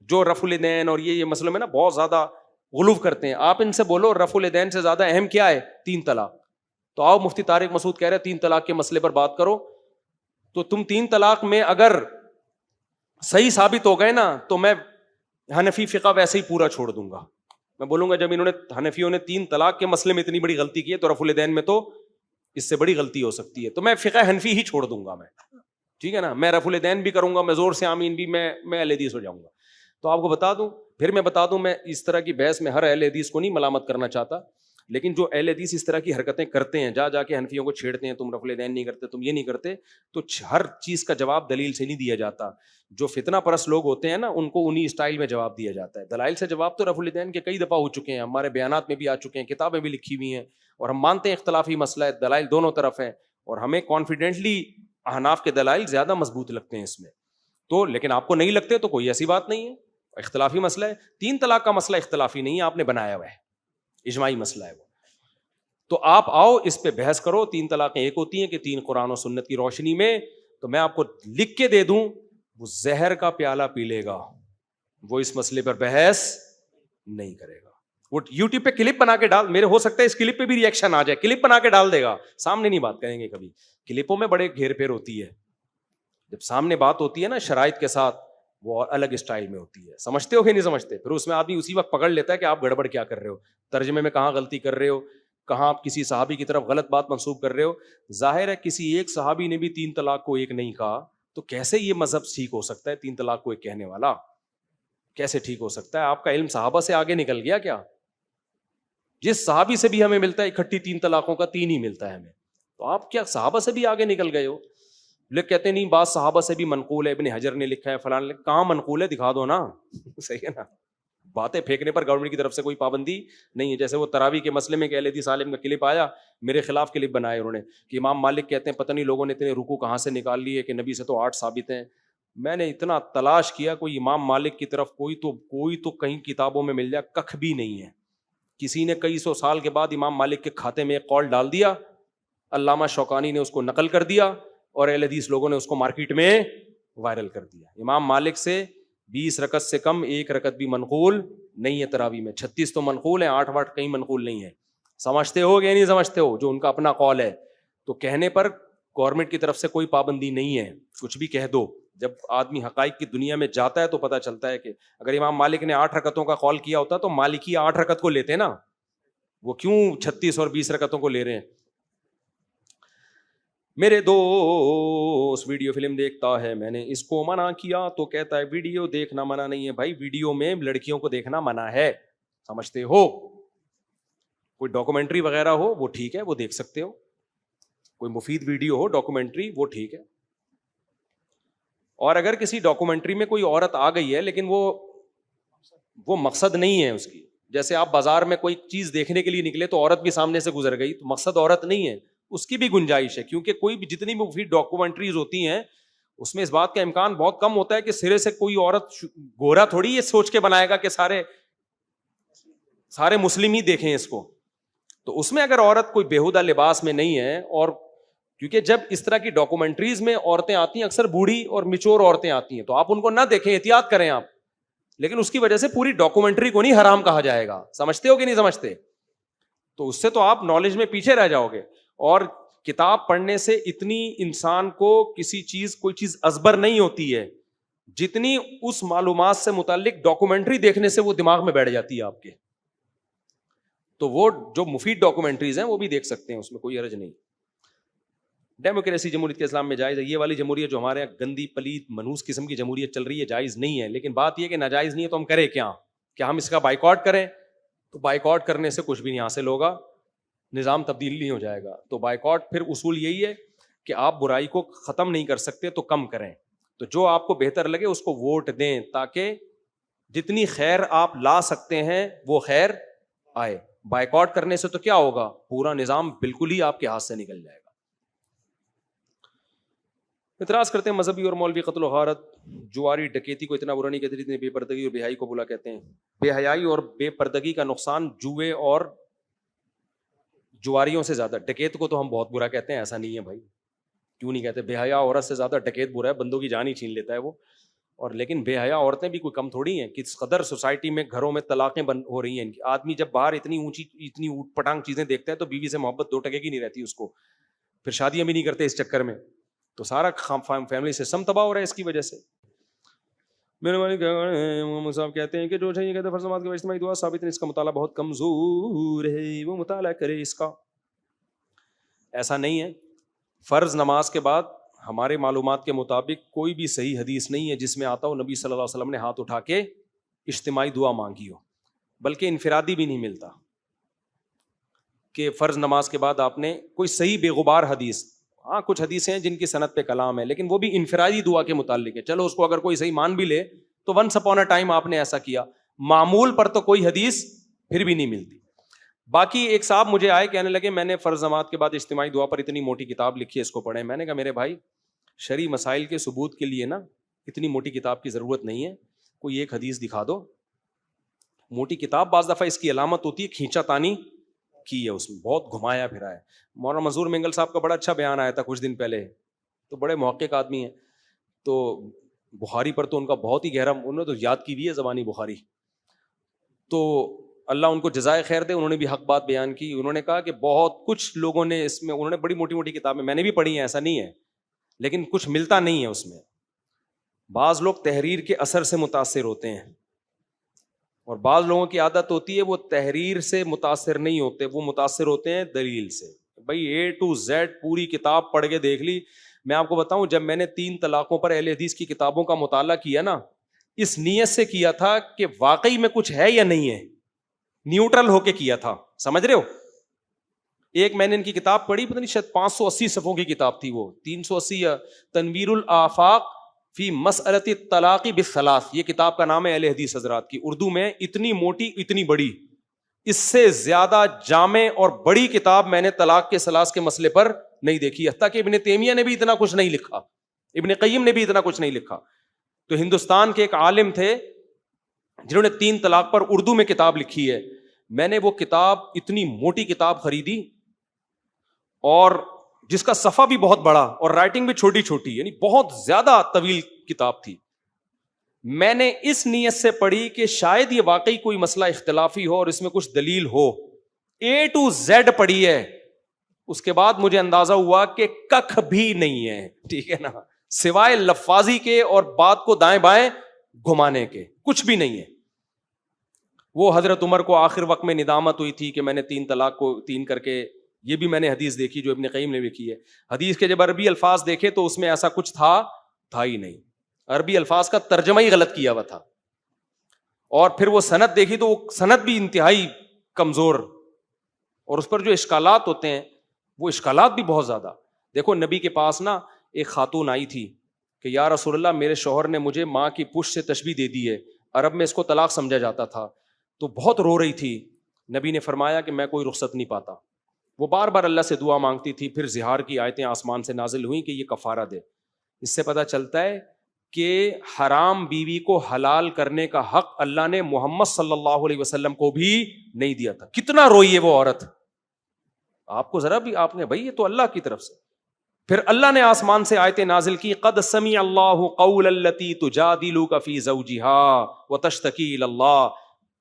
جو رفع الیدین اور یہ مسئلے میں نا بہت زیادہ غلو کرتے ہیں, آپ ان سے بولو رفع الیدین سے زیادہ اہم کیا ہے؟ 3 طلاق. تو آؤ مفتی طارق مسعود کہہ رہے 3 طلاق کے مسئلے پر بات کرو. تو تم 3 طلاق میں اگر صحیح ثابت ہو گئے نا تو میں حنفی فقہ ویسے ہی پورا چھوڑ دوں گا. میں بولوں گا جب انہوں نے حنفیوں نے 3 طلاق کے مسئلے میں اتنی بڑی غلطی کی ہے تو رفع الیدین میں تو اس سے بڑی غلطی ہو سکتی ہے, تو میں فقہ حنفی ہی چھوڑ دوں گا. میں ٹھیک ہے نا, میں رفع الیدین بھی کروں گا, میں زور سے آمین بھی, میں اہل حدیث ہو جاؤں گا. تو آپ کو بتا دوں, پھر میں بتا دوں, میں اس طرح کی بحث میں ہر اہل حدیث کو نہیں ملامت کرنا چاہتا, لیکن جو اہل حدیث اس طرح کی حرکتیں کرتے ہیں، جا کے حنفیوں کو چھیڑتے ہیں، تم رفع الیدین نہیں کرتے، تم یہ نہیں کرتے، تو ہر چیز کا جواب دلیل سے نہیں دیا جاتا. جو فتنہ پرست لوگ ہوتے ہیں نا، ان کو انہی اسٹائل میں جواب دیا جاتا ہے. دلائل سے جواب تو رفع الیدین کے کئی دفعہ ہو چکے ہیں، ہمارے بیانات میں بھی آ چکے ہیں، کتابیں بھی لکھی ہوئی ہیں، اور ہم مانتے ہیں اختلافی مسئلہ ہے، دلائل دونوں طرف ہیں، اور ہمیں کانفیڈنٹلی احناف کے دلائل زیادہ مضبوط لگتے ہیں اس میں. تو لیکن آپ کو نہیں لگتے تو کوئی ایسی بات نہیں ہے، اختلافی مسئلہ ہے. 3 طلاق کا مسئلہ اختلافی نہیں ہے، آپ نے بنایا ہوا ہے، اجماعی مسئلہ ہے وہ. تو آپ آؤ اس پہ بحث کرو. 3 طلاقیں ایک ہوتی ہیں کہ 3 قرآن و سنت کی روشنی میں. تو میں آپ کو لکھ کے دے دوں، وہ زہر کا پیالہ پی لے گا، وہ اس مسئلے پر بحث نہیں کرے گا. وہ یوٹیوب پہ کلپ بنا کے ڈال، میرے ہو سکتا ہے اس کلپ پہ بھی ریئیکشن آ جائے، کلپ بنا کے ڈال دے گا، سامنے نہیں بات کریں گے کبھی. کلپوں میں بڑے گھیر پھیر ہوتی ہے، جب سامنے بات ہوتی ہے نا شرائط کے ساتھ، وہ الگ اسٹائل میں ہوتی ہے. سمجھتے ہو کہ نہیں سمجھتے؟ پھر اس میں آدمی اسی وقت پکڑ لیتا ہے کہ آپ گڑبڑ کیا کر رہے ہو، ترجمے میں کہاں غلطی کر رہے ہو، کہاں آپ کسی صحابی کی طرف غلط بات منسوب کر رہے ہو. ظاہر ہے کسی ایک صحابی نے بھی 3 طلاق کو ایک نہیں کہا، تو کیسے یہ مذہب ٹھیک ہو سکتا ہے؟ 3 طلاق کو ایک کہنے والا کیسے ٹھیک ہو سکتا ہے؟ آپ کا علم صحابہ سے آگے نکل گیا کیا؟ جس صحابی سے بھی ہمیں ملتا ہے اکٹھی 3 طلاقوں کا 3 ہی ملتا ہے ہمیں، تو آپ کیا صحابہ سے بھی آگے نکل گئے ہو؟ لوگ کہتے نہیں بعض صحابہ سے بھی منقول ہے، ابن حجر نے لکھا ہے، فلاں نے. کہاں منقول ہے؟ دکھا دو نا. صحیح ہے نا. باتیں پھینکنے پر گورنمنٹ کی طرف سے کوئی پابندی نہیں ہے. جیسے وہ تراویح کے مسئلے میں کہ اہل حدیث عالم کا کلپ آیا، میرے خلاف کلپ بنائے انہوں نے کہ امام مالک کہتے ہیں پتہ نہیں لوگوں نے اتنے رکوع کہاں سے نکال لیے کہ نبی سے تو 8 ثابت ہیں. میں نے اتنا تلاش کیا، کوئی امام مالک کی طرف کوئی تو کہیں کتابوں میں مل جائے، ککھ بھی نہیں ہے. کسی نے کئی 100 سال کے بعد امام مالک کے کھاتے میں ایک قول ڈال دیا، علامہ شوکانی نے اس کو نقل کر دیا، اور اہل حدیث لوگوں نے اس کو مارکیٹ میں وائرل کر دیا. امام مالک سے 20 رکعت سے کم 1 رکعت بھی منقول نہیں ہے تراویح میں. 36 تو منقول ہیں، 8 واٹ کہیں منقول نہیں ہے. سمجھتے ہو کہ نہیں سمجھتے ہو؟ جو ان کا اپنا قول ہے. تو کہنے پر گورنمنٹ کی طرف سے کوئی پابندی نہیں ہے، کچھ بھی کہہ دو. جب آدمی حقائق کی دنیا میں جاتا ہے تو پتہ چلتا ہے کہ اگر امام مالک نے 8 رکعتوں کا قول کیا ہوتا تو مالکی 8 رکعت کو لیتے نا، وہ کیوں 36 اور 20 رکعتوں کو لے رہے ہیں؟ میرے دوست ویڈیو فلم دیکھتا ہے، میں نے اس کو منع کیا تو کہتا ہے ویڈیو دیکھنا منع نہیں ہے. بھائی ویڈیو میں لڑکیوں کو دیکھنا منع ہے، سمجھتے ہو؟ کوئی ڈاکومنٹری وغیرہ ہو وہ ٹھیک ہے، وہ دیکھ سکتے ہو. کوئی مفید ویڈیو ہو ڈاکومنٹری وہ ٹھیک ہے. اور اگر کسی ڈاکومنٹری میں کوئی عورت آ گئی ہے لیکن وہ مقصد نہیں ہے اس کی، جیسے آپ بازار میں کوئی چیز دیکھنے کے لیے نکلے تو عورت بھی سامنے سے گزر گئی، تو مقصد عورت نہیں ہے، اس کی بھی گنجائش ہے. کیونکہ کوئی بھی جتنی بھی مفید ڈاکومنٹریز ہوتی ہیں اس میں اس بات کا امکان بہت کم ہوتا ہے کہ سرے سے کوئی عورت گورا تھوڑی یہ سوچ کے بنائے گا کہ سارے مسلم ہی دیکھیں اس کو. تو اس میں اگر عورت کوئی بےہودہ لباس میں نہیں ہے، اور کیونکہ جب اس طرح کی ڈاکومنٹریز میں عورتیں آتی ہیں اکثر بوڑھی اور میچور عورتیں آتی ہیں، تو آپ ان کو نہ دیکھیں، احتیاط کریں آپ. لیکن اس کی وجہ سے پوری ڈاکومنٹری کو نہیں حرام کہا جائے گا. سمجھتے ہو کہ نہیں سمجھتے؟ تو اس سے تو آپ نالج میں پیچھے رہ جاؤ گے. اور کتاب پڑھنے سے اتنی انسان کو کوئی چیز ازبر نہیں ہوتی ہے جتنی اس معلومات سے متعلق ڈاکومنٹری دیکھنے سے وہ دماغ میں بیٹھ جاتی ہے آپ کے. تو وہ جو مفید ڈاکومنٹریز ہیں وہ بھی دیکھ سکتے ہیں، اس میں کوئی حرج نہیں. ڈیموکریسی جمہوریت کے اسلام میں جائز ہے. یہ والی جمہوریت جو ہمارے یہاں گندی پلیت منحوس قسم کی جمہوریت چل رہی ہے جائز نہیں ہے. لیکن بات یہ کہ ناجائز نہیں ہے تو ہم کریں کیا ہم اس کا بائیکاٹ کریں؟ تو بائیکاٹ کرنے سے کچھ بھی نہیں حاصل ہوگا، نظام تبدیل نہیں ہو جائے گا. تو بائیکاٹ پھر اصول یہی ہے کہ آپ برائی کو ختم نہیں کر سکتے تو کم کریں. تو جو آپ کو بہتر لگے اس کو ووٹ دیں تاکہ جتنی خیر آپ لا سکتے ہیں وہ خیر آئے. بائیکاٹ کرنے سے تو کیا ہوگا؟ پورا نظام بالکل ہی آپ کے ہاتھ سے نکل جائے گا. اعتراض کرتے ہیں مذہبی اور مولوی قتل و غارت جواری ڈکیتی کو اتنا برا نہیں کہتے جتنے بے پردگی اور بے حیائی کو برا کہتے ہیں. بے حیائی اور بے پردگی کا نقصان جوئے اور جواریوں سے زیادہ. ڈکیت کو تو ہم بہت برا کہتے ہیں، ایسا نہیں ہے بھائی، کیوں نہیں کہتے؟ بے حیا عورت سے زیادہ ڈکیت برا ہے، بندوں کی جان ہی چھین لیتا ہے وہ. اور لیکن بے حیا عورتیں بھی کوئی کم تھوڑی ہیں. کس قدر سوسائٹی میں گھروں میں طلاقیں بند ہو رہی ہیں. آدمی جب باہر اتنی اونچی اتنی اوٹ پٹانگ چیزیں دیکھتا ہے تو بیوی سے محبت 2 ٹکے کی نہیں رہتی اس کو، پھر شادیاں بھی نہیں کرتے اس چکر میں. تو سارا فیملی سسٹم تباہ ہو رہا ہے اس کی وجہ سے. میرے والد صاحب کہتے ہیں کہ جو کہتے ہیں فرض نماز کے اجتماعی دعا ثابت ہے، اس کا مطالعہ بہت کمزور ہے، وہ مطالعہ کرے اس کا. ایسا نہیں ہے. فرض نماز کے بعد ہمارے معلومات کے مطابق کوئی بھی صحیح حدیث نہیں ہے جس میں آتا ہو نبی صلی اللہ علیہ وسلم نے ہاتھ اٹھا کے اجتماعی دعا مانگی ہو، بلکہ انفرادی بھی نہیں ملتا. کہ فرض نماز کے بعد آپ نے کوئی صحیح بے غبار حدیث، ہاں کچھ حدیثیں ہیں جن کی سند پہ کلام ہے لیکن وہ بھی انفرادی دعا کے متعلق ہے، چلو اس کو اگر کوئی صحیح مان بھی لے تو ونس اپون اے ٹائم آپ نے ایسا کیا، معمول پر تو کوئی حدیث پھر بھی نہیں ملتی. باقی ایک صاحب مجھے آئے کہنے لگے میں نے فرض نماز کے بعد اجتماعی دعا پر اتنی موٹی کتاب لکھی ہے، اس کو پڑھیں. میں نے کہا میرے بھائی شرعی مسائل کے ثبوت کے لیے نا اتنی موٹی کتاب کی ضرورت نہیں ہے، کوئی ایک حدیث دکھا دو. موٹی کتاب بعض دفعہ اس کی علامت ہوتی ہے کھینچا تانی کی ہے، اس میں بہت گھمایا پھرا ہے. مولانا منظور منگل صاحب کا بڑا اچھا بیان آیا تھا کچھ دن پہلے، تو بڑے محقق آدمی ہیں، تو بخاری پر تو ان کا بہت ہی گہرا، انہوں نے تو یاد کی ہوئی ہے زبانی بخاری، تو اللہ ان کو جزائے خیر دے، انہوں نے بھی حق بات بیان کی. انہوں نے کہا کہ بہت کچھ لوگوں نے اس میں، انہوں نے بڑی موٹی موٹی کتابیں میں نے بھی پڑھی ہیں، ایسا نہیں ہے، لیکن کچھ ملتا نہیں ہے اس میں. بعض لوگ تحریر کے اثر سے متاثر ہوتے ہیں اور بعض لوگوں کی عادت ہوتی ہے وہ تحریر سے متاثر نہیں ہوتے، وہ متاثر ہوتے ہیں دلیل سے. بھائی A to Z پوری کتاب پڑھ کے دیکھ لی. میں آپ کو بتاؤں جب میں نے 3 طلاقوں پر اہل حدیث کی کتابوں کا مطالعہ کیا نا، اس نیت سے کیا تھا کہ واقعی میں کچھ ہے یا نہیں ہے، نیوٹرل ہو کے کیا تھا، سمجھ رہے ہو. ایک میں نے ان کی کتاب پڑھی، پتہ نہیں شاید 580 صفحوں کی کتاب تھی، وہ 380 تنویر الآفاق فی مسئلۃ الطلاق بالثلاث، یہ کتاب کا نام ہے اہل حدیث حضرات کی. اردو میں اتنی موٹی اتنی بڑی، اس سے زیادہ جامع اور بڑی کتاب میں نے طلاق کے ثلاث کے مسئلے پر نہیں دیکھی. حتیٰ کہ ابن تیمیہ نے بھی اتنا کچھ نہیں لکھا، ابن قیم نے بھی اتنا کچھ نہیں لکھا. تو ہندوستان کے ایک عالم تھے جنہوں نے 3 طلاق پر اردو میں کتاب لکھی ہے. میں نے وہ کتاب، اتنی موٹی کتاب خریدی اور جس کا صفحہ بھی بہت بڑا اور رائٹنگ بھی چھوٹی چھوٹی، یعنی بہت زیادہ طویل کتاب تھی. میں نے اس نیت سے پڑھی کہ شاید یہ واقعی کوئی مسئلہ اختلافی ہو اور اس میں کچھ دلیل ہو. A to Z پڑھی ہے، اس کے بعد مجھے اندازہ ہوا کہ ککھ بھی نہیں ہے، ٹھیک ہے نا، سوائے لفاظی کے اور بات کو دائیں بائیں گھمانے کے کچھ بھی نہیں ہے. وہ حضرت عمر کو آخر وقت میں ندامت ہوئی تھی کہ میں نے 3 طلاق کو 3 کر کے، یہ بھی میں نے حدیث دیکھی جو ابن قیم نے لکھی ہے. حدیث کے جب عربی الفاظ دیکھے تو اس میں ایسا کچھ تھا ہی نہیں، عربی الفاظ کا ترجمہ ہی غلط کیا ہوا تھا. اور پھر وہ سند دیکھی تو وہ سند بھی انتہائی کمزور، اور اس پر جو اشکالات ہوتے ہیں وہ اشکالات بھی بہت زیادہ. دیکھو نبی کے پاس نا ایک خاتون آئی تھی کہ یا رسول اللہ میرے شوہر نے مجھے ماں کی پشت سے تشبیہ دے دی ہے، عرب میں اس کو طلاق سمجھا جاتا تھا، تو بہت رو رہی تھی. نبی نے فرمایا کہ میں کوئی رخصت نہیں پاتا. وہ بار بار اللہ سے دعا مانگتی تھی، پھر زہار کی آیتیں آسمان سے نازل ہوئیں کہ یہ کفارہ دے. اس سے پتہ چلتا ہے کہ حرام بیوی کو حلال کرنے کا حق اللہ نے محمد صلی اللہ علیہ وسلم کو بھی نہیں دیا تھا. کتنا روئی ہے وہ عورت، آپ کو ذرا بھی، آپ نے بھائی یہ تو اللہ کی طرف سے. پھر اللہ نے آسمان سے آیتیں نازل کی، قد سمع اللہ قول التی تجادلک فی زوجہا وتشتکی الی اللہ.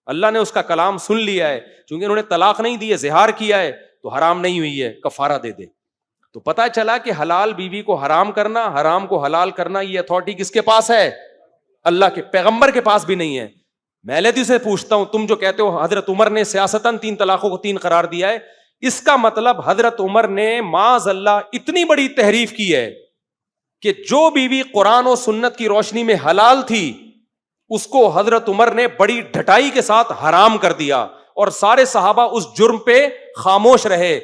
اللہ نے اس کا کلام سن لیا ہے، چونکہ انہوں نے طلاق نہیں دی ہے، زہار کیا ہے تو حرام نہیں ہوئی ہے، کفارہ دے دے. تو پتہ چلا کہ حلال بیوی کو حرام کرنا، حرام کو حلال کرنا، یہ اتھارٹی کس کے پاس ہے؟ اللہ کے پیغمبر کے پاس بھی نہیں ہے. میں اہل سے پوچھتا ہوں، تم جو کہتے ہو حضرت عمر نے سیاستاً 3 طلاقوں کو 3 قرار دیا ہے، اس کا مطلب حضرت عمر نے معاذ اللہ اتنی بڑی تحریف کی ہے کہ جو بیوی قرآن و سنت کی روشنی میں حلال تھی اس کو حضرت عمر نے بڑی ڈھٹائی کے ساتھ حرام کر دیا، اور سارے صحابہ اس جرم پہ خاموش رہے.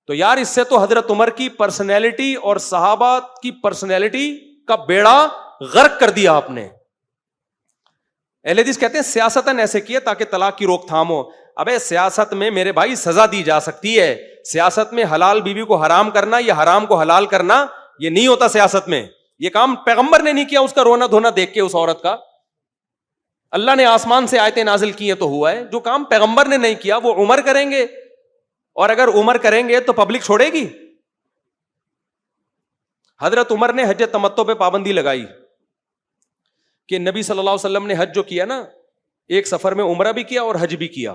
تو یار اس سے تو حضرت عمر کی پرسنالٹی اور صحابہ کی پرسنالٹی کا بیڑا غرق کر دیا آپ نے. اہل حدیث کہتے ہیں سیاستاً ایسے کیے تاکہ طلاق کی روک تھام ہو. ابے سیاست میں میرے بھائی سزا دی جا سکتی ہے، سیاست میں حلال بیوی کو حرام کرنا یا حرام کو حلال کرنا یہ نہیں ہوتا سیاست میں. یہ کام پیغمبر نے نہیں کیا، اس کا رونا دھونا دیکھ کے اس عورت کا. اللہ نے آسمان سے آیتیں نازل کی ہیں تو ہوا ہے. جو کام پیغمبر نے نہیں کیا وہ عمر کریں گے، اور اگر عمر کریں گے تو پبلک چھوڑے گی؟ حضرت عمر نے حج تمتع پہ پابندی لگائی کہ نبی صلی اللہ علیہ وسلم نے حج جو کیا نا، ایک سفر میں عمرہ بھی کیا اور حج بھی کیا،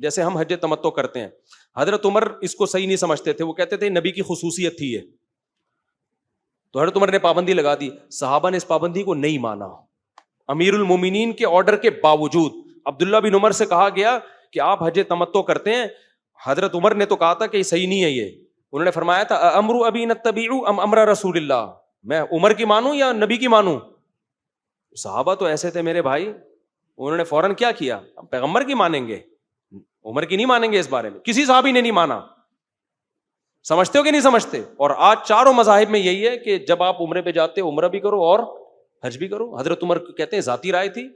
جیسے ہم حج تمتع کرتے ہیں. حضرت عمر اس کو صحیح نہیں سمجھتے تھے، وہ کہتے تھے نبی کی خصوصیت تھی یہ. تو حضرت عمر نے پابندی لگا دی. صحابہ نے اس پابندی کو نہیں مانا. امیر المومنین کے آرڈر کے باوجود عبداللہ بن عمر سے کہا گیا کہ آپ حج تمتع کرتے ہیں. حضرت عمر نے تو کہا تھا کہ یہ صحیح نہیں ہے. یہ انہوں نے فرمایا تھا امر ابی نتبع ام امر رسول اللہ، میں عمر کی مانوں یا نبی کی مانوں؟ صحابہ تو ایسے تھے میرے بھائی، انہوں نے فوراً کیا کیا؟ ہم پیغمبر کی مانیں گے. عمر کی نہیں مانیں گے اس بارے میں, کسی صحابی نے نہیں مانا. سمجھتے ہو کہ نہیں سمجھتے؟ اور آج چاروں مذاہب میں یہی ہے کہ جب آپ عمرے پہ جاتے ہو عمرہ بھی کرو اور حج بھی کرو. حضرت عمر کہتے ہیں ذاتی رائے تھی,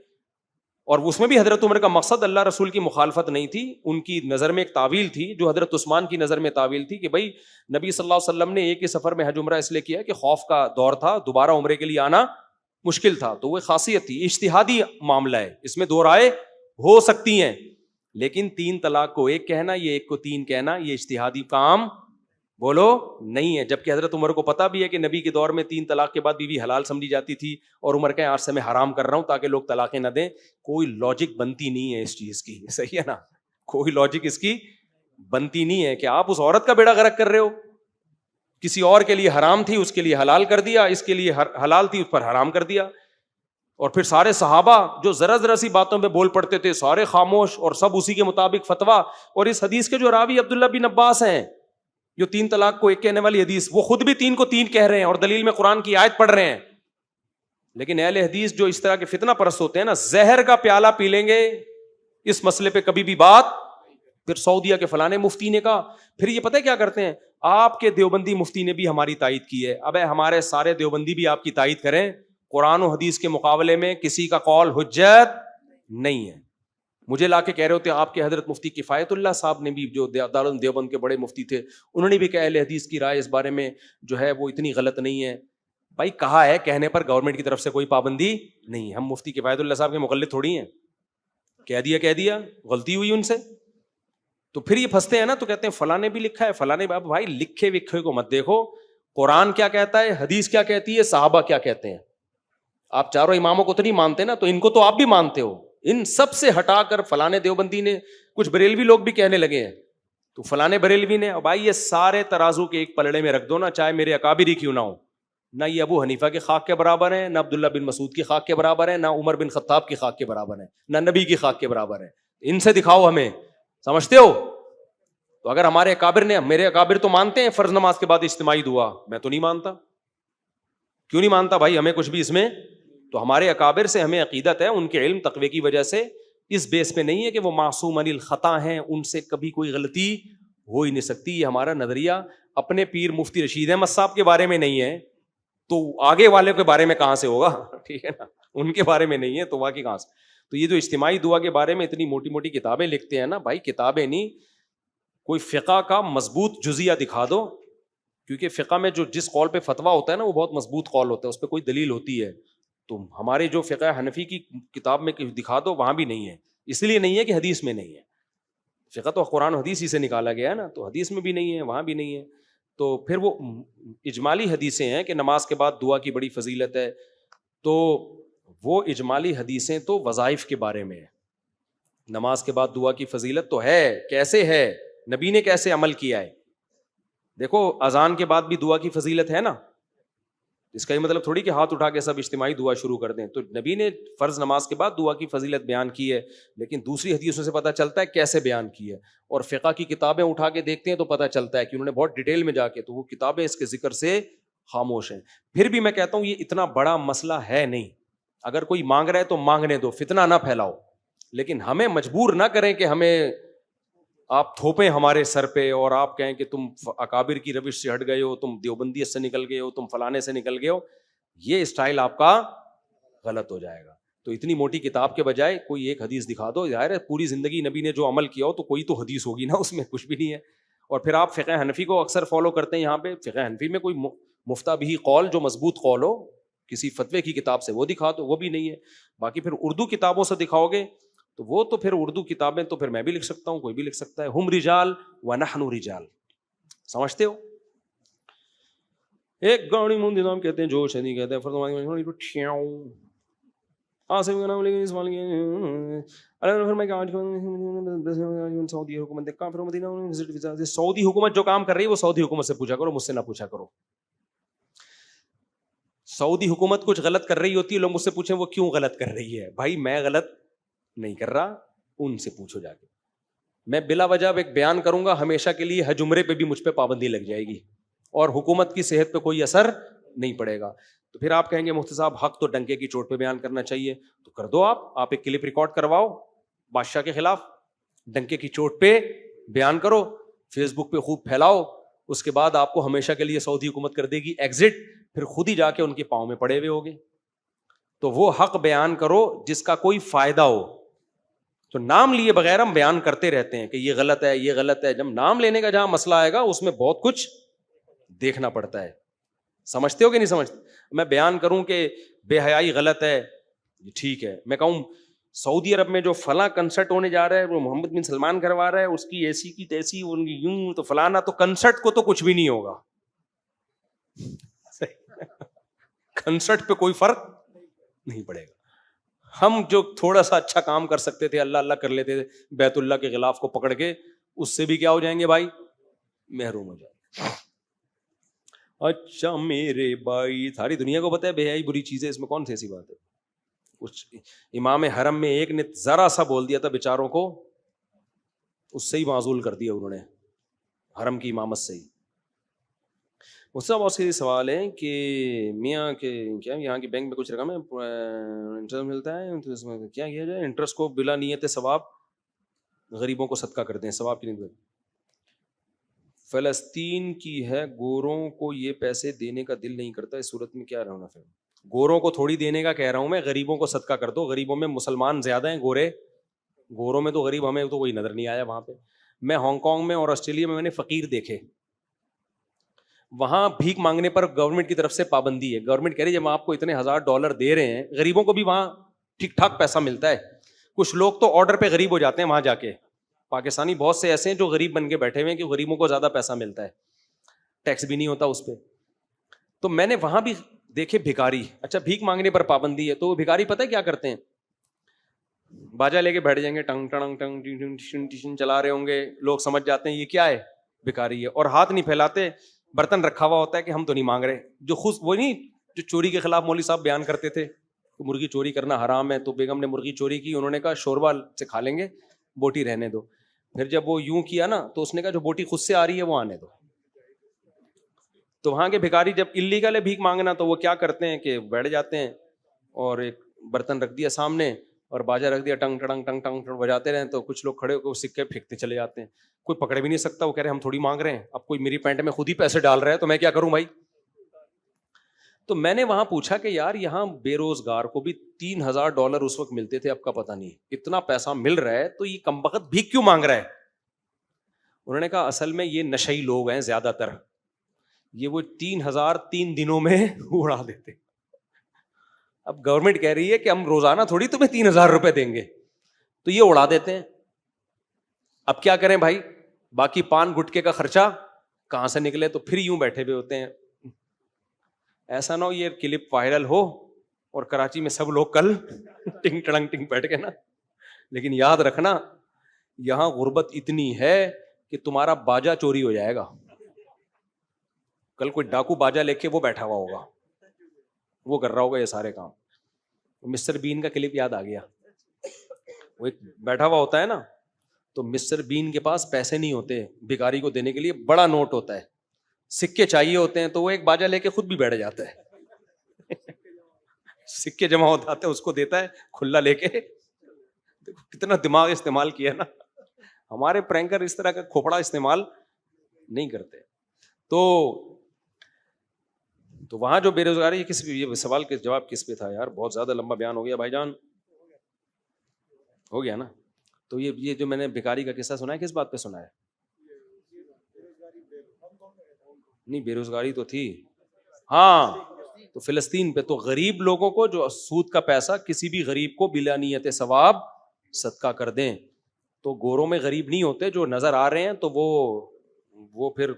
اور اس میں بھی حضرت عمر کا مقصد اللہ رسول کی مخالفت نہیں تھی, ان کی نظر میں ایک تعویل تھی جو حضرت عثمان کی نظر میں تعویل تھی کہ بھائی نبی صلی اللہ علیہ وسلم نے ایک ہی سفر میں حج عمرہ اس لیے کیا کہ خوف کا دور تھا, دوبارہ عمرے کے لیے آنا مشکل تھا, تو وہ خاصیت تھی. اجتہادی معاملہ ہے, اس میں دو رائے ہو سکتی ہیں, لیکن 3 طلاق کو 1 کہنا, یہ 1 کو 3 کہنا, یہ اجتہادی کام بولو نہیں ہے. جبکہ حضرت عمر کو پتا بھی ہے کہ نبی کے دور میں 3 طلاق کے بعد بیوی حلال سمجھی جاتی تھی, اور عمر کہیں آج سے میں حرام کر رہا ہوں تاکہ لوگ طلاقیں نہ دیں. کوئی لاجک بنتی نہیں ہے اس چیز کی, صحیح ہے نا, کوئی لاجک اس کی بنتی نہیں ہے کہ آپ اس عورت کا بیڑا غرق کر رہے ہو. کسی اور کے لیے حرام تھی اس کے لیے حلال کر دیا, اس کے لیے حلال تھی اس پر حرام کر دیا. اور پھر سارے صحابہ جو ذرا ذرا سی باتوں پہ بول پڑتے تھے سارے خاموش, اور سب اسی کے مطابق فتویٰ. اور اس حدیث کے جو راوی عبداللہ بن عباس ہیں جو 3 طلاق کو 1 کہنے والی حدیث, وہ خود بھی 3 کو 3 کہہ رہے ہیں اور دلیل میں قرآن کی آیت پڑھ رہے ہیں. لیکن اہل حدیث جو اس طرح کے فتنہ پرست ہوتے ہیں نا, زہر کا پیالہ پی لیں گے اس مسئلے پہ کبھی بھی بات. پھر سعودیہ کے فلانے مفتی نے کہا, پھر یہ پتہ ہے کیا کرتے ہیں, آپ کے دیوبندی مفتی نے بھی ہماری تائید کی ہے. ابے ہمارے سارے دیوبندی بھی آپ کی تائید کریں, قرآن و حدیث کے مقابلے میں کسی کا قول حجت نہیں ہے. مجھے لا کے کہہ رہے ہوتے ہیں آپ کے حضرت مفتی کفایت اللہ صاحب نے بھی, جو دارالعلوم دیوبند کے بڑے مفتی تھے, انہوں نے بھی کہا اہل حدیث کی رائے اس بارے میں جو ہے وہ اتنی غلط نہیں ہے. بھائی کہا ہے, کہنے پر گورنمنٹ کی طرف سے کوئی پابندی نہیں. ہم مفتی کفایت اللہ صاحب کے مقلد تھوڑی ہیں, کہہ دیا غلطی ہوئی ان سے. تو پھر یہ پھنستے ہیں نا, تو کہتے ہیں فلاں نے بھی لکھا ہے, فلاں نے. بھائی لکھے وکھے کو مت دیکھو, قرآن کیا کہتا ہے, حدیث کیا کہتی ہے, صحابہ کیا کہتے ہیں. آپ چاروں اماموں کو تو نہیں مانتے نا, تو ان کو تو آپ بھی مانتے ہو. ان سب سے ہٹا کر فلانے دیوبندی نے, کچھ بریلوی لوگ بھی کہنے لگے ہیں تو فلانے بریلوی نے. بھائی یہ سارے ترازو کے ایک پلڑے میں رکھ دو نا, چاہے میرے اکابر ہی کیوں نہ ہو. نہ یہ ابو حنیفہ کے خاک کے برابر ہیں, نہ عبداللہ بن مسعود کی خاک کے برابر ہیں, نہ عمر بن خطاب کی خاک کے برابر ہیں, نہ نبی کی خاک کے برابر ہیں. ان سے دکھاؤ ہمیں, سمجھتے ہو. تو اگر ہمارے اکابر نے, میرے اکابر تو مانتے ہیں فرض نماز کے بعد اجتماعی دعا, میں تو نہیں مانتا. کیوں نہیں مانتا بھائی, ہمیں کچھ بھی اس میں. تو ہمارے اکابر سے ہمیں عقیدت ہے, ان کے علم تقوی کی وجہ سے, اس بیس پہ نہیں ہے کہ وہ معصوم عن الخطا ہیں, ان سے کبھی کوئی غلطی ہو ہی نہیں سکتی. یہ ہمارا نظریہ اپنے پیر مفتی رشید احمد صاحب کے بارے میں نہیں ہے, تو آگے والے کے بارے میں کہاں سے ہوگا, ٹھیک ہے نا, ان کے بارے میں نہیں ہے تو واقعی کہاں سے. تو یہ جو اجتماعی دعا کے بارے میں اتنی موٹی موٹی کتابیں لکھتے ہیں نا بھائی, کتابیں نہیں, کوئی فقہ کا مضبوط جزیہ دکھا دو, کیونکہ فقہ میں جو جس قول پہ فتویٰ ہوتا ہے نا وہ بہت مضبوط قول ہوتا ہے, اس پہ کوئی دلیل ہوتی ہے. تو ہمارے جو فقہ حنفی کی کتاب میں دکھا دو, وہاں بھی نہیں ہے. اس لیے نہیں ہے کہ حدیث میں نہیں ہے. فقہ تو قرآن و حدیث ہی سے نکالا گیا ہے نا, تو حدیث میں بھی نہیں ہے, وہاں بھی نہیں ہے. تو پھر وہ اجمالی حدیثیں ہیں کہ نماز کے بعد دعا کی بڑی فضیلت ہے, تو وہ اجمالی حدیثیں تو وظائف کے بارے میں ہے. نماز کے بعد دعا کی فضیلت تو ہے, کیسے ہے, نبی نے کیسے عمل کیا ہے. دیکھو اذان کے بعد بھی دعا کی فضیلت ہے نا, اس کا یہ مطلب تھوڑی کہ ہاتھ اٹھا کے سب اجتماعی دعا شروع کر دیں. تو نبی نے فرض نماز کے بعد دعا کی فضیلت بیان کی ہے, لیکن دوسری حدیثوں سے پتہ چلتا ہے کیسے بیان کی ہے. اور فقہ کی کتابیں اٹھا کے دیکھتے ہیں تو پتہ چلتا ہے کہ انہوں نے بہت ڈیٹیل میں جا کے, تو وہ کتابیں اس کے ذکر سے خاموش ہیں. پھر بھی میں کہتا ہوں یہ اتنا بڑا مسئلہ ہے نہیں. اگر کوئی مانگ رہا ہے تو مانگنے دو, فتنہ نہ پھیلاؤ, لیکن ہمیں مجبور نہ کریں کہ ہمیں آپ تھوپیں ہمارے سر پہ اور آپ کہیں کہ تم اکابر کی روش سے ہٹ گئے ہو, تم دیوبندیت سے نکل گئے ہو, تم فلانے سے نکل گئے ہو. یہ اسٹائل آپ کا غلط ہو جائے گا. تو اتنی موٹی کتاب کے بجائے کوئی ایک حدیث دکھا دو. ظاہر ہے پوری زندگی نبی نے جو عمل کیا ہو تو کوئی تو حدیث ہوگی نا, اس میں کچھ بھی نہیں ہے. اور پھر آپ فقہ حنفی کو اکثر فالو کرتے ہیں. یہاں پہ فقہ حنفی میں کوئی مفتہ بھی قول جو مضبوط قول ہو کسی فتوے کی کتاب سے, وہ دکھا دو, وہ بھی نہیں ہے. باقی پھر اردو کتابوں سے دکھاؤ گے تو وہ تو پھر اردو کتابیں تو پھر میں بھی لکھ سکتا ہوں, کوئی بھی لکھ سکتا ہے. ہم رجال ونحن رجال, سمجھتے ہو. ایک گاڑی مندی نام کہتے ہیں, جو شدی کہتے ہیں سعودی حکومت جو کام کر رہی ہے وہ سعودی حکومت سے پوچھا کرو, مجھ سے نہ پوچھا کرو. سعودی حکومت کچھ غلط کر رہی ہوتی ہے, لوگ مجھ سے پوچھیں وہ کیوں غلط کر رہی ہے. بھائی میں غلط نہیں کر رہا, ان سے پوچھو جا کے. میں بلا وجہ ایک بیان کروں گا, ہمیشہ کے لیے حج عمرے پہ بھی مجھ پہ پابندی لگ جائے گی اور حکومت کی صحت پہ کوئی اثر نہیں پڑے گا. تو پھر آپ کہیں گے مفتی صاحب حق تو ڈنکے کی چوٹ پہ بیان کرنا چاہیے, تو کر دو. آپ ایک کلپ ریکارڈ کرواؤ بادشاہ کے خلاف, ڈنکے کی چوٹ پہ بیان کرو, فیس بک پہ خوب پھیلاؤ, اس کے بعد آپ کو ہمیشہ کے لیے سعودی حکومت کر دے گی ایگزٹ, پھر خود ہی جا کے ان کے پاؤں میں پڑے ہوئے ہوگے. تو وہ حق بیان کرو جس کا کوئی فائدہ ہو. تو نام لیے بغیر ہم بیان کرتے رہتے ہیں کہ یہ غلط ہے, یہ غلط ہے. جب نام لینے کا جہاں مسئلہ آئے گا اس میں بہت کچھ دیکھنا پڑتا ہے. سمجھتے ہو کہ نہیں سمجھتے؟ میں بیان کروں کہ بے حیائی غلط ہے, ٹھیک ہے. میں کہوں سعودی عرب میں جو فلاں کنسرٹ ہونے جا رہا ہے وہ محمد بن سلمان کروا رہا ہے, اس کی ایسی کی تیسی, ان کی یوں, تو فلانا, تو کنسرٹ کو تو کچھ بھی نہیں ہوگا. کنسرٹ پہ کوئی فرق نہیں پڑے گا. ہم جو تھوڑا سا اچھا کام کر سکتے تھے, اللہ اللہ کر لیتے تھے, بیت اللہ کے غلاف کو پکڑ کے, اس سے بھی کیا ہو جائیں گے بھائی, محروم ہو جائیں گے. اچھا میرے بھائی, ساری دنیا کو پتہ ہے بے حیائی بری چیز ہے, اس میں کون سی ایسی بات ہے؟ کچھ امام حرم میں ایک نے ذرا سا بول دیا تھا بیچاروں کو, اس سے ہی معزول کر دیا انہوں نے, حرم کی امامت سے ہی. مجھ سے بہت سے سوال ہے کہ میاں کہ کیا یہاں کی بینک میں کچھ رقم ہے, انٹرسٹ ملتا ہے, تو اس میں کیا کیا جائے؟ انٹرسٹ کو بلا نیت ثواب غریبوں کو صدقہ کر دیں, ثواب کی نیت. فلسطین کی ہے, گوروں کو یہ پیسے دینے کا دل نہیں کرتا, اس صورت میں کیا رہنا؟ پھر گوروں کو تھوڑی دینے کا کہہ رہا ہوں میں, غریبوں کو صدقہ کر دو. غریبوں میں مسلمان زیادہ ہیں, گوروں میں تو غریب ہمیں تو کوئی نظر نہیں آیا وہاں پہ. میں ہانگ کانگ میں اور آسٹریلیا میں نے فقیر دیکھے, وہاں بھیک مانگنے پر گورنمنٹ کی طرف سے پابندی ہے. گورنمنٹ کہہ رہی ہے جب آپ کو اتنے $1000 دے رہے ہیں, غریبوں کو بھی وہاں ٹھیک ٹھاک پیسہ ملتا ہے. کچھ لوگ تو آرڈر پہ غریب ہو جاتے ہیں وہاں جا کے. پاکستانی بہت سے ایسے ہیں جو غریب بن کے بیٹھے ہوئے ہیں کہ غریبوں کو زیادہ پیسہ ملتا ہے, ٹیکس بھی نہیں ہوتا اس پہ. تو میں نے وہاں بھی دیکھے بھکاری. اچھا بھیک مانگنے پر پابندی ہے, تو وہ بھکاری پتہ ہے کیا کرتے ہیں؟ باجا لے کے بیٹھ جائیں گے, ٹنگ ٹنگ ٹنگ چلا رہے ہوں گے, لوگ سمجھ جاتے ہیں یہ کیا ہے, بھکاری ہے. اور ہاتھ نہیں پھیلاتے, برتن رکھا ہوا ہوتا ہے کہ ہم تو نہیں مانگ رہے. جو خود وہ نہیں جو چوری کے خلاف مولوی صاحب بیان کرتے تھے کہ مرغی چوری کرنا حرام ہے, تو بیگم نے مرغی چوری کی, انہوں نے کہا شوربہ سے کھا لیں گے, بوٹی رہنے دو. پھر جب وہ یوں کیا نا تو اس نے کہا جو بوٹی خود سے آ رہی ہے وہ آنے دو. تو وہاں کے بھکاری جب اللیگل ہے بھیک مانگنا, تو وہ کیا کرتے ہیں کہ بیٹھ جاتے ہیں اور ایک برتن رکھ دیا سامنے اور باجا رکھ دیا, ٹنگ ٹنگ ٹنگ ٹنگ بجاتے رہے. تو کچھ لوگ کھڑے ہو کے سکے پھینکتے چلے جاتے ہیں, کوئی پکڑ بھی نہیں سکتا. وہ کہہ رہے ہم تھوڑی مانگ رہے ہیں, اب کوئی میری پینٹ میں خود ہی پیسے ڈال رہا ہے تو میں کیا کروں بھائی. تو میں نے وہاں پوچھا کہ یار یہاں بے روزگار کو بھی $3000 اس وقت ملتے تھے, اب کا پتہ نہیں, اتنا پیسہ مل رہا ہے تو یہ کمبخت بھیک کیوں مانگ رہا ہے؟ انہوں نے کہا اصل میں یہ نشئی لوگ ہیں زیادہ تر, یہ وہ 3000 3 دنوں میں اڑا دیتے. اب گورنمنٹ کہہ رہی ہے کہ ہم روزانہ تھوڑی تمہیں $3000 دیں گے, تو یہ اڑا دیتے ہیں. اب کیا کریں بھائی, باقی پان گٹکے کا خرچہ کہاں سے نکلے؟ تو پھر یوں بیٹھے ہوئے ہوتے ہیں. ایسا نہ ہو یہ کلپ وائرل ہو اور کراچی میں سب لوگ کل ٹنگ ٹڑنگ ٹنگ بیٹھ گئے نا. لیکن یاد رکھنا یہاں غربت اتنی ہے کہ تمہارا باجا چوری ہو جائے گا. کل کوئی ڈاکو باجا لے کے وہ بیٹھا ہوا ہوگا, وہ کر رہا ہوگا یہ سارے کام. مسٹر بین کا کلپ یاد آ گیا, وہ ایک بیٹھا ہوا ہوتا ہے نا, تو مسٹر بین کے پاس پیسے نہیں ہوتے بھکاری کو دینے کے لیے, بڑا نوٹ ہوتا ہے, سکے چاہیے ہوتے ہیں, تو وہ ایک باجا لے کے خود بھی بیٹھ جاتا ہے. سکے جمع ہوتے ہیں اس کو دیتا ہے کھلا لے کے. کتنا دماغ استعمال کیا نا. ہمارے پرینکر اس طرح کا کھوپڑا استعمال نہیں کرتے. تو وہاں جو بے روزگاری, کس یہ سوال کے جواب کس پہ تھا یار؟ بہت زیادہ لمبا بیان ہو گیا بھائی جان, ہو گیا نا. تو یہ جو میں نے بھکاری کا قصہ سنا ہے کس بات پہ سنا ہے؟ نہیں بے روزگاری تو تھی, ہاں تو فلسطین پہ. تو غریب لوگوں کو جو سود کا پیسہ کسی بھی غریب کو بلا نیت ثواب صدقہ کر دیں. تو گوروں میں غریب نہیں ہوتے جو نظر آ رہے ہیں, تو وہ پھر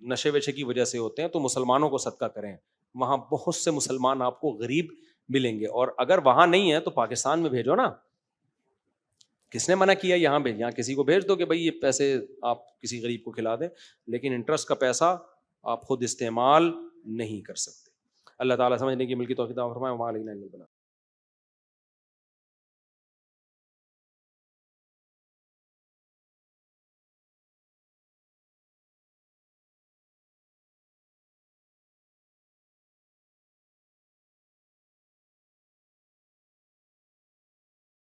نشے وشے کی وجہ سے ہوتے ہیں. تو مسلمانوں کو صدقہ کریں, وہاں بہت سے مسلمان آپ کو غریب ملیں گے. اور اگر وہاں نہیں ہے تو پاکستان میں بھیجو نا. کس نے منع کیا یہاں بھیج, یہاں کسی کو بھیج دو کہ بھائی یہ پیسے آپ کسی غریب کو کھلا دیں, لیکن انٹرسٹ کا پیسہ آپ خود استعمال نہیں کر سکتے. اللہ تعالیٰ سمجھنے کی ملکی توفیق عطا فرمائے. وعلیکم السلام.